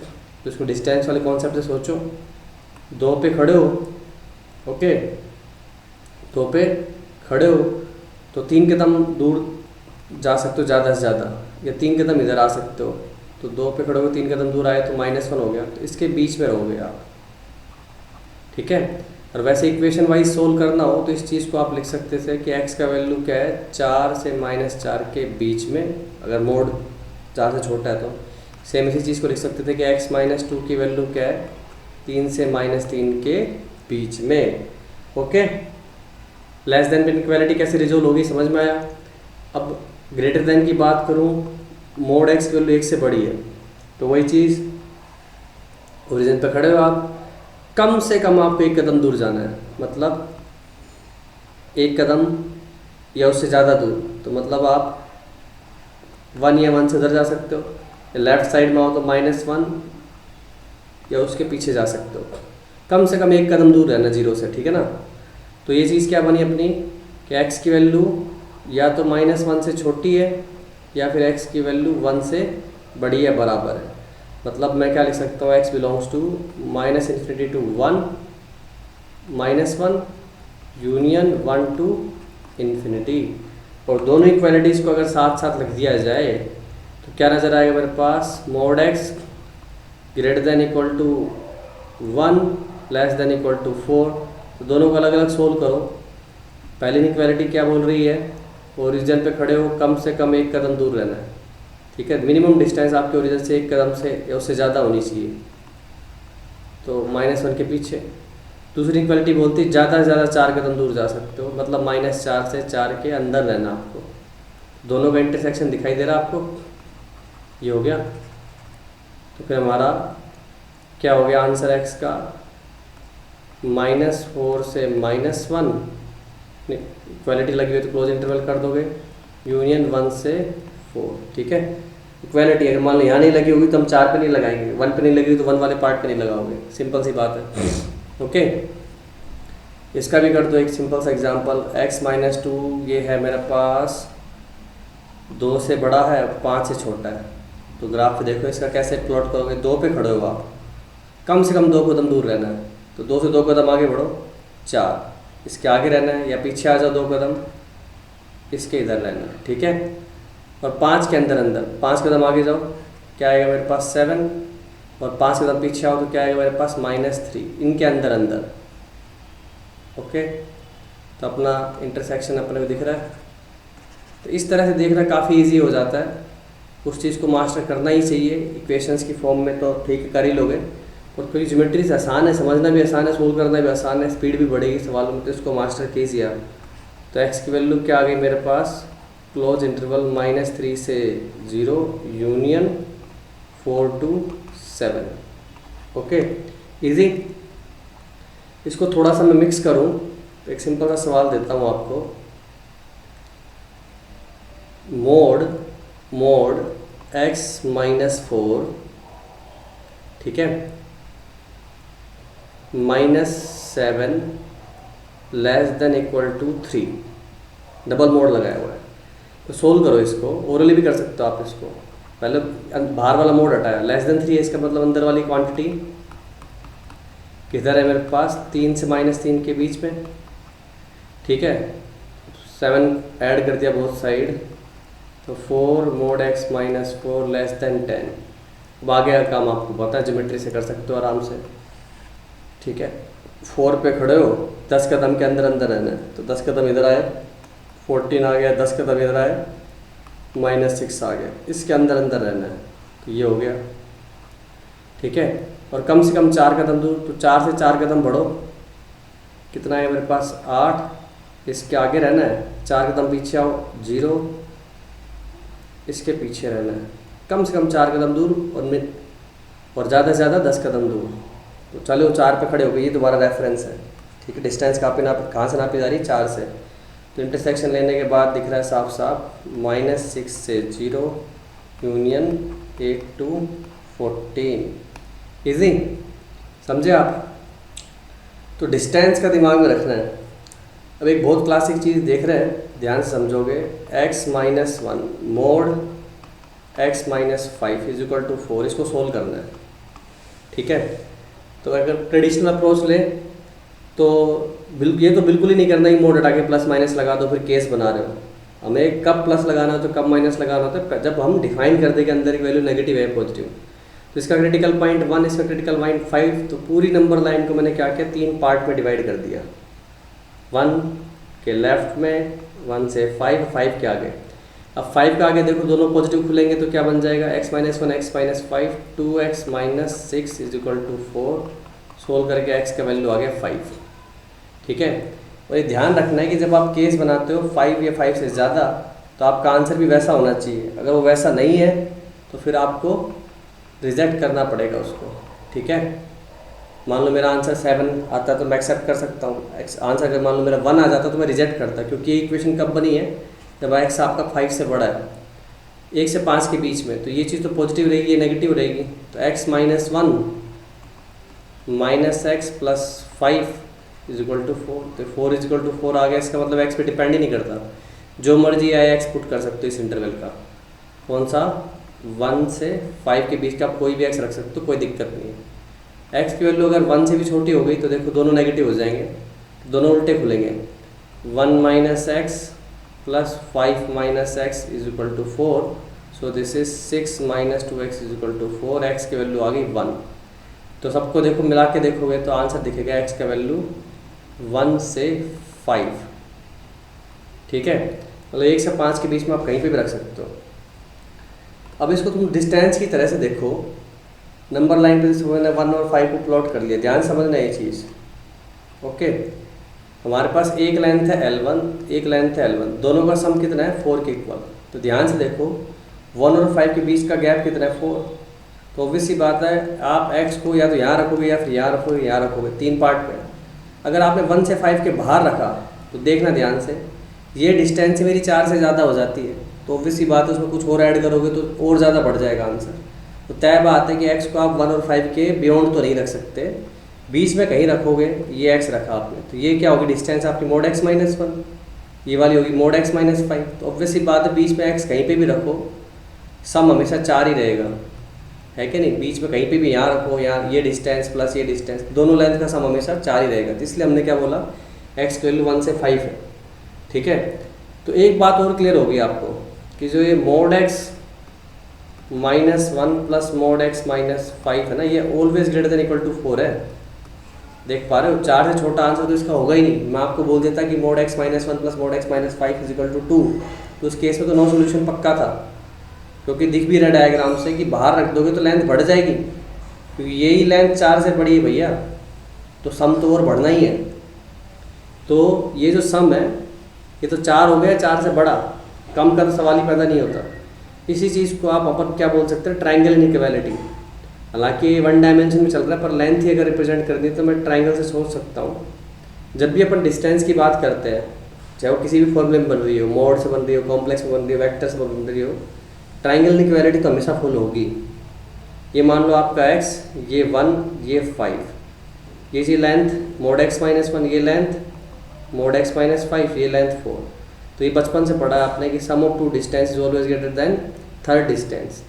तो इसको डिस्टेंस वाले कॉन्सेप्ट से सोचो। 2 पे खड़े हो ओके, 2 पे खड़े हो तो 3 कदम दूर जा सकते हो ज़्यादा से ज़्यादा, या 3 कदम इधर आ सकते हो। तो 2 पे खड़े हो 3 कदम दूर आए तो -1 हो गया, तो इसके बीच में रहोगे आप, ठीक है। और वैसे इक्वेशन वाइज सोल्व करना हो तो इस चीज़ को आप लिख सकते थे कि x का वैल्यू क्या है, 4 से -4 के बीच में, अगर मोड 4 से छोटा है तो सेम इसी चीज़ को लिख सकते थे कि x -2 की वैल्यू क्या है, 3 से -3 के बीच में। ओके, लेस देन इनइक्वालिटी कैसे रिजोल्व होगी समझ में आया। अब ग्रेटर देन की बात करूँ, मोड x की वैल्यू 1 से बड़ी है तो वही चीज़, ओरिजिन पे खड़े हो आप, कम से कम आपको 1 कदम दूर जाना है, मतलब 1 कदम या उससे ज़्यादा दूर, तो मतलब आप 1 या 1 से उधर जा सकते हो, लेफ्ट साइड में हो तो -1 या उसके पीछे जा सकते हो, कम से कम 1 कदम दूर रहना 0 से, ठीक है ना। तो ये चीज़ क्या बनी अपनी कि x की वैल्यू या तो -1 से छोटी है या फिर x की वैल्यू 1 से बड़ी है, बराबर है। मतलब मैं क्या लिख सकता हूँ, x belongs to -∞ to 1, -1 union 1 to infinity. और दोनों इक्वालिटीज़ को अगर साथ साथ लिख दिया जाए तो क्या नज़र आएगा मेरे पास, mod x greater than equal to 1 less than equal to 4। तो दोनों को अलग अलग सोल्व करो। पहली इक्वालिटी क्या बोल रही है, ओरिजिन पे खड़े हो कम से कम 1 कदम दूर रहना है, ठीक है। मिनिमम डिस्टेंस आपके ओरिजिन से 1 कदम से या उससे ज़्यादा होनी चाहिए, तो -1 के पीछे। दूसरी इक्वालिटी बोलती है ज़्यादा से ज़्यादा 4 कदम दूर जा सकते हो, मतलब -4 से 4 के अंदर रहना आपको। दोनों का इंटरसेक्शन दिखाई दे रहा है आपको, ये हो गया। तो फिर हमारा क्या हो गया आंसर x का, -4 से -1, इक्वालिटी लगी हुई तो क्लोज इंटरवल कर दोगे, यूनियन 1 से 4, ठीक है। इक्वालिटी अगर मान लो यहाँ नहीं लगी होगी तो हम 4 पे नहीं लगाएंगे, 1 पे नहीं लगी हुई तो 1 वाले पार्ट पे नहीं लगाओगे, सिंपल सी बात है। ओके, इसका भी कर दो एक सिंपल सा एग्जांपल, x -2 ये है मेरे पास 2 से बड़ा है 5 से छोटा है। तो ग्राफ पे देखो इसका कैसे प्लॉट करोगे, 2 पे खड़े हो आप, कम से कम 2 कदम दूर रहना है, तो 2 से 2 कदम आगे बढ़ो 4, इसके आगे रहना है, या पीछे आ जाओ 2 कदम, इसके इधर रहना है, ठीक है। और 5 के अंदर 5 कदम आगे जाओ, क्या आएगा मेरे पास 7, और 5 कदम पीछे आओ तो क्या आएगा मेरे पास -3, इनके अंदर। ओके, तो अपना इंटरसेक्शन अपने को दिख रहा है। तो इस तरह से देखना काफ़ी इजी हो जाता है, उस चीज़ को मास्टर करना ही चाहिए। इक्वेशंस की फॉर्म में तो ठीक कर ही लोगे, और कोई ज्योमेट्री से आसान है, समझना भी आसान है, सोल्व करना भी आसान है, स्पीड भी बढ़ेगी सवालों में, तो इसको मास्टर कीजिए आप। तो x की वैल्यू क्या आ गई मेरे पास, क्लोज इंटरवल -3 से 0 यूनियन 4 to 7। Okay, easy. इसको थोड़ा सा मैं मिक्स करूं तो एक सिंपल सा सवाल देता हूं आपको, मोड x -4, ठीक है, -7 less than equal to 3, double mod लगाया हुआ है। तो सोल्व करो इसको, ओरली भी कर सकते हो आप इसको। पहले बाहर वाला मोड हटाया, लेस देन 3 है, इसका मतलब अंदर वाली क्वांटिटी किधर है मेरे पास, 3 से -3 के बीच में, ठीक है। 7 ऐड कर दिया बोथ साइड, तो 4 मोड x -4 लेस देन 10। अब आगे का काम आपको पता है, ज्योमेट्री से कर सकते हो आराम से, ठीक है। 4 पे खड़े हो, 10 कदम के अंदर रहना है, तो 10 कदम इधर आए, 14 आ गया, 10 कदम इधर आए, -6 आ गया, इसके अंदर रहना है, तो ये हो गया, ठीक है। और कम से कम 4 कदम दूर, तो 4 से 4 कदम बढ़ो, कितना है मेरे पास 8, इसके आगे रहना है, 4 कदम पीछे आओ 0, इसके पीछे रहना है, कम से कम 4 कदम दूर, और ज़्यादा से ज़्यादा 10 कदम दूर। तो चलो 4 पे खड़े हो गए, ये तुम्हारा रेफरेंस है, ठीक है। डिस्टेंस कहाँ से नापी जा रही है, 4 से। तो इंटरसेक्शन लेने के बाद दिख रहा है साफ साफ, -6 से 0 यूनियन 8 to 14। इजी, समझे आप। तो डिस्टेंस का दिमाग में रखना है। अब एक बहुत क्लासिक चीज़ देख रहे हैं, ध्यान से समझोगे, x -1 मोड x -5 = 4, इसको सोल्व करना है, ठीक है। तो अगर ट्रेडिशनल अप्रोच ले तो ये तो बिल्कुल ही नहीं करना ही मोड हटा के प्लस माइनस लगा दो फिर केस बना रहे हो। हमें कब प्लस लगाना है तो कब माइनस लगाना होता है, जब हम डिफाइन कर दें कि अंदर की वैल्यू नेगेटिव है पॉजिटिव। तो इसका क्रिटिकल पॉइंट 1, इसका क्रिटिकल पॉइंट 5। तो पूरी नंबर लाइन को मैंने क्या किया, 3 पार्ट में डिवाइड कर दिया। 1 के लेफ्ट में 1 से 5, 5 के आगे। अब 5 के आगे देखो दोनों पॉजिटिव खुलेंगे तो क्या बन जाएगा, x minus 1 x minus 5 2x minus 6 is equal to 4। Solve करके x का वैल्यू आ गया 5। ठीक है, और ये ध्यान रखना है कि जब आप केस बनाते हो 5 या 5 से ज़्यादा तो आपका आंसर भी वैसा होना चाहिए। अगर वो वैसा नहीं है तो फिर आपको रिजेक्ट करना पड़ेगा उसको। ठीक है, मान लो मेरा आंसर 7 आता तो मैं एक्सेप्ट कर सकता हूँ। आंसर अगर मान लो मेरा 1 आ जाता तो मैं रिजेक्ट करता, क्योंकि ये इक्वेशन कब बनी है, जब x आपका 5 से बड़ा है, 1 से 5 के बीच में। तो ये चीज़ तो पॉजिटिव रहेगी, ये नेगेटिव रहेगी। तो x minus 1 minus x plus 5 is equal to 4। तो 4 इज इक्वल टू 4 आ गया। इसका मतलब x पे डिपेंड ही नहीं करता, जो मर्जी आए x पुट कर सकते हो इस इंटरवल का। कौन सा, 1 से 5 के बीच का आप कोई भी x रख सकते हो, कोई दिक्कत नहीं है। x की वैल्यू अगर 1 से भी छोटी हो गई तो देखो दोनों नेगेटिव हो जाएंगे, दोनों उल्टे खुलेंगे। 1 minus x plus 5 minus x is equal to 4। So this is 6 minus 2x is equal to 4। x की वैल्यू आ गई 1। तो सबको देखो मिला के देखोगे तो आंसर दिखेगा x का वैल्यू 1 से 5। ठीक है, मतलब 1 से 5 के बीच में आप कहीं पे भी रख सकते हो। अब इसको तुम डिस्टेंस की तरह से देखो, नंबर लाइन पे जैसे मैंने 1 और 5 को प्लॉट कर लिया। ध्यान समझना ये चीज़। ओके, हमारे पास एक लेंथ है L1, एक लेंथ है L1, दोनों का सम कितना है 4 के इक्वल। तो ध्यान से देखो 1 और 5 के बीच का गैप कितना है 4। तो ऑब्वियस सी बात है आप x को या तो यहाँ रखोगे या फिर यहाँ रखोगे, यहाँ रखोगे, 3 पार्ट में। अगर आपने 1 से 5 के बाहर रखा तो देखना ध्यान से, ये डिस्टेंस मेरी 4 से ज़्यादा हो जाती है। तो ऑब्वियस सी बात है उसमें कुछ और ऐड करोगे तो और ज़्यादा बढ़ जाएगा आंसर। तो तय बात है कि x को आप 1 और 5 के बियॉन्ड तो नहीं रख सकते, बीच में कहीं रखोगे। ये x रखा आपने तो ये क्या होगी, डिस्टेंस आपकी मोड x माइनस 1, ये वाली होगी मोड x माइनस 5। तो ऑब्वियस सी बात है बीच में x कहीं पे भी रखो सम हमेशा 4 ही रहेगा, है कि नहीं। बीच में कहीं पे भी यहाँ रखो, यहाँ ये डिस्टेंस प्लस ये डिस्टेंस, दोनों लेंथ का सम हमेशा 4 ही रहेगा। तो इसलिए हमने क्या बोला, x की वैल्यू 1 से 5 है। ठीक है, तो एक बात और क्लियर होगी आपको कि जो ये mod x minus 1 plus mod x minus 5 है ना, ये always greater than equal to 4 है। देख पा रहे हो, 4 से छोटा आंसर तो इसका होगा ही नहीं। मैं आपको बोल देता कि mod x minus 1 plus mod x minus 5 is equal to 2, तो उस केस में तो नो सोल्यूशन पक्का था, क्योंकि दिख भी रहा डायग्राम से कि बाहर रख दोगे तो लेंथ बढ़ जाएगी, क्योंकि यही लेंथ 4 से बड़ी है भैया, तो सम तो और बढ़ना ही है। तो ये जो सम है ये तो 4 हो गया, 4 से बड़ा, कम का तो सवाल ही पैदा नहीं होता। इसी चीज़ को आप अपन क्या बोल सकते हैं, ट्रायंगल इनइक्वालिटी। हालांकि 1 डायमेंशन में चल रहा है, पर लेंथ ही अगर रिप्रेजेंट करनी है तो मैं ट्रायंगल से सोच सकता हूँ। जब भी अपन डिस्टेंस की बात करते हैं, चाहे वो किसी भी फॉर्मूले में बन रही हो, मोड से बन रही हो, कॉम्प्लेक्स में बन रही हो, वेक्टर से बन रही हो, ट्रायंगल इनइक्वालिटी तो हमेशा फुल होगी। ये मान लो आपका x, ये 1, ये 5, ये जी लेंथ मोड x माइनस 1, ये लेंथ मोड x माइनस 5, ये लेंथ 4। तो ये बचपन से पढ़ा आपने कि sum of 2 distance is always greater than third distance.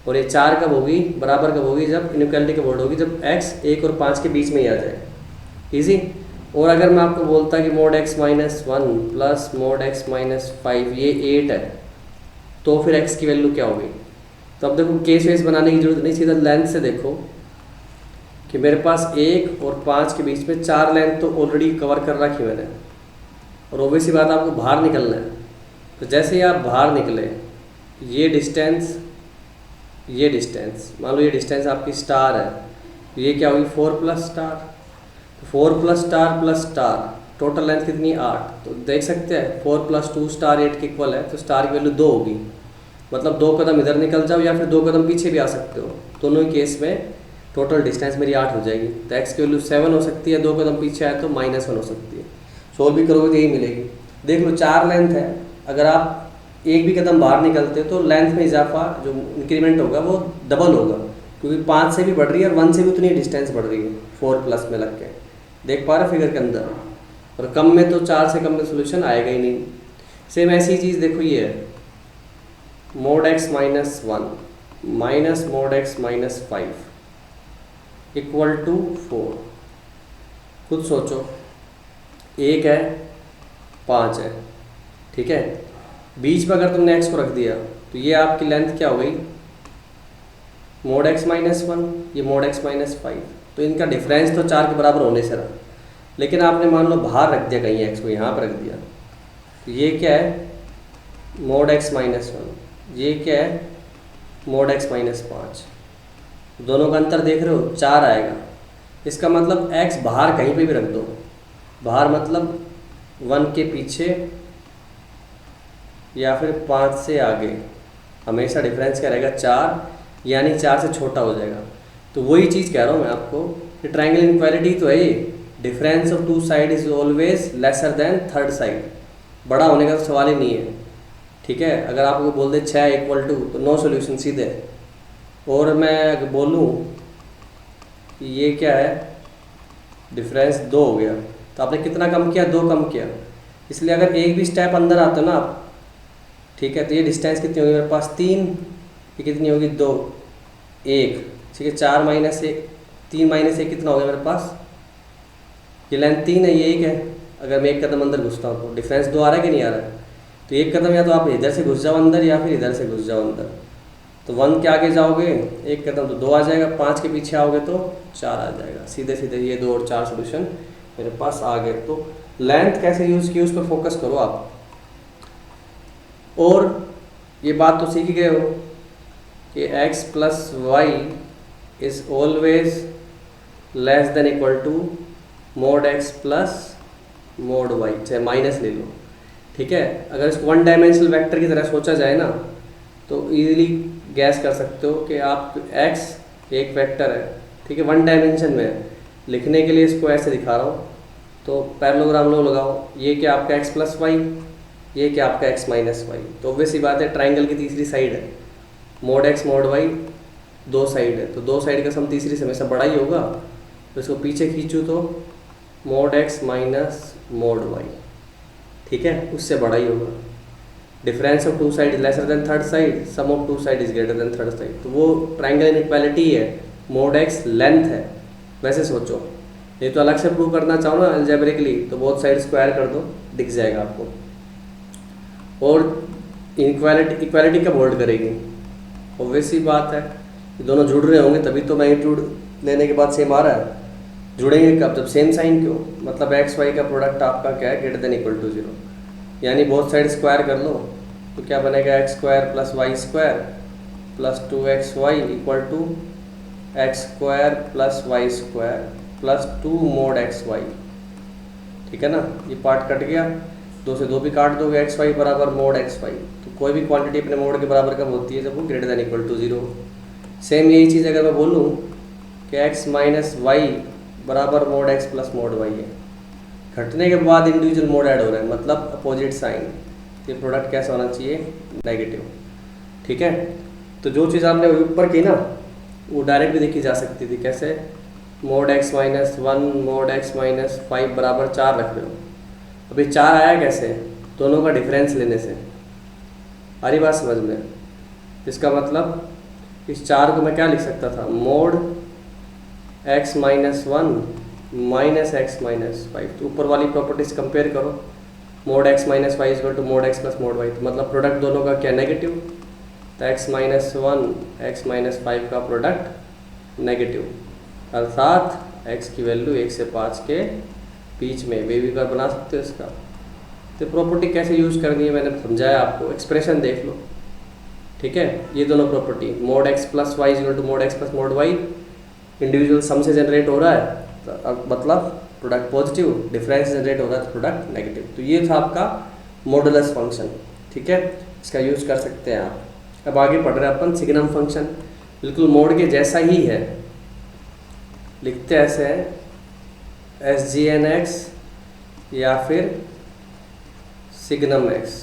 और ये 4 कब होगी, बराबर कब होगी, जब इनइक्वालिटी कब वर्ड होगी, जब x 1 और 5 के बीच में ही आ जाए। इजी। और अगर मैं आपको बोलता कि mod x minus 1 plus mod x minus 5 ये 8 है, तो फिर x की वैल्यू क्या होगी। तो अब देखो केस वेस बनाने की जरूरत नहीं, सीधा लेंथ से देखो कि मेरे पास 1 और 5 के बीच में 4 लेंथ तो ऑलरेडी कवर कर रखी मैंने, और ओबियसली बात आपको बाहर निकलना है। तो जैसे ही आप बाहर निकले, ये डिस्टेंस मान लो ये डिस्टेंस आपकी स्टार है, ये क्या होगी 4 प्लस स्टार। तो 4 plus star plus star, total length कितनी 8। तो देख सकते हैं 4 प्लस 2 स्टार 8 के इक्वल है, तो स्टार की वैल्यू 2 होगी। मतलब 2 कदम इधर निकल जाओ या फिर 2 कदम पीछे भी आ सकते हो, दोनों ही केस में टोटल डिस्टेंस मेरी 8 हो जाएगी। तो x की वैल्यू 7 हो सकती है, 2 कदम पीछे आए तो -1 हो सकती है। सोल्व भी करोगे तो यही मिलेगी। देख लो 4 लेंथ है, अगर आप एक भी कदम बाहर निकलते तो लेंथ में इजाफा जो इंक्रीमेंट होगा वो डबल होगा, क्योंकि 5 से भी बढ़ रही है और 1 से भी उतनी डिस्टेंस बढ़ रही है 4 प्लस में लग के। देख पा रहे फिगर के अंदर, और कम में तो 4 से कम में सोल्यूशन आएगा ही नहीं। सेम ऐसी चीज़ देखो, ये है mod x minus 1 minus mod x minus 5 equal to 4। खुद सोचो 1 है, 5 है, ठीक है। बीच में अगर तुमने x को रख दिया तो ये आपकी लेंथ क्या हो गई, मोड x माइनस 1, ये मोड x माइनस 5। तो इनका डिफरेंस तो 4 के बराबर होने से रहा, लेकिन आपने मान लो बाहर रख दिया कहीं x को, यहाँ पर रख दिया, तो ये क्या है मोड x माइनस 1, ये क्या है मोड x माइनस 5। दोनों का अंतर देख रहे हो, 4 आएगा। इसका मतलब x बाहर कहीं पे भी रख दो, बाहर मतलब 1 के पीछे या फिर 5 से आगे, हमेशा डिफरेंस क्या रहेगा 4, यानी 4 से छोटा हो जाएगा। तो वही चीज़ कह रहा हूँ मैं आपको कि ट्रायंगल इनइक्वालिटी तो है ये, difference of 2 side is always laser than third side, बड़ा होने का तो सवाल ही नहीं है, ठीक है। अगर आपको बोल दे 6 इक्वल टू, तो नो सोल्यूशन सीधे। और मैं अगर बोलूँ कि ये क्या है, डिफरेंस 2 हो गया, तो आपने कितना कम किया, 2 कम किया। इसलिए अगर एक भी स्टेप अंदर आते हो ना आप, ठीक है, तो ये डिस्टेंस कितनी होगी मेरे पास 3, ये कितनी होगी 2, 1, ठीक है। 4 माइनस 1, 3 माइनस 1 कितना हो गया मेरे पास, ये लेंथ 3 है, ये 1 है। अगर मैं एक कदम अंदर घुसता हूँ तो डिफरेंस 2 आ रहा है कि नहीं आ रहा है, तो एक कदम या तो आप इधर से घुस जाओ अंदर या फिर इधर से घुस जाओ अंदर, तो 1 के आगे जाओगे एक कदम तो 2 आ जाएगा, 5 के पीछे आओगे तो 4 आ जाएगा, सीधे सीधे ये 2 और 4 सोल्यूशन मेरे पास आ गए। तो लेंथ कैसे यूज़ की उस पर फोकस करो आप। और ये बात तो सीख ही गए हो कि x plus y is always less than equal to mod x plus mod y, चाहे माइनस ले लो, ठीक है। अगर इसको 1 डायमेंशनल वेक्टर की तरह सोचा जाए ना, तो इजीली गैस कर सकते हो कि आप x एक वेक्टर है, ठीक है, 1 डायमेंशन में है। लिखने के लिए इसको ऐसे दिखा रहा हूँ, तो पैरेललोग्राम लो लगाओ, ये क्या आपका x प्लस वाई, ये क्या आपका x माइनस वाई। तो ऑब्वियस सी बात है ट्राइंगल की तीसरी साइड है, mod x mode y 2 side है, तो 2 साइड का सम तीसरी से हमेशा बड़ा ही होगा। तो इसको पीछे खींचूँ तो mod x minus mod y, ठीक है, उससे बड़ा ही होगा। Difference of 2 side is lesser than third side, sum of 2 side is greater than third side. तो वो ट्राइंगल इनइक्वालिटी है, मोड x लेंथ है, वैसे सोचो। ये तो अलग से प्रूव करना चाहो ना अलजेब्रिकली, तो बोथ साइड स्क्वायर कर दो, दिख जाएगा आपको। और इक्वालिटी कब होल्ड करेगी, ऑब्वियस सी बात है कि दोनों जुड़ रहे होंगे तभी तो मैग्नीट्यूड लेने के बाद सेम आ रहा है। जुड़ेंगे कब, जब सेम साइन क्यों, मतलब एक्स वाई का प्रोडक्ट आपका क्या है, ग्रेटर देन इक्वल टू 0, यानी बोथ साइड स्क्वायर कर लो, तो क्या बनेगा x square plus y square plus 2xy equal to x square plus y square plus 2 mod x y, ठीक है ना। ये पार्ट कट गया, 2 से 2 भी काट दोगे, एक्स वाई बराबर मोड एक्स वाई। तो कोई भी क्वांटिटी अपने मोड के बराबर कब होती है, जब वो greater than equal to 0। Same यही चीज़ अगर मैं बोलूँ कि एक्स माइनस वाई बराबर mod x plus mod y है, घटने के बाद इंडिविजुअल मोड ऐड हो रहा है, मतलब अपोजिट साइन, तो ये प्रोडक्ट कैसा होना चाहिए, नेगेटिव, ठीक है। तो जो चीज़ आपने ऊपर की ना, वो डायरेक्ट भी देखी जा सकती थी, कैसे, mode x minus 1 mode x minus 5 बराबर 4 रख रहे हो। अभी 4 आया कैसे, दोनों का डिफरेंस लेने से, आ रही बात समझ में। इसका मतलब इस 4 को मैं क्या लिख सकता था, mod x minus 1 minus x minus 5। तो ऊपर वाली प्रॉपर्टीज कंपेयर करो, mod x minus y equal to mod x plus mod y, तो मतलब प्रोडक्ट दोनों का क्या, नेगेटिव। तो x माइनस 1 एक्स माइनस 5 का प्रोडक्ट नेगेटिव, अर्थात x की वैल्यू 1 से 5 के बीच में। बेबी कर्व बना सकते हो इसका। तो प्रॉपर्टी कैसे यूज़ करनी है मैंने समझाया आपको, एक्सप्रेशन देख लो, ठीक है। ये दोनों property, mod x plus Y equal to mod x plus mod Y, individual sum से जनरेट हो रहा है, तो मतलब प्रोडक्ट पॉजिटिव, डिफरेंस जनरेट हो रहा है तो प्रोडक्ट नेगेटिव। तो ये था आपका मॉडुलस फंक्शन, ठीक है, इसका यूज़ कर सकते हैं आप। अब आगे पढ़ रहे हैं अपन सिग्नम फंक्शन, बिल्कुल मोड के जैसा ही है, लिखते ऐसे हैं SGN(x) या फिर सिग्नम x,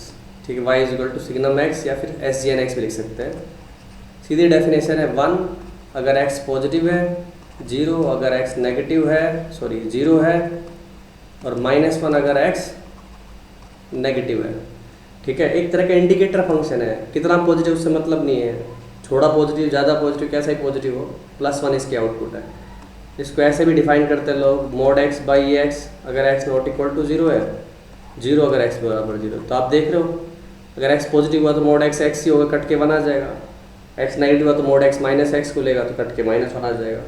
ठीक है, y is equal to signum x या फिर SGN(x) भी लिख सकते हैं। सीधी डेफिनेशन है 1 अगर x पॉजिटिव है, 0 अगर x नेगेटिव है, सॉरी 0 है, और -1 अगर x नेगेटिव है, ठीक है। एक तरह का इंडिकेटर फंक्शन है, कितना पॉजिटिव उससे मतलब नहीं है, थोड़ा पॉजिटिव ज़्यादा पॉजिटिव कैसा ही पॉजिटिव हो, +1 इसकी आउटपुट है, इसको ऐसे भी डिफाइन करते हैं लोग, मोड एक्स बाई एक्स अगर x not equal to zero है, जीरो अगर एक्स बराबर जीरो। तो आप देख रहे हो अगर एक्स पॉजिटिव हुआ तो मोड एक्स एक्स ही होगा, कट के वन आ जाएगा। एक्स नेगेटिव हुआ तो मोड एक्स माइनस एक्स को लेगा तो कट के माइनस वन आ जाएगा।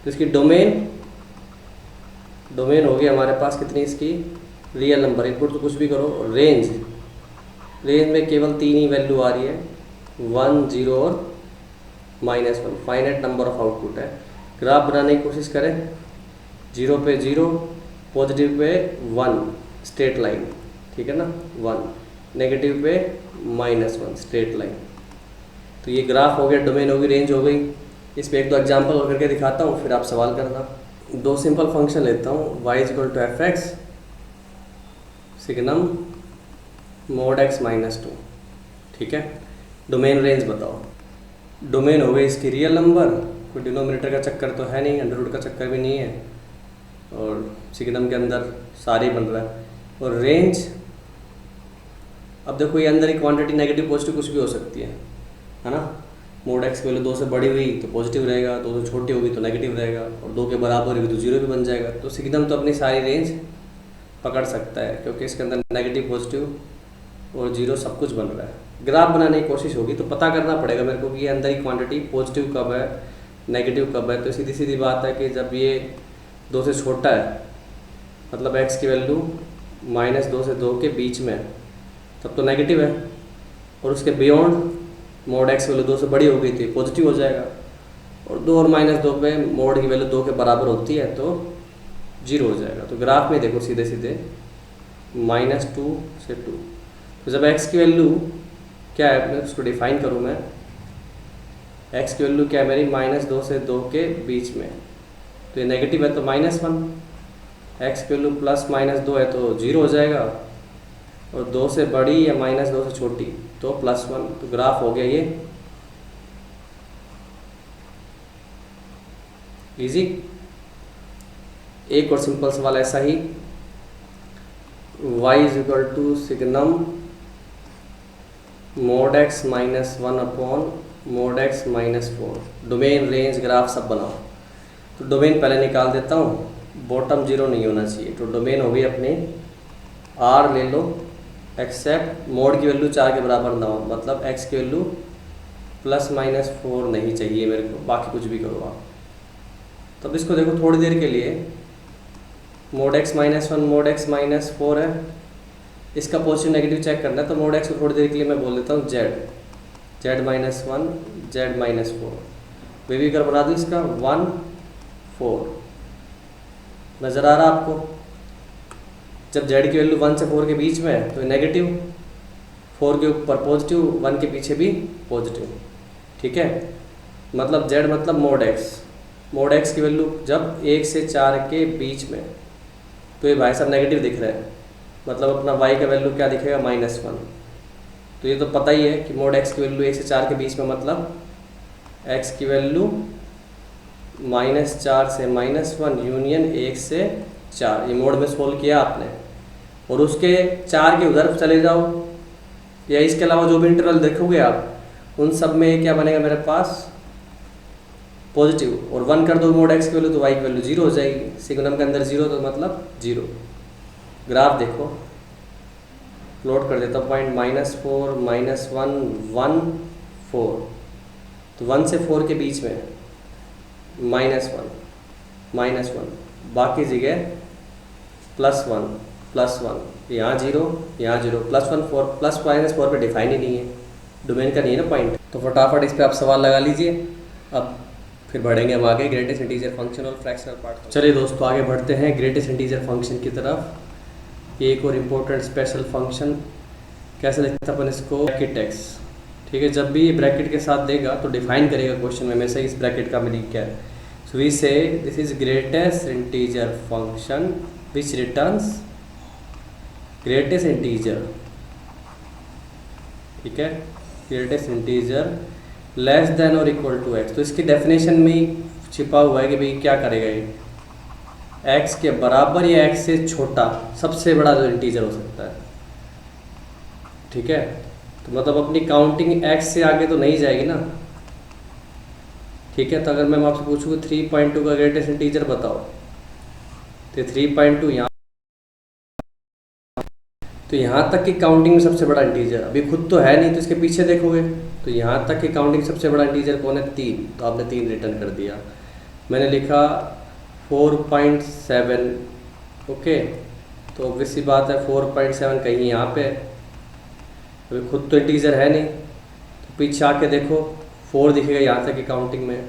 तो इसकी डोमेन होगी हमारे पास कितनी, इसकी रियल नंबर, इनपुट तो कुछ भी करो। रेंज में केवल तीन ही वैल्यू आ रही है, 1 0 और -1, फाइनाइट नंबर ऑफ आउटपुट है। ग्राफ बनाने की कोशिश करें, 0 पे 0, पॉजिटिव पे 1 स्ट्रेट लाइन, ठीक है ना, 1, नेगेटिव पे -1 स्ट्रेट लाइन। तो ये ग्राफ हो गया, डोमेन हो गई, रेंज हो गई। इस पर एक दो एग्जाम्पल और करके दिखाता हूँ, फिर आप सवाल करना। दो सिंपल फंक्शन लेता हूँ, y = f(x) signum mode x -2, ठीक है। डोमेन रेंज बताओ। डोमेन हो गई इसकी रियल नंबर, कोई डिनोमिनेटर का चक्कर तो है नहीं, अंडर रूट का चक्कर भी नहीं है, और सिग्नम के अंदर सारे बन रहा है। और रेंज, अब देखो ये अंदर ही क्वांटिटी नेगेटिव पॉजिटिव कुछ भी हो सकती है ना। मोड एक्स की वैल्यू 2 से बड़ी हुई तो पॉजिटिव रहेगा, 2 से छोटी होगी तो नेगेटिव रहेगा, और 2 के बराबर होगी तो 0 भी बन जाएगा। तो सिग्नम तो अपनी सारी रेंज पकड़ सकता है, क्योंकि इसके अंदर नेगेटिव पॉजिटिव और 0 सब कुछ बन रहा है। ग्राफ बनाने की कोशिश होगी तो पता करना पड़ेगा मेरे को कि ये अंदर ही क्वांटिटी पॉजिटिव कब है, नेगेटिव कब है। तो सीधी सीधी बात है कि जब ये 2 से छोटा है, मतलब एक्स की वैल्यू -2 से 2 के बीच में है, तब तो नेगेटिव है। और उसके बियॉन्ड मोड एक्स वैल्यू 2 से बड़ी हो गई थी, पॉजिटिव हो जाएगा। और 2 और -2 पे मोड की वैल्यू 2 के बराबर होती है तो 0 हो जाएगा। तो ग्राफ में देखो सीधे सीधे -2 से 2। तो जब x की वैल्यू क्या है, मैं उसको डिफाइन करूँ मैं, x की वैल्यू क्या है मेरी, -2 से 2 के बीच में, तो ये नेगेटिव है तो -1, x की वैल्यू +-2 है तो 0 हो जाएगा, और 2 से बड़ी या -2 से छोटी तो +1। तो ग्राफ हो गया ये इजी। एक और सिंपल सवाल ऐसा ही, y = signum mode x -1 upon mode x -4, domain range graph सब बनाओ। तो डोमेन पहले निकाल देता हूँ, बॉटम 0 नहीं होना चाहिए। तो डोमेन हो गई अपने r ले लो, एक्सेप्ट मोड की वैल्यू 4 के बराबर ना हो, मतलब x की वैल्यू +-4 नहीं चाहिए मेरे को, बाकी कुछ भी करो आप। तब इसको देखो थोड़ी देर के लिए, मोड x -1 मोड x -4 है, इसका पॉजिटिव नेगेटिव चेक करना है। तो मोड x को थोड़ी देर के लिए मैं बोल देता हूँ z -1 z -4, बेबी कर बना दूँ इसका 1 4। नज़र आ रहा आपको, जब z की वैल्यू 1 से 4 के बीच में है तो नेगेटिव, 4 के ऊपर पॉजिटिव, 1 के पीछे भी पॉजिटिव, ठीक है। मतलब z मतलब मोड x की वैल्यू जब 1 से 4 के बीच में, तो ये भाई साहब नेगेटिव दिख रहा है, मतलब अपना y का वैल्यू क्या दिखेगा, -1। तो ये तो पता ही है कि मोड x की वैल्यू 1 से 4 के बीच में, मतलब x की वैल्यू -4 से -1 यूनियन 1 से 4, ये मोड में सोल्व किया आपने। और उसके 4 के उधर चले जाओ, या इसके अलावा जो भी इंटरवल देखोगे आप, उन सब में क्या बनेगा मेरे पास, पॉजिटिव। और 1 कर दो मोड x की वैल्यू तो y की वैल्यू 0 हो जाएगी, सिग्नम के अंदर 0 तो मतलब 0। ग्राफ देखो, प्लॉट कर देता हूँ, पॉइंट -4 -1 1 4, तो 1 से 4 के बीच में -1, बाकी जगह +1, यहाँ 0 यहाँ 0, +1 4 +-4 पे डिफाइन ही नहीं है, डोमेन का नहीं है ना पॉइंट। तो फटाफट इस पे आप सवाल लगा लीजिए। अब फिर बढ़ेंगे हम आगे ग्रेटेस्ट इंटीजर फंक्शन और फ्रैक्शनल पार्ट। चलिए दोस्तों आगे बढ़ते हैं ग्रेटेस्ट इंटीजर फंक्शन की तरफ। एक और इम्पोर्टेंट स्पेशल फंक्शन, कैसे लिखते हैं अपन इसको, ब्रैकेट x, ठीक है। जब भी ये ब्रैकेट के साथ देगा तो डिफाइन करेगा क्वेश्चन में, हमेशा इस ब्रैकेट का मीनिंग क्या है। सो वी से this is greatest integer function which returns greatest integer, ठीक है, ग्रेटेस्ट इंटीजर लेस देन और इक्वल टू x। तो इसकी डेफिनेशन में ही छिपा हुआ है कि भाई क्या करेगा ये, x के बराबर या x से छोटा सबसे बड़ा जो इंटीजर हो सकता है, ठीक है। तो मतलब अपनी काउंटिंग x से आगे तो नहीं जाएगी ना, ठीक है। तो अगर मैं आपसे पूछूँ 3.2 का ग्रेटेस्ट इंटीजर बताओ, तो 3.2 यहाँ, तो यहाँ तक की काउंटिंग में सबसे बड़ा इंटीजर, अभी खुद तो है नहीं तो इसके पीछे देखोगे तो यहाँ तक की काउंटिंग सबसे बड़ा इंटीजर कौन है, 3, तो आपने 3 रिटर्न कर दिया। मैंने लिखा 4.7, ओके, तो ऑब्वियस सी बात है 4.7 कहीं यहाँ पे, अभी खुद तो इंटीजर है नहीं तो पीछे आके देखो 4 दिखेगा यहाँ तक की काउंटिंग में,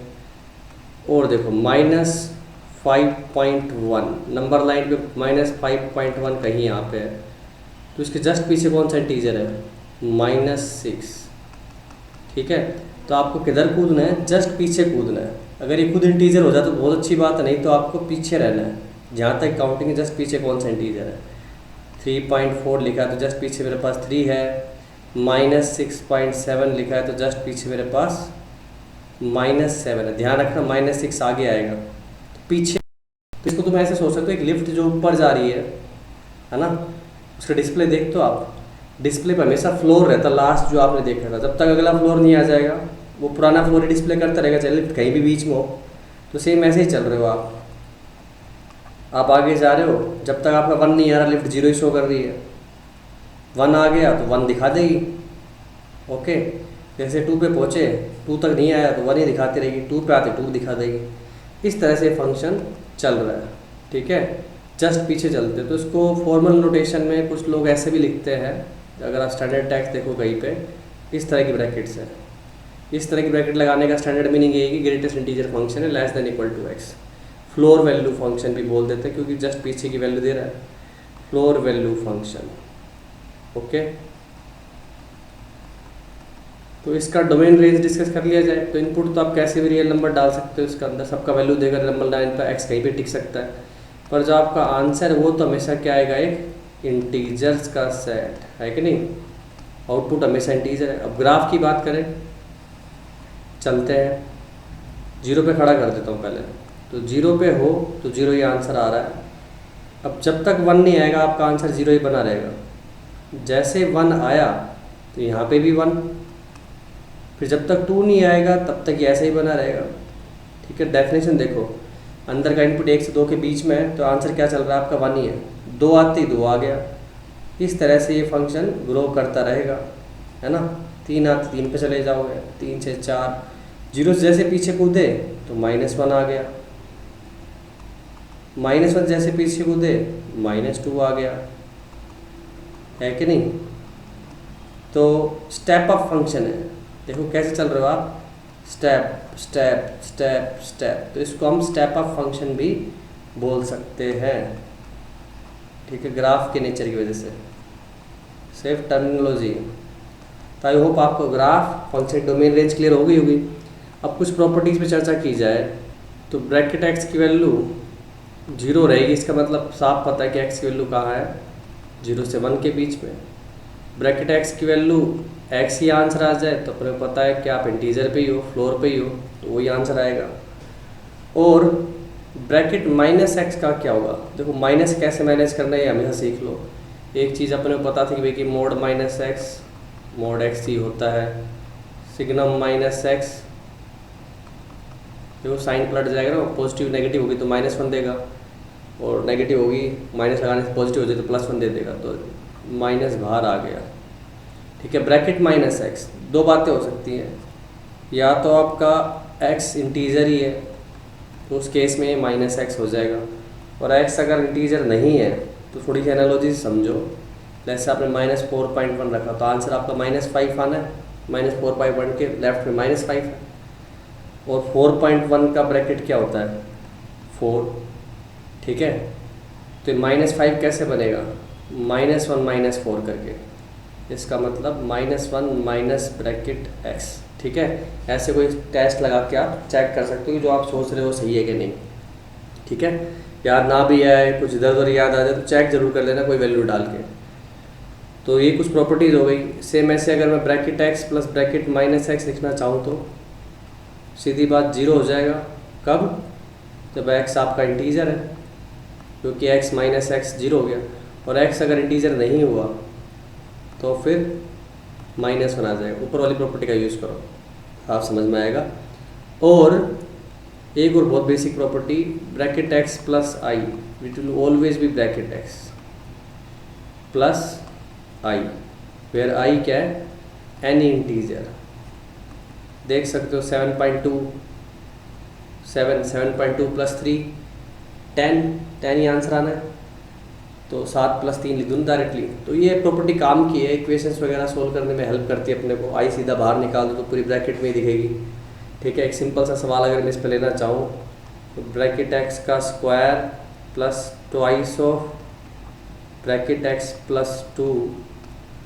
और देखो -5.1 नंबर लाइन पे -5.1 कहीं यहाँ पे है, तो इसके जस्ट पीछे कौन सा इंटीजर है, -6, ठीक है। तो आपको किधर कूदना है, जस्ट पीछे कूदना है। अगर ये खुद इंटीजर हो जाए तो बहुत अच्छी बात है, नहीं तो आपको पीछे रहना है, जहाँ तक काउंटिंग है जस्ट पीछे कौन सा इंटीजर है। 3.4 लिखा है तो जस्ट पीछे मेरे पास 3 है, -6.7 लिखा है तो जस्ट पीछे मेरे पास -7 है। ध्यान रखना -6 आगे आएगा तो पीछे, तो इसको तुम ऐसे सोच सकते हो एक लिफ्ट जो ऊपर जा रही है ना, उसका डिस्प्ले देख तो आप, डिस्प्ले पर हमेशा फ्लोर रहता लास्ट जो आपने देखा था, जब तक अगला फ्लोर नहीं आ जाएगा वो पुराना फ्लोर ही डिस्प्ले करता रहेगा, चाहे लिफ्ट कहीं भी बीच में हो। तो सेम ऐसे ही चल रहे हो आप आगे जा रहे हो, जब तक आपका 1 नहीं आ रहा लिफ्ट 0 ही शो कर रही है, 1 आ गया तो 1 दिखा देगी, ओके। जैसे 2 पे पहुँचे, 2 तक नहीं आया तो 1 ही दिखाती रहेगी, 2 पे आते 2 दिखा देगी। इस तरह से फंक्शन चल रहा है, ठीक है, जस्ट पीछे चलते। तो इसको फॉर्मल नोटेशन में कुछ लोग ऐसे भी लिखते हैं, अगर आप स्टैंडर्ड टेक्स्ट देखो कहीं पे, इस तरह की ब्रैकेट्स है। इस तरह की ब्रैकेट लगाने का स्टैंडर्ड मीनिंग ये है कि ग्रेटेस्ट इंटीजर फंक्शन है less than equal to x। Floor value function भी बोल देते हैं क्योंकि जस्ट पीछे की वैल्यू दे रहा है, फ्लोर वैल्यू फंक्शन, ओके। तो इसका डोमेन रेंज डिस्कस कर लिया जाए तो इनपुट तो आप कैसे भी रियल नंबर डाल सकते हो इसका अंदर, सबका वैल्यू देकर नंबर लाइन पर x कहीं पे टिक सकता है, पर जो आपका आंसर है वो तो हमेशा क्या आएगा, एक इंटीजर्स का सेट है कि नहीं, आउटपुट हमेशा इंटीजर है। अब ग्राफ की बात करें, चलते हैं, 0 पे खड़ा कर देता हूँ पहले, तो 0 पे हो तो 0 ही आंसर आ रहा है। अब जब तक 1 नहीं आएगा आपका आंसर 0 ही बना रहेगा, जैसे 1 आया तो यहाँ पे भी 1, फिर जब तक 2 नहीं आएगा तब तक ये ऐसे ही बना रहेगा, ठीक है। डेफिनेशन देखो, अंदर का इनपुट 1 से 2 के बीच में है तो आंसर क्या चल रहा है आपका 1 ही है, 2 आते ही 2 आ गया। इस तरह से ये फंक्शन ग्रो करता रहेगा, है ना। 3 आते 3 पे चले जाओगे, 3 से 4, 0 से जैसे पीछे कूदे तो -1 आ गया, -1 जैसे पीछे कूदे -2 आ गया, है कि नहीं। तो स्टेप अप फंक्शन है, देखो कैसे चल रहे हो आप, स्टेप स्टेप स्टेप स्टेप, तो इसको हम स्टेप अप फंक्शन भी बोल सकते हैं, ठीक है, ग्राफ के नेचर की वजह से, सिर्फ टर्मिनोलॉजी। तो आई होप आपको graph function domain range clear हो गई होगी। अब कुछ प्रॉपर्टीज़ पे चर्चा की जाए तो ब्रैकेट x की वैल्यू 0 रहेगी, इसका मतलब साफ पता है कि x की वैल्यू कहाँ है, 0 से 1 के बीच में। ब्रैकेट x की वैल्यू x ही आंसर आ जाए तो अपने को पता है कि आप इंटीजर पे ही हो, फ्लोर पे ही हो, तो वही आंसर आएगा। और ब्रैकेट -x का क्या होगा, देखो माइनस कैसे मैनेज करना है ये हमेशा सीख लो। एक चीज़ अपने को पता थी कि भाई कि मोड -x मोड x ही होता है, सिग्नम -x, देखो साइन पलट जाएगा ना, पॉजिटिव नेगेटिव होगी तो -1 देगा, और नेगेटिव होगी माइनस लगाने से पॉजिटिव हो जाए तो +1 दे देगा, तो माइनस बाहर आ गया, ठीक है। ब्रैकेट -x, दो बातें हो सकती हैं, या तो आपका x इंटीजर ही है तो उस केस में -x हो जाएगा, और x अगर इंटीजर नहीं है तो थोड़ी सी एनालॉजी समझो, जैसे आपने -4.1 रखा तो आंसर आपका -5 आना है, -4.1 के लेफ्ट में -5 है, और 4.1 का ब्रैकेट क्या होता है 4, ठीक है। तो -5 कैसे बनेगा, -1 -4 करके, इसका मतलब -1 माइनस ब्रैकेट x, ठीक है। ऐसे कोई टेस्ट लगा के आप चेक कर सकते हो कि जो आप सोच रहे हो सही है कि नहीं, ठीक है। याद ना भी आए, कुछ इधर उधर याद आ जाए तो चेक जरूर कर लेना कोई वैल्यू डाल के। तो ये कुछ प्रॉपर्टीज़ हो गई। सेम ऐसे अगर मैं bracket x plus bracket -x लिखना चाहूँ तो सीधी बात 0 हो जाएगा, कब, जब x आपका इंटीजर है, क्योंकि x -x 0 हो गया, और x अगर इंटीजर नहीं हुआ तो फिर -1 आ जाएगा। ऊपर वाली प्रॉपर्टी का यूज़ करो, आप समझ में आएगा। और एक और बहुत basic property, bracket x plus i, it will always be bracket x plus i, where i क्या है, एनी इंटीजर। देख सकते हो 7.2 7.2 प्लस 3 10 ही आंसर आना है, तो 7 प्लस 3 लिख दूँ डायरेक्टली। तो ये प्रॉपर्टी काम की है, इक्वेशंस वगैरह सोल्व करने में हेल्प करती है अपने को। आई सीधा बाहर निकाल दो तो पूरी ब्रैकेट में ही दिखेगी। ठीक है, एक सिंपल सा सवाल अगर मैं इस पर लेना चाहूँ तो ब्रैकेट एक्स का square plus twice of bracket x plus 2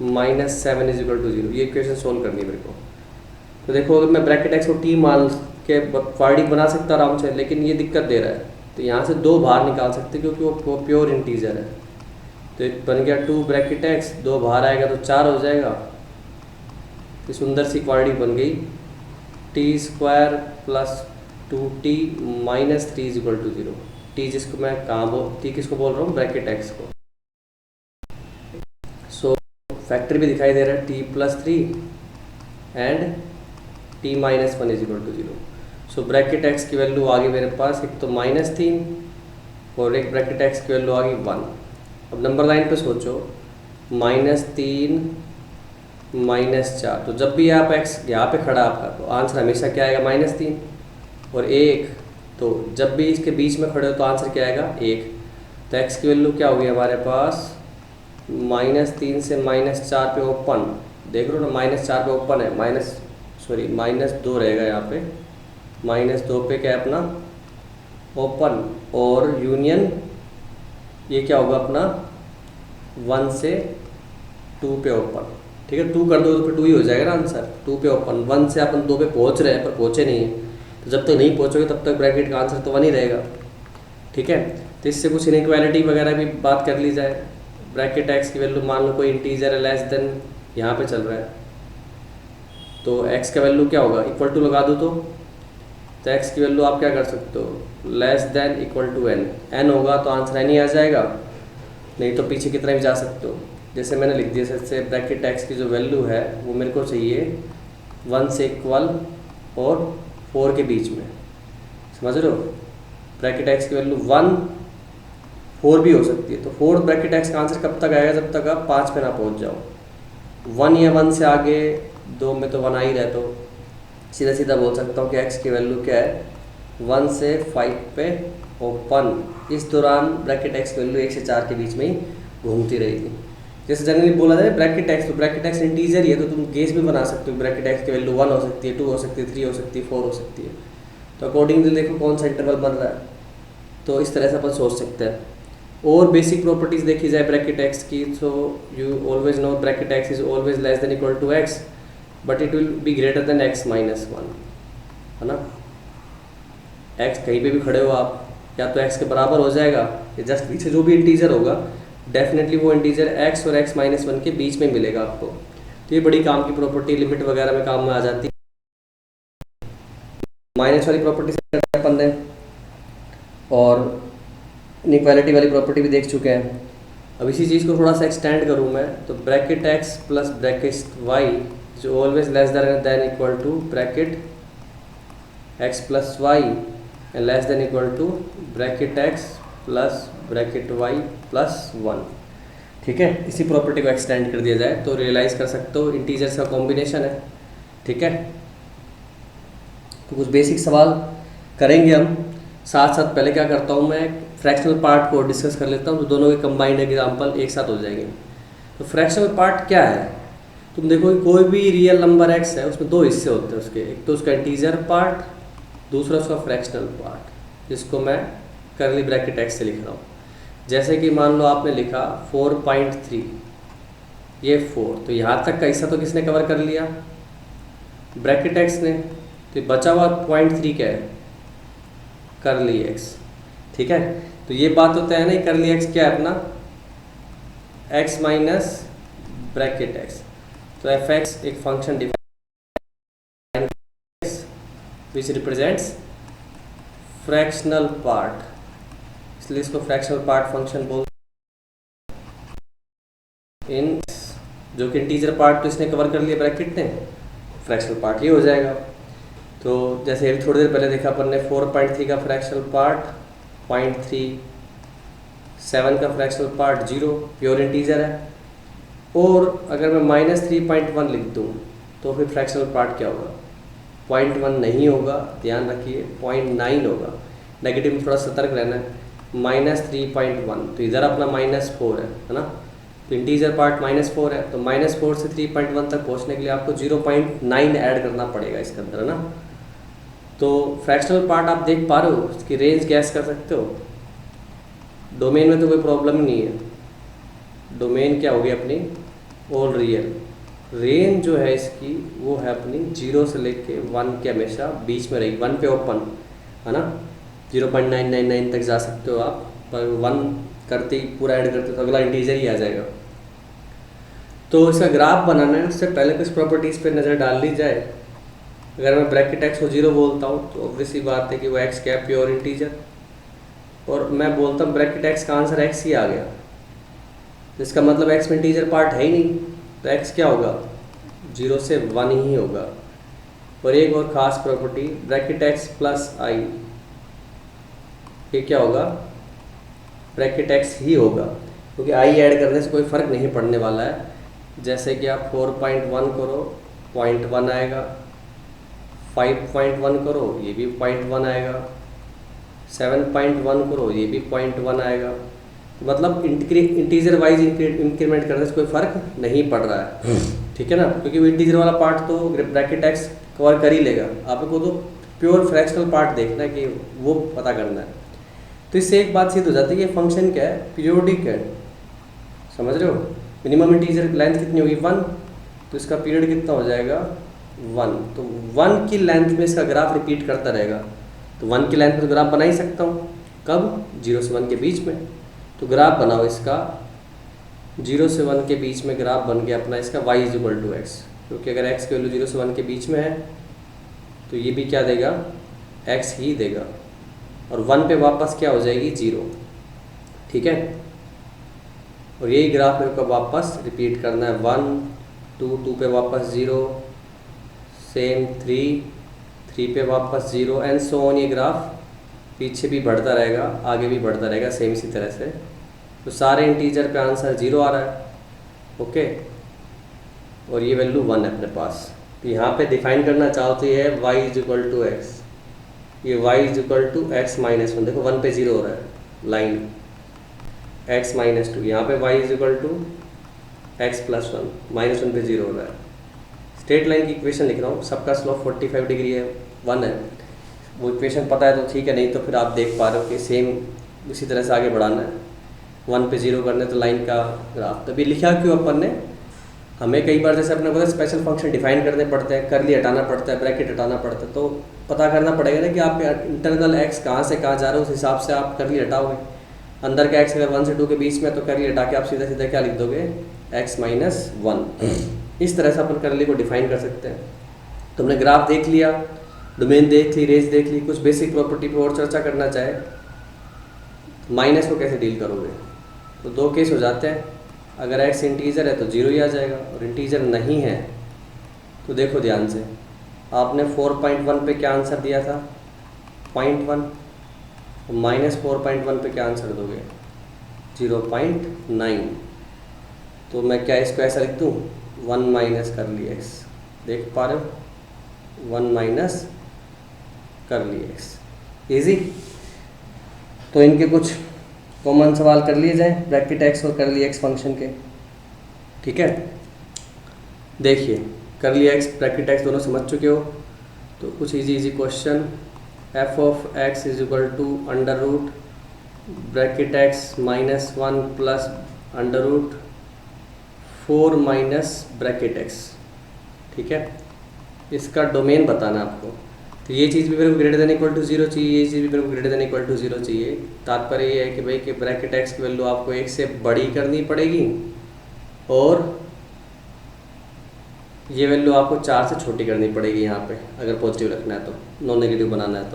minus 7 is equal to 0, ये इक्वेशन सोल्व करनी है मेरे को। तो देखो अगर मैं ब्रैकेट एक्स को टी मान के क्वाड्रेटिक बना सकता आराम से, लेकिन ये दिक्कत दे रहा है, तो यहाँ से 2 बाहर निकाल सकते क्योंकि वो प्योर इंटीजर है। तो एक बन गया 2 ब्रैकेट एक्स, 2 बाहर आएगा तो 4 हो जाएगा। तो सुंदर सी क्वाड्रेटिक बन गई, t square plus 2t minus 3 is equal to 0। T जिसको मैं टी किसको बोल रहा हूँ, ब्रैकेट एक्स को। सो फैक्टर भी दिखाई दे रहा है, t plus 3 and t minus 1 is equal to 0। So bracket x की वैल्यू आ गई मेरे पास, एक तो माइनस 3 और एक ब्रैकेट एक्स की वैल्यू आ गई 1। अब नंबर लाइन पे सोचो, -3 -4, तो जब भी आप x यहाँ पे खड़ा आपका, तो आंसर हमेशा क्या आएगा, -3 और 1। तो जब भी इसके बीच में खड़े हो तो आंसर क्या आएगा, 1। तो x की वैल्यू क्या होगी हमारे पास, -3 से -4 पे ओपन, देख लो ना, -4 पे ओपन है, -2 रहेगा यहाँ पे, -2 पे क्या है अपना ओपन, और यूनियन ये क्या होगा अपना 1 से 2 पे ओपन। ठीक है, 2 कर दो तो फिर 2 ही हो जाएगा ना आंसर, 2 पे ओपन। 1 से अपन 2 पे पहुंच रहे हैं पर पहुंचे नहीं है, तो जब तक नहीं पहुंचोगे तब तक ब्रैकेट का आंसर तो 1 ही रहेगा। ठीक है, तो इससे कुछ इनइक्वालिटी वगैरह भी बात कर ली जाए। ब्रैकेट एक्स की वैल्यू मान लो कोई इंटीजर है लेस देन यहाँ पे चल रहा है, तो एक्स का वैल्यू क्या होगा, इक्वल टू लगा दो तो एक्स की वैल्यू आप क्या कर सकते हो, less than equal to n होगा तो आंसर एन ही आ जाएगा, नहीं तो पीछे कितना भी जा सकते हो। जैसे मैंने लिख दिया, जैसे ब्रैकेट एक्स की जो वैल्यू है वो मेरे को चाहिए 1 से इक्वल और 4 के बीच में, समझ रहे हो। ब्रैकेट एक्स की वैल्यू 1 4 भी हो सकती है, तो 4 ब्रैकेट एक्स का आंसर कब तक आएगा, जब तक आप 5 पे ना पहुंच जाओ। 1 या 1 से आगे 2 में तो 1 आ ही रहा है, तो सीधा सीधा बोल सकता हूँ कि एक्स की वैल्यू क्या है, 1 से 5 पे ओपन। इस दौरान ब्रैकेट एक्स की वैल्यू 1 से 4 के बीच में ही घूमती रहेगी। जैसे जनरली बोला जाए ब्रैकेट एक्स, तो ब्रैकेट एक्स इंटीजर ही है, तो तुम गेस भी बना सकते हो ब्रैकेट एक्स की वैल्यू 1 हो सकती है, 2 हो सकती है, 3 हो सकती है, 4 हो सकती है। तो अकॉर्डिंगली देखो कौन सा इंटरवल बन रहा है, तो इस तरह से अपन सोच सकते हैं। और बेसिक प्रॉपर्टीज देखी जाए ब्रैकेट एक्स की, तो you always know bracket x is always less than equal to x, but it will be greater than x minus 1, है ना। x कहीं पे भी खड़े हो आप, या तो x के बराबर हो जाएगा, या जस्ट पीछे जो भी इंटीजर होगा डेफिनेटली वो इंटीजर x और x माइनस 1 के बीच में मिलेगा आपको। तो ये बड़ी काम की प्रॉपर्टी, लिमिट वगैरह में काम में आ जाती है। माइनस वाली प्रॉपर्टी से अपन ने, और इनइक्वालिटी वाली प्रॉपर्टी भी देख चुके हैं। अब इसी चीज़ को थोड़ा सा एक्सटेंड करूँ मैं, तो bracket x plus bracket y जो always less than equal to bracket x plus y and less than equal to bracket x plus bracket y plus 1। ठीक है, इसी प्रॉपर्टी को एक्सटेंड कर दिया जाए तो रियलाइज़ कर सकते हो इंटीजर्स का कॉम्बिनेशन है। ठीक है, तो कुछ बेसिक सवाल करेंगे हम, साथ साथ पहले क्या करता हूँ मैं फ्रैक्शनल पार्ट को डिस्कस कर लेता हूँ, तो दोनों के कंबाइंड एग्जाम्पल एक साथ हो जाएंगे। तो फ्रैक्शनल पार्ट क्या है, तुम देखो कि कोई भी रियल नंबर x है उसमें 2 हिस्से होते हैं उसके, एक तो उसका इंटीजर पार्ट, दूसरा उसका फ्रैक्शनल पार्ट, जिसको मैं करली ब्रैकेट x से लिख रहा हूँ। जैसे कि मान लो आपने लिखा 4.3, ये 4, तो यहाँ तक का हिस्सा तो किसने कवर कर लिया, ब्रैकेट x ने। तो बचा हुआ 0.3 क्या है, करली x। ठीक है, तो ये बात होता है ना, करली x क्या है अपना, x माइनस ब्रैकेट x। तो एफ एक्स एक फंक्शन डिफाइन विच रिप्रेजेंट्स फ्रैक्शनल पार्ट, इसलिए इसको फ्रैक्शनल पार्ट फंक्शन बोलते हैं। इन जो कि इंटीजर पार्ट तो इसने कवर कर लिया ब्रैकेट ने, फ्रैक्शनल पार्ट ये हो जाएगा। तो जैसे अभी थोड़ी देर पहले देखा अपन ने 4.3 का फ्रैक्शनल पार्ट, 0.37 का फ्रैक्शनल पार्ट 0 प्योर इंटीजर है। और अगर मैं -3.1 लिख दूँ तो फिर फ्रैक्शनल पार्ट क्या होगा? 0.1 नहीं होगा, ध्यान रखिए 0.9 होगा। नेगेटिव में थोड़ा सतर्क रहना है। -3.1 तो इधर अपना -4 है ना, तो इंटीजर पार्ट -4 है, तो -4 से 3.1 तक पहुंचने के लिए आपको 0.9 ऐड करना पड़ेगा इसके अंदर, है ना। तो फ्रैक्शनल पार्ट आप देख पा रहे हो, इसकी रेंज गैस कर सकते हो। डोमेन में तो कोई प्रॉब्लम ही नहीं है। डोमेन क्या होगी अपनी? All real. रेंज जो है इसकी वो है अपनी 0 से लेके 1 के हमेशा बीच में रहेगी। 1 पे ओपन है ना, 0.999 तक जा सकते हो आप, पर 1 करते ही पूरा ऐड करते तो अगला इंटीजर ही आ जाएगा। तो इसका ग्राफ बनाना है, उससे पहले कुछ प्रॉपर्टीज़ पे नज़र डाल ली जाए। अगर मैं ब्रैकेट एक्स को 0 बोलता हूँ तो ऑब्वियसली बात है कि वो एक्स क्या है? Pure integer. और मैं बोलता हूँ ब्रैकेट एक्स का आंसर एक्स ही आ गया, तो इसका मतलब एक्स में इंटीजर पार्ट है ही नहीं, तो एक्स क्या होगा? 0 से 1 ही होगा। और एक और ख़ास प्रॉपर्टी, ब्रैकेट एक्स प्लस आई, ये क्या होगा? ब्रैकेट एक्स ही होगा, क्योंकि आई ऐड करने से कोई फ़र्क नहीं पड़ने वाला है। जैसे कि आप 4.1 करो 0.1 आएगा, 5.1 करो ये भी 0.1 आएगा, 7.1 करो ये भी 0.1 आएगा। मतलब इंटीजर वाइज इंक्रीमेंट करने से कोई फ़र्क नहीं पड़ रहा है, ठीक है ना, क्योंकि वो इंटीजर वाला पार्ट तो ब्रैकेट एक्स कवर कर ही लेगा। आपको तो प्योर फ्रैक्शनल पार्ट देखना है कि वो पता करना है। तो इससे एक बात सिद्ध हो जाती है कि फंक्शन क्या है? पीरियोडिक है, समझ रहे हो। मिनिमम इंटीजर लेंथ कितनी होगी? 1, तो इसका पीरियड कितना हो जाएगा? 1। तो 1 की लेंथ में इसका ग्राफ रिपीट करता रहेगा, तो 1 की लेंथ में तो ग्राफ बना ही सकता हूँ। कब? 0 से 1 के बीच में। तो ग्राफ बनाओ इसका 0 से 1 के बीच में, ग्राफ बन गया अपना इसका y = x, क्योंकि अगर x की वैल्यू 0 से 1 के बीच में है तो ये भी क्या देगा? x ही देगा। और 1 पे वापस क्या हो जाएगी? 0, ठीक है। और यही ग्राफ मेरे को वापस रिपीट करना है। 1, 2 पे वापस 0, सेम 3 पे वापस 0 एंड सो ऑन। ये ग्राफ पीछे भी बढ़ता रहेगा, आगे भी बढ़ता रहेगा सेम इसी तरह से। तो सारे इंटीजर पे आंसर 0 आ रहा है, ओके। और ये वैल्यू 1 है अपने पास। तो यहाँ पे डिफाइन करना चाहो तो ये है y = x, ये y = x - 1। देखो 1 पे 0 हो रहा है लाइन, x - 2। यहाँ पे y = x + 1, -1 पे 0 हो रहा है। स्ट्रेट लाइन की इक्वेशन लिख रहा हूँ, सबका स्लोप 45 डिग्री है, 1 है। वो इक्वेशन पता है तो ठीक है, नहीं तो फिर आप देख पा रहे हो कि सेम उसी तरह से आगे बढ़ाना है। 1 पे 0 करने तो लाइन का ग्राफ। तभी लिखा क्यों अपन ने? हमें कई बार जैसे अपने को स्पेशल फंक्शन डिफाइन करने पड़ते हैं, कर्ली हटाना पड़ता है, ब्रैकेट हटाना पड़ता है, तो पता करना पड़ेगा ना कि आप इंटरनल एक्स कहाँ से कहाँ जा रहे हो, उस हिसाब से आप कर्ली हटाओगे। अंदर का एक्स अगर 1 से 2 के बीच में, तो कर्ली हटा के आप सीधा सीधा क्या लिख दोगे? x - 1। इस तरह से अपन कर्ली को डिफाइन कर सकते हैं। तो हमने ग्राफ देख लिया, डोमेन देख ली, रेंज देख ली। कुछ बेसिक प्रॉपर्टी पे और चर्चा करना चाहे, माइनस को कैसे डील करोगे? तो 2 केस हो जाते हैं। अगर x इंटीजर है तो 0 ही आ जाएगा, और इंटीजर नहीं है तो देखो ध्यान से, आपने 4.1 पे क्या आंसर दिया था? 0.1। -4.1 पे क्या आंसर दोगे? 0.9। तो मैं क्या इसको ऐसा लिख दूँ? 1 माइनस कर्ली x। देख पा रहे हो? 1 माइनस कर्ली x, ईजी। तो इनके कुछ कॉमन सवाल कर लिए जाएं, ब्रैकेट एक्स और कर्ली एक्स फंक्शन के, ठीक है। देखिए कर्ली एक्स ब्रैकेट एक्स दोनों समझ चुके हो, तो कुछ easy question. f(x) = under root bracket x -1 plus under root 4 minus bracket x, ठीक है। इसका डोमेन बताना आपको। तो ये चीज़ भी मेरे को ग्रेटर देन इक्वल टू 0 चाहिए, ये चीज़ भी मेरे को ग्रेटर देन इक्वल टू 0 चाहिए। तात्पर्य ये है कि भाई कि ब्रैकेट एक्स की वैल्यू आपको 1 से बड़ी करनी पड़ेगी, और ये वैल्यू आपको 4 से छोटी करनी पड़ेगी यहाँ पे, अगर पॉजिटिव रखना है तो, नॉन नेगेटिव बनाना है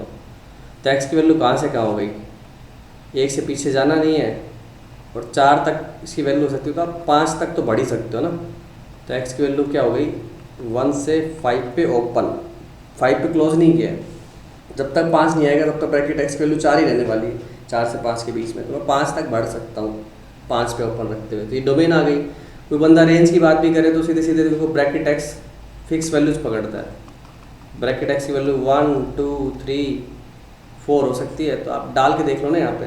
तो एक्स की वैल्यू कहाँ से कहाँ हो गई? 1 से पीछे जाना नहीं है, और 4 तक इसकी वैल्यू हो सकती है, तो आप 5 तक तो बढ़ ही सकते हो ना। तो एक्स की वैल्यू क्या हो गई? 1 से 5 पे ओपन, 5 पे क्लोज नहीं किया है। जब तक 5 नहीं आएगा तब तक ब्रैकेट एक्स की वैल्यू 4 ही रहने वाली है, 4 से 5 के बीच में, तो मैं 5 तक बढ़ सकता हूँ 5 पे ओपन रखते हुए। तो ये डोमेन आ गई। कोई बंदा रेंज की बात भी करे तो सीधे सीधे देखो ब्रैकेट एक्स फिक्स वैल्यूज पकड़ता है। ब्रैकेट एक्स की वैल्यू 1 2 3 4 हो सकती है, तो आप डाल के देख लो ना। यहाँ पे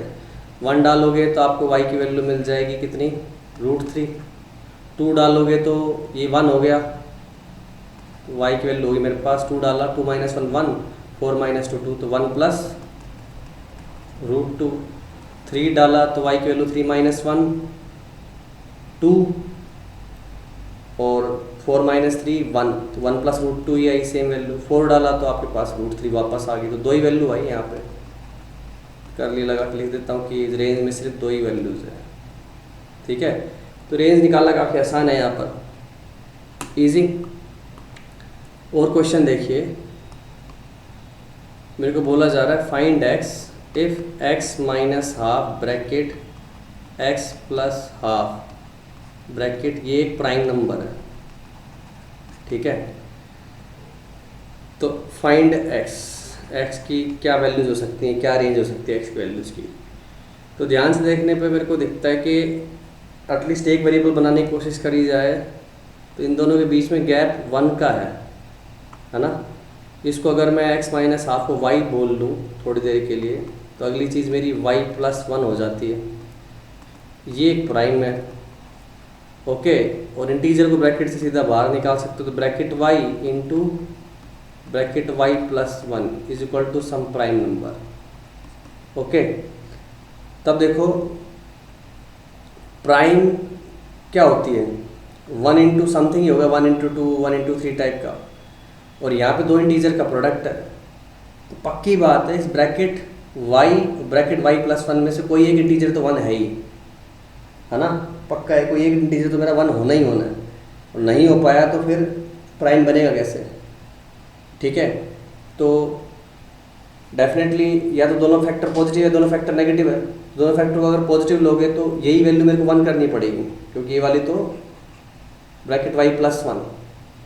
1 डालोगे तो आपको y की वैल्यू मिल जाएगी कितनी, √3। 2 डालोगे तो ये 1 हो गया, तो y की वैल्यू होगी मेरे पास 2 डाला, 2 - 1 1, 4 - 2 2, तो 1 + √2। 3 डाला तो y की वैल्यू 3 - 1 2, और 4 - 3 1, तो 1 + √2 ही आई सेम वैल्यू। 4 डाला तो आपके पास √3 वापस आ गई, तो 2 ही वैल्यू आई यहाँ पे। करली लगा के लिख देता हूँ कि रेंज में सिर्फ 2 ही वैल्यूज़ है। ठीक है, तो रेंज निकालना काफ़ी आसान है यहाँ पर, इजी। और क्वेश्चन देखिए, मेरे को बोला जा रहा है find x if x - half bracket x + half bracket, ये एक प्राइम नंबर है। ठीक है, तो फाइंड x की क्या वैल्यूज़ हो सकती हैं, क्या रेंज हो सकती है x की वैल्यूज़ की। तो ध्यान से देखने पे मेरे को दिखता है कि एटलीस्ट एक वेरिएबल बनाने की कोशिश करी जाए तो इन दोनों के बीच में गैप 1 का है ना। इसको अगर मैं x - हाफ को y बोल लूँ थोड़ी देर के लिए, तो अगली चीज़ मेरी y + 1 हो जाती है। ये एक प्राइम है, ओके। और इंटीजर को ब्रैकेट से सीधा बाहर निकाल सकते हो, तो bracket y into bracket y + 1 = सम प्राइम नंबर, ओके। तब देखो प्राइम क्या होती है, 1 इंटू समथिंग ही होगा, 1 इंटू 2, 1 इंटू 3 टाइप का। और यहाँ पे 2 इंटीजर का प्रोडक्ट है, तो पक्की बात है इस ब्रैकेट y + 1 में से कोई एक इंटीजर तो 1 है ही, है ना। पक्का है, कोई एक इंटीजर तो मेरा 1 होना ही होना है, और नहीं हो पाया तो फिर प्राइम बनेगा कैसे। ठीक है, तो डेफिनेटली या तो दोनों फैक्टर पॉजिटिव है, दोनों फैक्टर नेगेटिव है। दोनों फैक्टर को अगर पॉजिटिव लोगे तो यही वैल्यू मेरे को 1 करनी पड़ेगी, क्योंकि ये वाली तो ब्रैकेट y + 1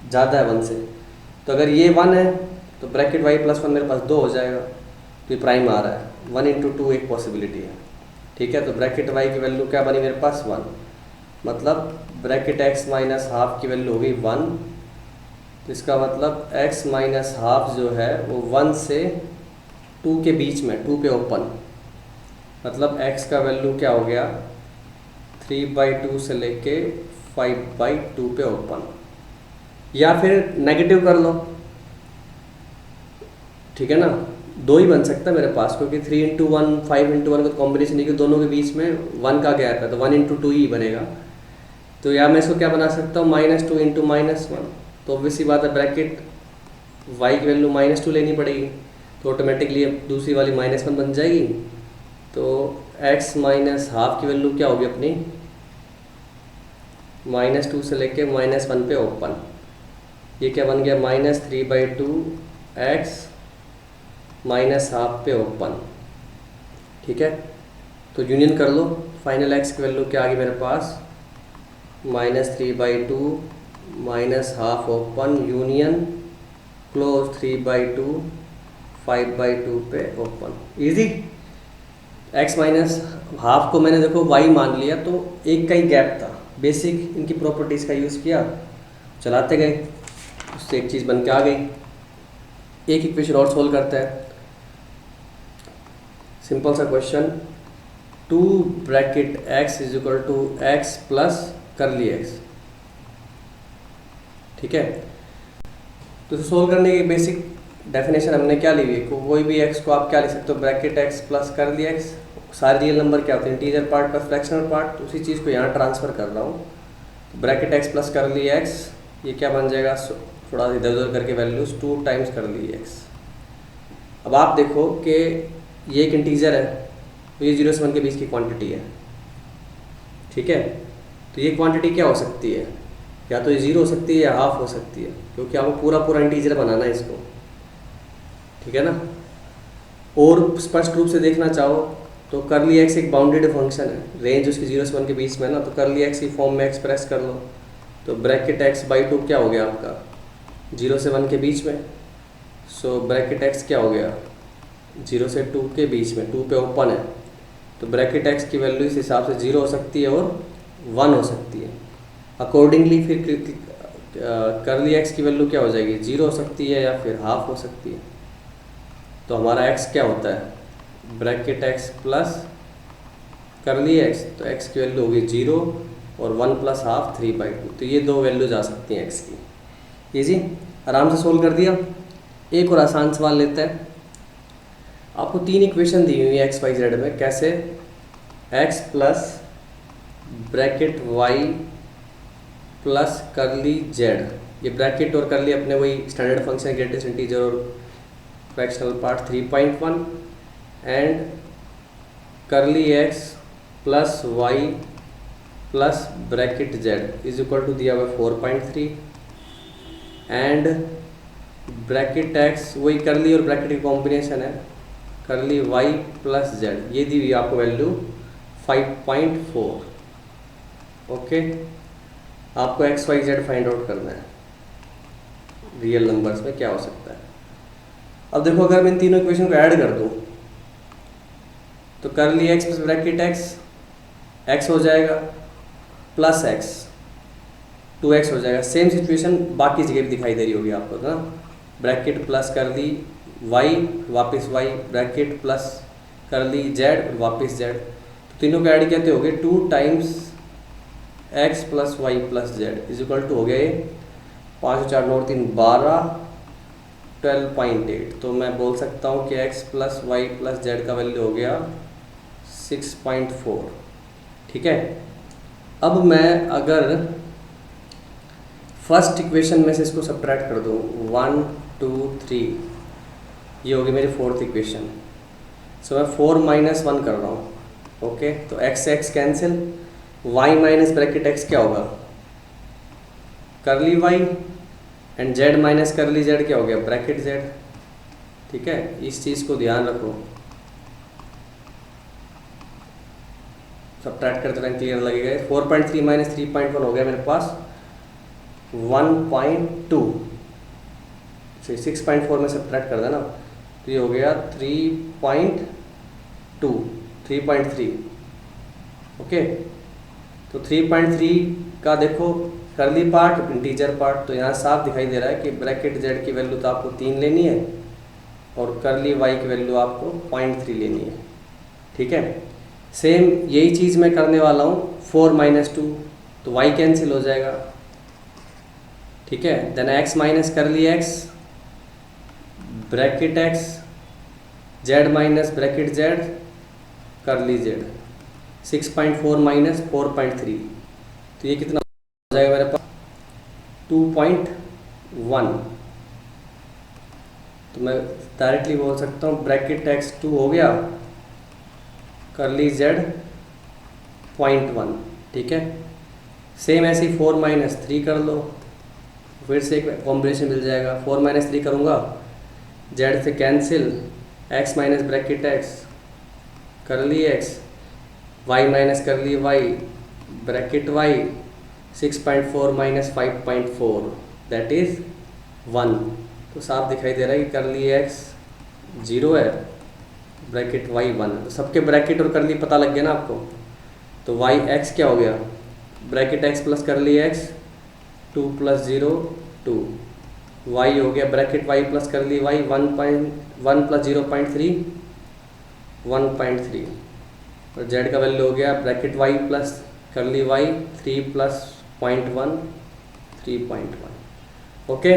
ज़्यादा है 1 से। तो अगर ये 1 है तो ब्रैकेट y + 1 मेरे पास 2 हो जाएगा, तो ये प्राइम आ रहा है। 1 इंटू 2 एक पॉसिबिलिटी है। ठीक है, तो ब्रैकेट y की वैल्यू क्या बनी मेरे पास, 1। मतलब ब्रैकेट x - हाफ की वैल्यू होगी 1। तो इसका मतलब x - हाफ जो है वो 1 से 2 के बीच में, 2 पे ओपन। मतलब x का वैल्यू क्या हो गया, 3/2 से लेके 5/2 पे ओपन। या फिर नेगेटिव कर लो, ठीक है ना। 2 ही बन सकता है मेरे पास, क्योंकि 3 इंटू 1 5 इंटू 1 का कॉम्बिनेशन है कि दोनों के बीच में 1 का गैप है, तो 1 इंटू 2 ही बनेगा। तो या मैं इसको क्या बना सकता हूँ, -2 इंटू -1। तो ऑब्वियसली बात है ब्रैकेट y की वैल्यू -2 लेनी पड़ेगी, तो ऑटोमेटिकली अब दूसरी वाली -1 बन जाएगी। तो x - हाफ की वैल्यू क्या होगी अपनी, -2 से लेके -1 पे ओपन। ये क्या बन गया, -3/2 x -हाफ पे ओपन। ठीक है, तो यूनियन कर लो, फाइनल x की वैल्यू क्या आ गई मेरे पास, -3/2 -हाफ ओपन यूनियन क्लोज 3/2 5/2 पे ओपन। इजी। x - हाफ को मैंने देखो y मान लिया, तो एक का ही गैप था। बेसिक इनकी प्रॉपर्टीज़ का यूज़ किया, चलाते गए, उससे एक चीज़ बन के आ गई। एक इक्वेशन और सोल्व करते हैं, सिंपल सा question. 2 bracket x = x plus करली x। ठीक है, तो इसे सोल्व करने की बेसिक डेफिनेशन हमने क्या ली हुई है, कोई भी x को आप क्या लिख सकते हो, ब्रैकेट x प्लस करली x। सारे रियल नंबर क्या होते हैं, integer part plus fractional part. तो उसी चीज़ को यहाँ ट्रांसफ़र कर रहा हूँ। तो ब्रैकेट x प्लस करली x, ये क्या बन जाएगा, थोड़ा इधर उधर करके वैल्यूज़ 2 टाइम्स करली x। अब आप देखो कि ये एक इंटीजर है, तो ये 0 से 1 के बीच की क्वांटिटी है। ठीक है, तो ये क्वांटिटी क्या हो सकती है, या तो ये 0 हो सकती है या हाफ हो सकती है, क्योंकि आपको पूरा इंटीजर बनाना है इसको। ठीक है ना। और स्पष्ट रूप से देखना चाहो तो करली x एक बाउंडेड फंक्शन है, रेंज उसकी 0 से 1 के बीच में ना, तो करली x की फॉर्म में एक्सप्रेस कर लो। तो ब्रैकेट x/2 क्या हो गया आपका, 0 से 1 के बीच में। सो ब्रैकेट एक्स क्या हो गया, 0 से 2 के बीच में, 2 पे ओपन है, तो ब्रैकेट एक्स की वैल्यू इस हिसाब से 0 हो सकती है और 1 हो सकती है। अकॉर्डिंगली फिर करली एक्स की वैल्यू क्या हो जाएगी, 0 हो सकती है या फिर हाफ हो सकती है। तो हमारा एक्स क्या होता है, ब्रैकेट एक्स प्लस करली एक्स, तो एक्स की वैल्यू होगी 0 और 1 प्लस हाफ 3/2। तो ये दो वैल्यूज आ सकती हैं एक्स की। ये जी आराम से सोल्व कर दिया। एक और आसान सवाल लेते हैं। आपको 3 इक्वेशन दी हुई है एक्स वाई जेड में, कैसे, x plus bracket y plus curly z, ये ब्रैकेट और करली अपने वही स्टैंडर्ड फंक्शन, ग्रेटेस्ट इंटीजर और fractional part 3.1, and curly x plus y plus bracket z is equal to दिया हुआ 4.3, एंड ब्रैकेट एक्स वही करली और ब्रैकेट की कॉम्बिनेशन है, करली वाई प्लस जेड, ये दी हुई आपको वैल्यू 5.4। ओके, आपको x y z find out करना है रियल नंबर्स में क्या हो सकता है। अब देखो अगर मैं इन तीनों इक्वेशन को ऐड कर दूं तो करली एक्स प्लस ब्रैकेट एक्स हो जाएगा प्लस एक्स 2x हो जाएगा। सेम सिचुएशन बाकी जगह भी दिखाई दे रही होगी आपको ना, ब्रैकेट प्लस करली वाई वापस y, bracket plus curly z वापस जेड, तो तीनों को ऐड कहते हो गए 2 times x plus y plus z is equal to हो गए 5 4 9 3 12 12.8। तो मैं बोल सकता हूँ कि x plus y plus z का वैल्यू हो गया 6.4। ठीक है, अब मैं अगर फर्स्ट इक्वेशन में से इसको सब्ट्रैक्ट कर दूँ 1 2 3, ये होगी मेरी फोर्थ इक्वेशन। सो मैं 4 माइनस 1 कर रहा हूँ। ओके, तो x x cancel, y minus bracket x क्या होगा, करली y, एंड z माइनस करली z क्या हो गया, ब्रैकेट z। ठीक है, इस चीज़ को ध्यान रखो, सब्ट्रैक्ट करते टाइम क्लियर लगेगा। 4.3 माइनस 3.1 हो गया मेरे पास 1.2, 6.4 में सब्ट्रैक्ट कर देना, तो ये हो गया 3.2 3.3। ओके, तो 3.3 का देखो करली पार्ट इंटीजर पार्ट, तो यहाँ साफ दिखाई दे रहा है कि ब्रैकेट जेड की वैल्यू तो आपको 3 लेनी है और करली वाई की वैल्यू आपको 0.3 लेनी है। ठीक है, सेम यही चीज़ मैं करने वाला हूँ 4 माइनस 2, तो y कैंसिल हो जाएगा। ठीक है, then x minus curly x bracket x, z minus bracket z curly z, 6.4 minus 4.3, तो ये कितना हो जाएगा मेरे पास 2.1। तो मैं डायरेक्टली बोल सकता हूँ ब्रैकेट x 2 हो गया, करली z 0.1। ठीक है, सेम ऐसे ही 4 माइनस 3 कर लो, फिर से एक कॉम्बिनेशन मिल जाएगा। 4 माइनस 3 करूँगा, z से cancel, x minus bracket x करली x, y माइनस करली y bracket y, 6.4 minus 5.4 that is 1। तो साफ दिखाई दे रहा है कि करली x 0 है, ब्रैकेट y 1। तो सबके ब्रैकेट और करली पता लग गया ना आपको, तो y x क्या हो गया, ब्रैकेट x प्लस करली x 2 प्लस 0 2, y हो गया ब्रैकेट y प्लस करली y 1 प्लस 0.3 1.3, और z का वैल्यू हो गया ब्रैकेट y प्लस करली y 3 प्लस 0.1 3.1। ओके,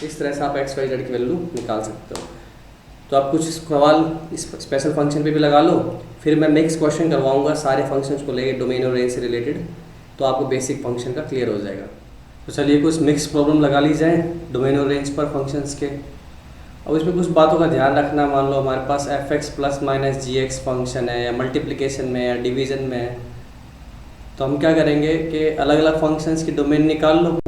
इस तरह से आप एक्स वाई जेड की वैल्यू निकाल सकते हो। तो आप कुछ सवाल इस स्पेशल फंक्शन पे भी लगा लो, फिर मैं नेक्स्ट क्वेश्चन करवाऊंगा सारे फंक्शंस को लेके डोमेन और रेंज से रिलेटेड, तो आपको बेसिक फंक्शन का क्लियर हो जाएगा। तो चलिए कुछ मिक्स प्रॉब्लम लगा ली जाए डोमेन और रेंज पर फंक्शंस के। अब इसमें कुछ बातों का ध्यान रखना, मान लो हमारे पास एफ एक्स प्लस माइनस जी एक्स फंक्शन है, या मल्टीप्लिकेशन में या डिवीज़न में है, तो हम क्या करेंगे कि अलग अलग फंक्शंस की डोमेन निकाल लो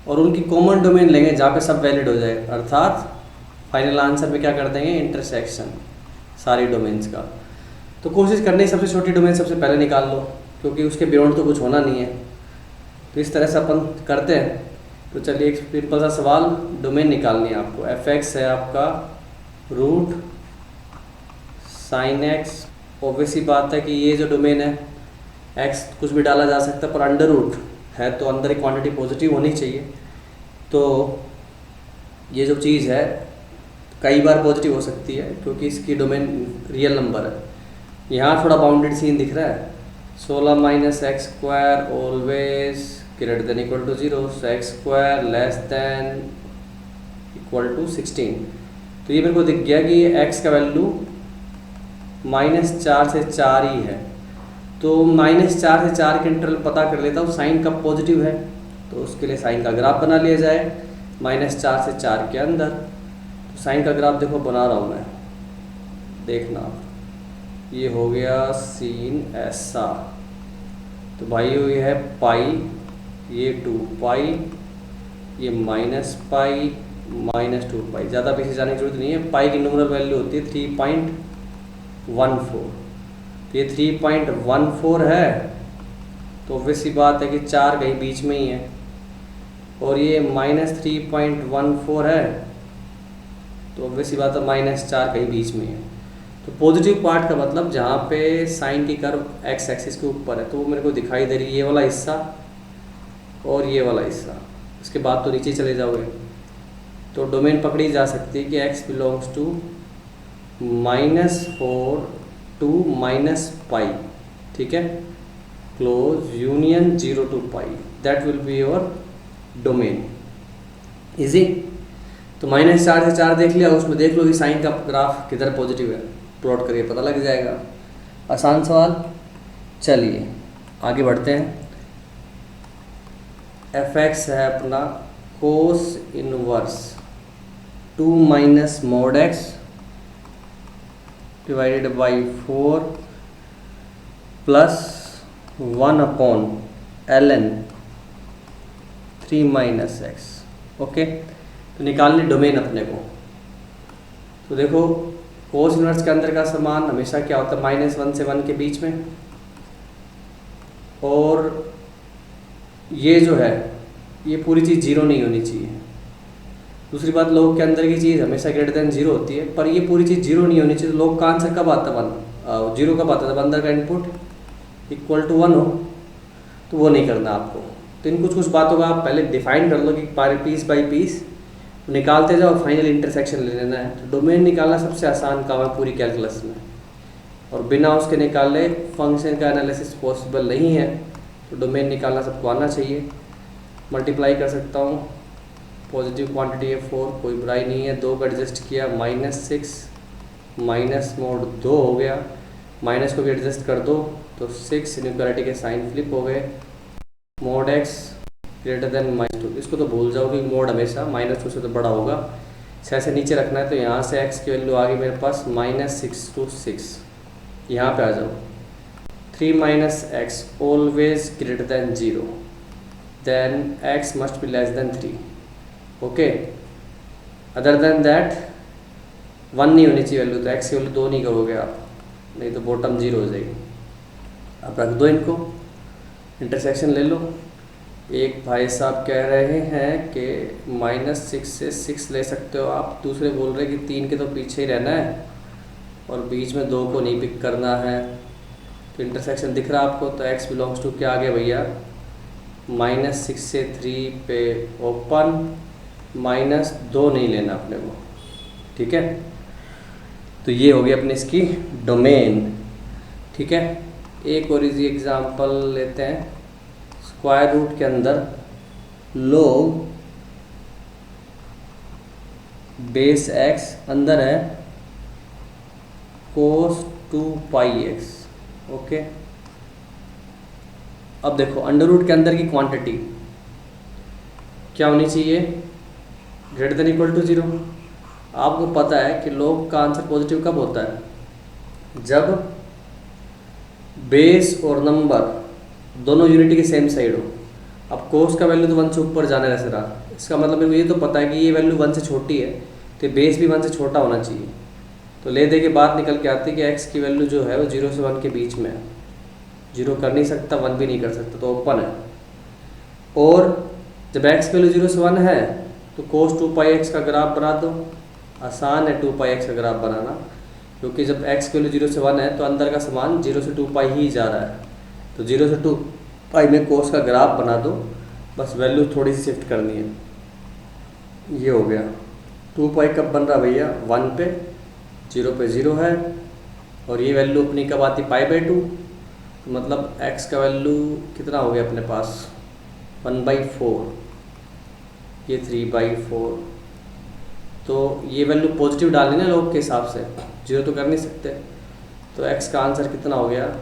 और उनकी कॉमन डोमेन लेंगे जहाँ पे सब वैलिड हो जाए, अर्थात फाइनल आंसर में क्या कर देंगे, इंटरसेक्शन सारी डोमेन्स का। तो कोशिश करनी सबसे छोटी डोमेन सबसे पहले निकाल लो, क्योंकि उसके बियॉन्ड तो कुछ होना नहीं है। तो इस तरह से अपन करते हैं। तो चलिए एक सिंपल सा सवाल, डोमेन निकालनी है आपको। एफ एक्स है आपका रूट साइन एक्स। ऑब्वियस ही बात है कि ये जो डोमेन है एक्स कुछ भी डाला जा सकता है, पर अंडर रूट है तो अंदर की क्वांटिटी पॉजिटिव होनी चाहिए। तो ये जो चीज़ है कई बार पॉजिटिव हो सकती है क्योंकि इसकी डोमेन रियल नंबर है। यहाँ थोड़ा बाउंडेड सीन दिख रहा है, 16 minus x square always greater than equal to 0, so x square less than equal to 16। तो ये मेरे को दिख गया कि ये एक्स का वैल्यू -4 से 4 ही है। तो -4 से 4 के इंटरवल पता कर लेता हूँ साइन कब पॉजिटिव है, तो उसके लिए साइन का ग्राफ बना लिया जाए -4 से 4 के अंदर। तो साइन का ग्राफ देखो बना रहा हूँ मैं, देखना ये हो गया सीन ऐसा। तो भाई ये है पाई, ये 2 पाई, ये -पाई -2 पाई। ज़्यादा पीछे जाने की जरूरत नहीं है। पाई की नॉमिनल वैल्यू होती है 3.14। तो ये 3.14 है, तो ऑब्वियस सी बात है कि 4 कहीं बीच में ही है। और ये -3.14 है, तो ऑब्वियस सी बात है -4 कहीं बीच में है। तो पॉजिटिव पार्ट का मतलब जहाँ पे साइन की कर्व एक्स एक्सिस के ऊपर है, तो वो मेरे को दिखाई दे रही है ये वाला हिस्सा और ये वाला हिस्सा। उसके बाद तो नीचे चले जाओगे तो डोमेन पकड़ी जा सकती है कि x belongs to -4 to -pi, ठीक है, close union 0 to pi, that will be your domain. Easy. तो -4 से 4 देख लिया, उसमें देख लो कि साइन का ग्राफ किधर पॉजिटिव है, प्लॉट करिए पता लग जाएगा। आसान सवाल। चलिए आगे बढ़ते हैं। एफ एक्स है अपना cos inverse 2 minus mod x divided by 4 plus 1 upon ln 3 minus x. Okay, तो निकालने डोमेन अपने को। तो देखो कोस इनवर्स के अंदर का समान हमेशा क्या होता है, -1 से 1 के बीच में। और ये जो है ये पूरी चीज़ 0 नहीं होनी चाहिए। दूसरी बात, लोग के अंदर की चीज़ हमेशा ग्रेटर देन 0 होती है, पर ये पूरी चीज़ 0 नहीं होनी चाहिए। तो लोग का आंसर कब आता है 0 कब आता है, जब अंदर का इनपुट इक्वल टू 1 हो। तो वो नहीं करना आपको। तो इन कुछ बातों का आप पहले डिफाइन कर लो कि पीस बाई पीस निकालते जाओ, फाइनल इंटरसेक्शन ले लेना है। तो डोमेन निकालना सबसे आसान काम है पूरी कैलकुलस में, और बिना उसके निकाले फंक्शन का एनालिसिस पॉसिबल नहीं है। तो डोमेन निकालना सबको आना चाहिए। मल्टीप्लाई कर सकता हूँ, पॉजिटिव क्वांटिटी है 4, कोई बुराई नहीं है। 2 का एडजस्ट किया -6 माइनस मोड 2 हो गया, माइनस को भी एडजस्ट कर दो तो 6 इनइक्वालिटी के साइन फ्लिप हो गए। मोड एक्स ग्रेटर देन -2, इसको तो भूल जाओ कि मोड हमेशा -2 से तो बड़ा होगा। 6 से नीचे रखना है, तो यहाँ से x की वैल्यू आ गई मेरे पास -6 to 6। यहाँ पे आ जाओ, 3 minus x always greater than 0, then x must be less than 3। Okay, other than that 1 नहीं होनी चाहिए वैल्यू, तो x की वैल्यू 2 नहीं करोगे आप, नहीं तो बॉटम 0 हो जाएगी। अब रख दो इनको, इंटरसेक्शन ले लो। एक भाई साहब कह रहे हैं कि -6 से 6 ले सकते हो आप, दूसरे बोल रहे हैं कि 3 के तो पीछे ही रहना है और बीच में 2 को नहीं पिक करना है। तो इंटरसेक्शन दिख रहा है आपको, तो x बिलोंग्स टू क्या आ गया भैया, -6 से 3 पे ओपन, -2 नहीं लेना अपने को, ठीक है। तो ये हो गया अपने इसकी डोमेन, ठीक है। एक और इजी एग्जांपल लेते हैं। स्क्वायर रूट के अंदर लोग बेस x अंदर है cos 2 पाई x। ओके, अब देखो अंडर रूट के अंदर की क्वांटिटी क्या होनी चाहिए, ग्रेटर देन इक्वल टू 0। आपको पता है कि लोग का आंसर पॉजिटिव कब होता है, जब बेस और नंबर दोनों यूनिटी के सेम साइड हो। अब कोस का वैल्यू तो 1 से ऊपर जाने वैसे रहा, इसका मतलब मेरे को ये तो पता है कि ये वैल्यू 1 से छोटी है, तो बेस भी 1 से छोटा होना चाहिए। तो ले दे के बाद निकल के आती है कि x की वैल्यू जो है वो 0 से 1 के बीच में है। 0 कर नहीं सकता, 1 भी नहीं कर सकता, तो ओपन है। और जब x की वैल्यू 0 से 1 है तो cos 2 पाई x का ग्राफ बना दो। आसान है 2 पाई x का ग्राफ बनाना, क्योंकि जब x की वैल्यू 0 से 1 है तो अंदर का समान 0 से 2 पाई ही जा रहा है, तो 0 से 2 पाई में cos का ग्राफ बना दो, बस वैल्यू थोड़ी सी शिफ्ट करनी है। ये हो गया। 2 पाई कब बन रहा भैया? 1 पे, 0 पे 0 है, और ये वैल्यू अपनी कब आती? पाई/2, तो मतलब x का वैल्यू कितना हो गया अपने पास? 1/4, ये 3/4। तो ये वैल्यू पॉजिटिव डालनी ना लोग के हिसाब से, 0 तो कर नहीं सकते, तो x का आंसर कितना हो गया?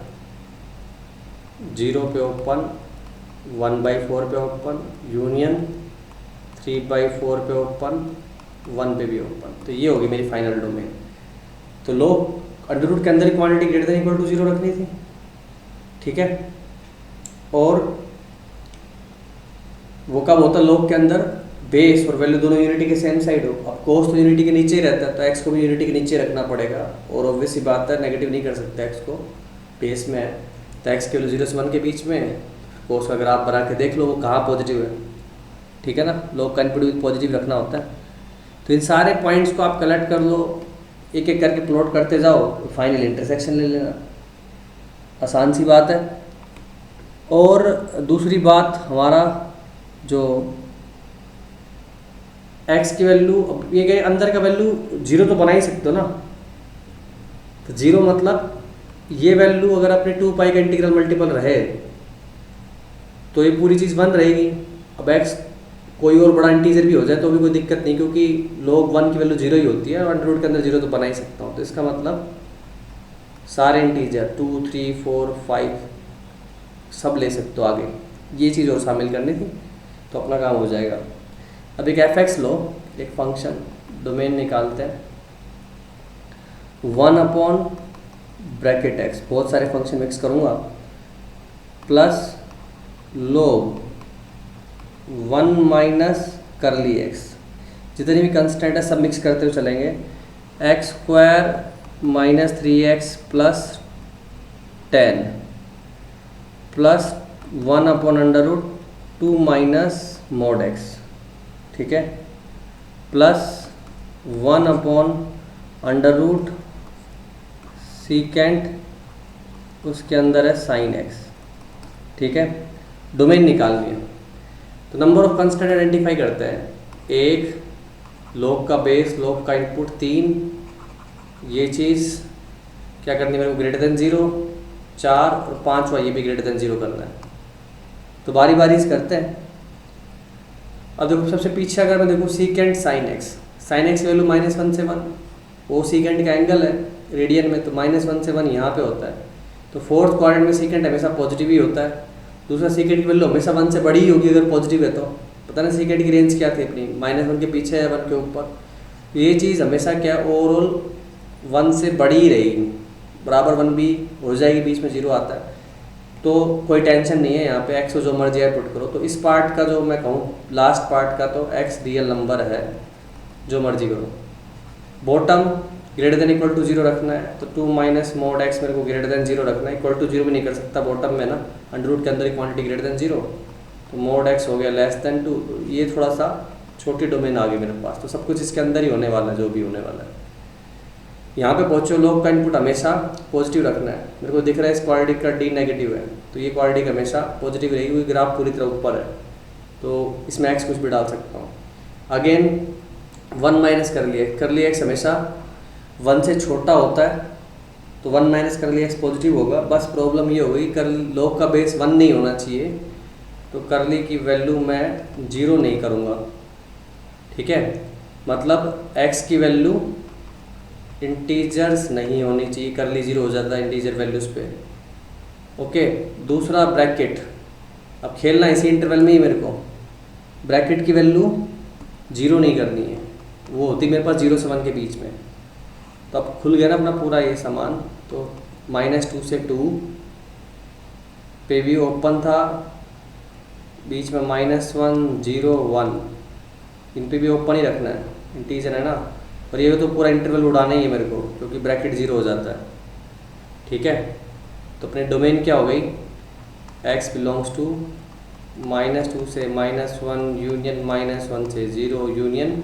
0 पे ओपन, 1/4 पे ओपन, यूनियन 3/4 पे ओपन, 1 पे भी ओपन। तो ये होगी मेरी फाइनल डोमेन। तो लोग अंडर रूट के अंदर ही quantity greater than equal to 0 रखनी थी, ठीक है। और वो कब होता? लोग के अंदर बेस और वैल्यू दोनों यूनिटी के सेम साइड हो। अब कोस तो यूनिटी के नीचे ही रहता है, तो एक्स को भी यूनिटी के नीचे रखना पड़ेगा, और ऑब्वियस ही बात है नेगेटिव नहीं कर सकते एक्स को, बेस में है, तो एक्स के वैल्यू 0 से 1 के बीच में। कोस का ग्राफ बना के देख लो वो कहाँ पॉजिटिव है, ठीक है ना। लोग का इनपुट विद पॉजिटिव रखना होता है। तो इन सारे पॉइंट्स को आप कलेक्ट कर लो, एक एक करके प्लॉट करते जाओ, तो फाइनल इंटरसेक्शन ले लेना, आसान सी बात है। और दूसरी बात, हमारा जो x की वैल्यू, अब ये गए अंदर का वैल्यू 0 तो बना ही सकते हो ना, तो 0 मतलब ये वैल्यू अगर अपने 2 पाई का इंटीग्रल मल्टीपल रहे तो ये पूरी चीज़ 1 रहेगी। अब x कोई और बड़ा इंटीजर भी हो जाए तो भी कोई दिक्कत नहीं, क्योंकि log 1 की वैल्यू 0 ही होती है, और अंडर रूट के अंदर 0 तो बना ही सकता हूँ। तो इसका मतलब सारे इंटीजर 2, 3, 4, 5 सब ले सकते हो आगे। ये चीज़ और शामिल करनी थी, तो अपना काम हो जाएगा। अब एक f(x) लो, एक फंक्शन, डोमेन निकालते हैं, 1/(x), बहुत सारे फंक्शन मिक्स करूँगा, plus log 1 minus curly x, जितनी भी कंस्टेंट है सब मिक्स करते हुए चलेंगे, x² minus 3x plus 10 plus 1/√2 minus mod x, ठीक है, प्लस 1/√2 सीकेंट, उसके अंदर है sin x, ठीक है। डोमेन निकालनी है, तो नंबर ऑफ कंस्टेंट आइडेंटिफाई करते हैं। 1 log का बेस, log का इनपुट 3, ये चीज़ क्या करनी है मेरे को? ग्रेटर देन 0, 4 और 5वां ये भी ग्रेटर देन 0 करना है। तो बारी बारी से करते हैं। अब देखो सबसे पीछे अगर मैं देखूँ सीकेंट sin x की वैल्यू -1 से 1, वो सीकेंट का एंगल है रेडियन में, तो -1 से 1 यहाँ पे होता है। तो फोर्थ क्वाड्रेंट में सीकेंट हमेशा पॉजिटिव ही होता है। दूसरा सीकेंट की वैल्यू हमेशा 1 से बड़ी ही होगी अगर पॉजिटिव है, तो पता नहीं सीकेंट की रेंज क्या थी अपनी, -1 के पीछे है 1 के ऊपर। ये चीज़ हमेशा क्या ओवरऑल 1 से बड़ी ही रहेगी, बराबर 1 भी हो जाएगी, बीच में 0 आता है, तो कोई टेंशन नहीं है। यहाँ पे x को जो मर्जी है पुट करो। तो इस पार्ट का जो मैं कहूँ लास्ट पार्ट का, तो x रियल नंबर है, जो मर्जी करो। Bottom greater than equal to 0 रखना है, तो 2 माइनस mod x मेरे को ग्रेटर देन 0 रखना है। इक्वल टू 0 भी नहीं कर सकता बॉटम में ना, अंडर रूट के अंदर क्वांटिटी ग्रेटर देन 0, तो mod x हो गया लेस देन 2। तो ये थोड़ा सा छोटी डोमेन आ गई मेरे पास, तो सब कुछ इसके अंदर ही होने वाला है, जो भी होने वाला है। यहाँ पे पहुँचो, लोग का इनपुट हमेशा पॉजिटिव रखना है। मेरे को दिख रहा है इस क्वाड्रेटिक का d नेगेटिव है, तो ये क्वाड्रेटिक हमेशा पॉजिटिव रहेगी, क्योंकि ग्राफ पूरी तरह ऊपर है, तो इसमें x कुछ भी डाल सकता हूँ। अगेन 1 माइनस करली x हमेशा 1 से छोटा होता है, तो 1 माइनस करली x पॉजिटिव होगा। बस प्रॉब्लम ये होगी log का बेस 1 नहीं होना चाहिए, तो करली की वैल्यू मैं 0 नहीं करूँगा, ठीक है। मतलब x की वैल्यू इंटीजर्स नहीं होनी चाहिए, करली 0 हो जाता है इंटीजर वैल्यूज़ पे, ओके। दूसरा ब्रैकेट, अब खेलना इसी इंटरवल में ही मेरे को, ब्रैकेट की वैल्यू 0 नहीं करनी है, वो होती मेरे पास 0 से 1 के बीच में। तो अब खुल गया ना अपना पूरा ये सामान। तो -2 से 2 पे भी ओपन था, बीच में -1, 0, 1, इन पे भी ओपन ही रखना है, इंटीजर है ना। और ये तो पूरा इंटरवल उड़ाना ही है मेरे को, क्योंकि ब्रैकेट 0 हो जाता है, ठीक है। तो अपने डोमेन क्या हो गई? x बिलोंग्स टू -2 से -1 यूनियन -1 से 0 यूनियन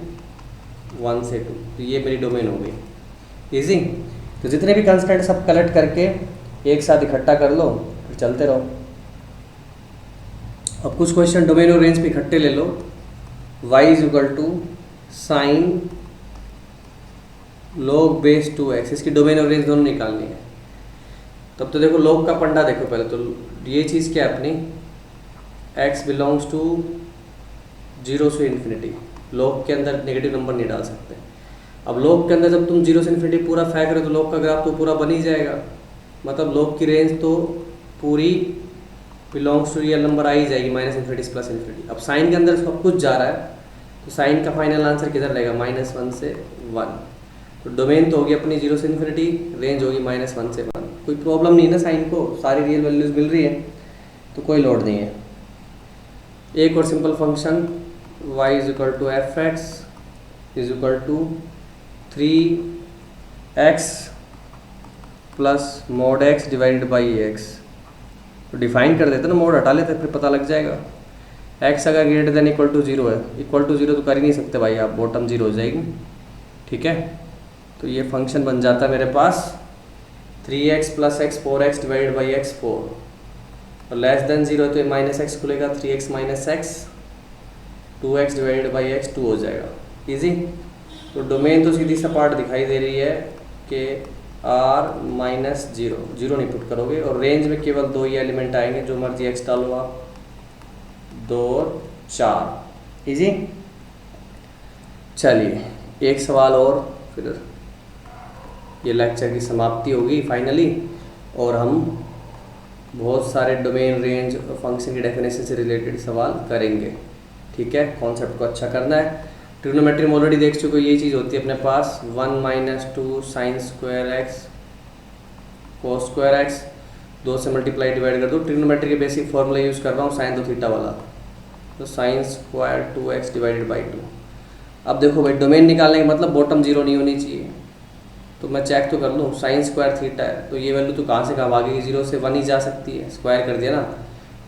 1 से 2, तो ये मेरी डोमेन हो गई। इजी। तो जितने भी कंस्टेंट सब कलेक्ट करके एक साथ इकट्ठा कर लो, फिर चलते रहो। अब कुछ क्वेश्चन डोमेन और रेंज पे इकट्ठे ले लो। y is equal to sine log base 2x, इसकी डोमेन और रेंज दोनों निकालनी है। तब तो देखो log का पंडा देखो पहले तो, ये चीज़ क्या है अपनी, x बिलोंग्स टू 0 से इन्फिनिटी। log के अंदर नेगेटिव नंबर नहीं डाल सकते। अब log के अंदर जब तुम 0 से इन्फिनिटी पूरा फेंक रहे हो तो log का ग्राफ तो पूरा बन ही जाएगा, मतलब log की रेंज तो पूरी बिलोंग्स टू रियल नंबर आ ही जाएगी, -∞ प्लस इन्फिनिटी। अब साइन के अंदर सब कुछ जा रहा है, तो साइन का फाइनल आंसर किधर रहेगा, -1 से 1। तो डोमेन तो होगी अपनी 0 से इन्फिनिटी, रेंज होगी -1 से 1। कोई प्रॉब्लम नहीं है ना, साइन को सारी रियल वैल्यूज मिल रही है, तो कोई लोड नहीं है। एक और simple function y is equal to fx is equal to 3x plus mod x divided by x। तो डिफाइन कर देते ना, मोड हटा लेते फिर पता लग जाएगा। x अगर ग्रेटर देन इक्वल टू 0 है, इक्वल टू 0 तो कर ही नहीं सकते भाई आप, बॉटम 0 हो जाएगी। ठीक है, तो ये फंक्शन बन जाता है मेरे पास 3x plus x 4x divided by x 4, और लेस देन 0 तो ये -x खुलेगा, 3x minus x 2x divided by x 2 हो जाएगा। इजी। तो डोमेन तो सीधी सपाट दिखाई दे रही है कि r-0, 0 नहीं पुट करोगे, और रेंज में केवल 2 ही एलिमेंट आएंगे, जो मर्जी x डालो आप, 2 और 4। इजी। चलिए एक सवाल और, फिर ये लेक्चर की समाप्ति होगी फाइनली, और हम बहुत सारे डोमेन, रेंज और फंक्शन की डेफिनेशन से रिलेटेड सवाल करेंगे। ठीक है, कॉन्सेप्ट को अच्छा करना है। ट्रिग्नोमेट्री में ऑलरेडी देख चुके हो, ये चीज़ होती है अपने पास 1 - 2 sine square x cos square x, 2 से मल्टीप्लाई डिवाइड कर दो। ट्रिग्नोमेट्री के बेसिक फॉर्मूला यूज़ कर रहा हूँ, साइन 2 थीटा वाला, तो sine square 2x divided by 2। अब देखो भाई, डोमेन निकालने का मतलब बॉटम 0 नहीं होनी चाहिए, तो मैं चेक तो कर लूँ, साइन स्क्वायर थीटा है तो ये वैल्यू तो कहाँ से कहाँ भागेगी, 0 से 1 ही जा सकती है, स्क्वायर कर दिया ना,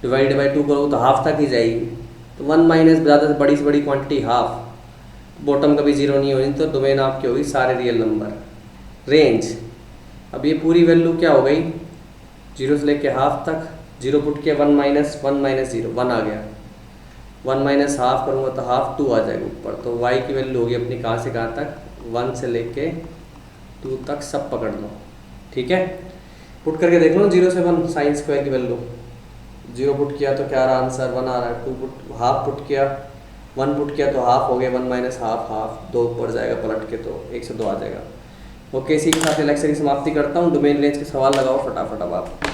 डिवाइड बाई 2 करो तो हाफ तक ही जाएगी, तो 1 माइनस ज़्यादा से बड़ी क्वांटिटी हाफ, बॉटम कभी 0 नहीं होनी, तो डोमेन आपकी होगी सारे रियल नंबर। रेंज, अब ये पूरी वैल्यू क्या हो गई, 0 से लेके हाफ तक, 0 पुट किया 1 माइनस 0 1 आ गया, 1 माइनस हाफ करूँगा तो हाफ 2 आ जाएगा ऊपर। तो y की वैल्यू होगी अपनी कहाँ से कहाँ तक, 1 से लेके 2 तक सब पकड़ लो। ठीक है, पुट करके देख लो 0 से 1 साइन स्क्वायर की वैल्यू, 0 पुट किया तो क्या आ रहा आंसर, 1 आ रहा है। 2 पुट, हाफ पुट किया, 1 पुट किया तो हाफ हो गया, 1 माइनस हाफ 2 ऊपर जाएगा पलट के, तो 1 से 2 आ जाएगा। ओके, इसी के साथ लेक्चर की समाप्ति करता हूँ। डोमेन रेंज के सवाल लगाओ फटाफट अब आप।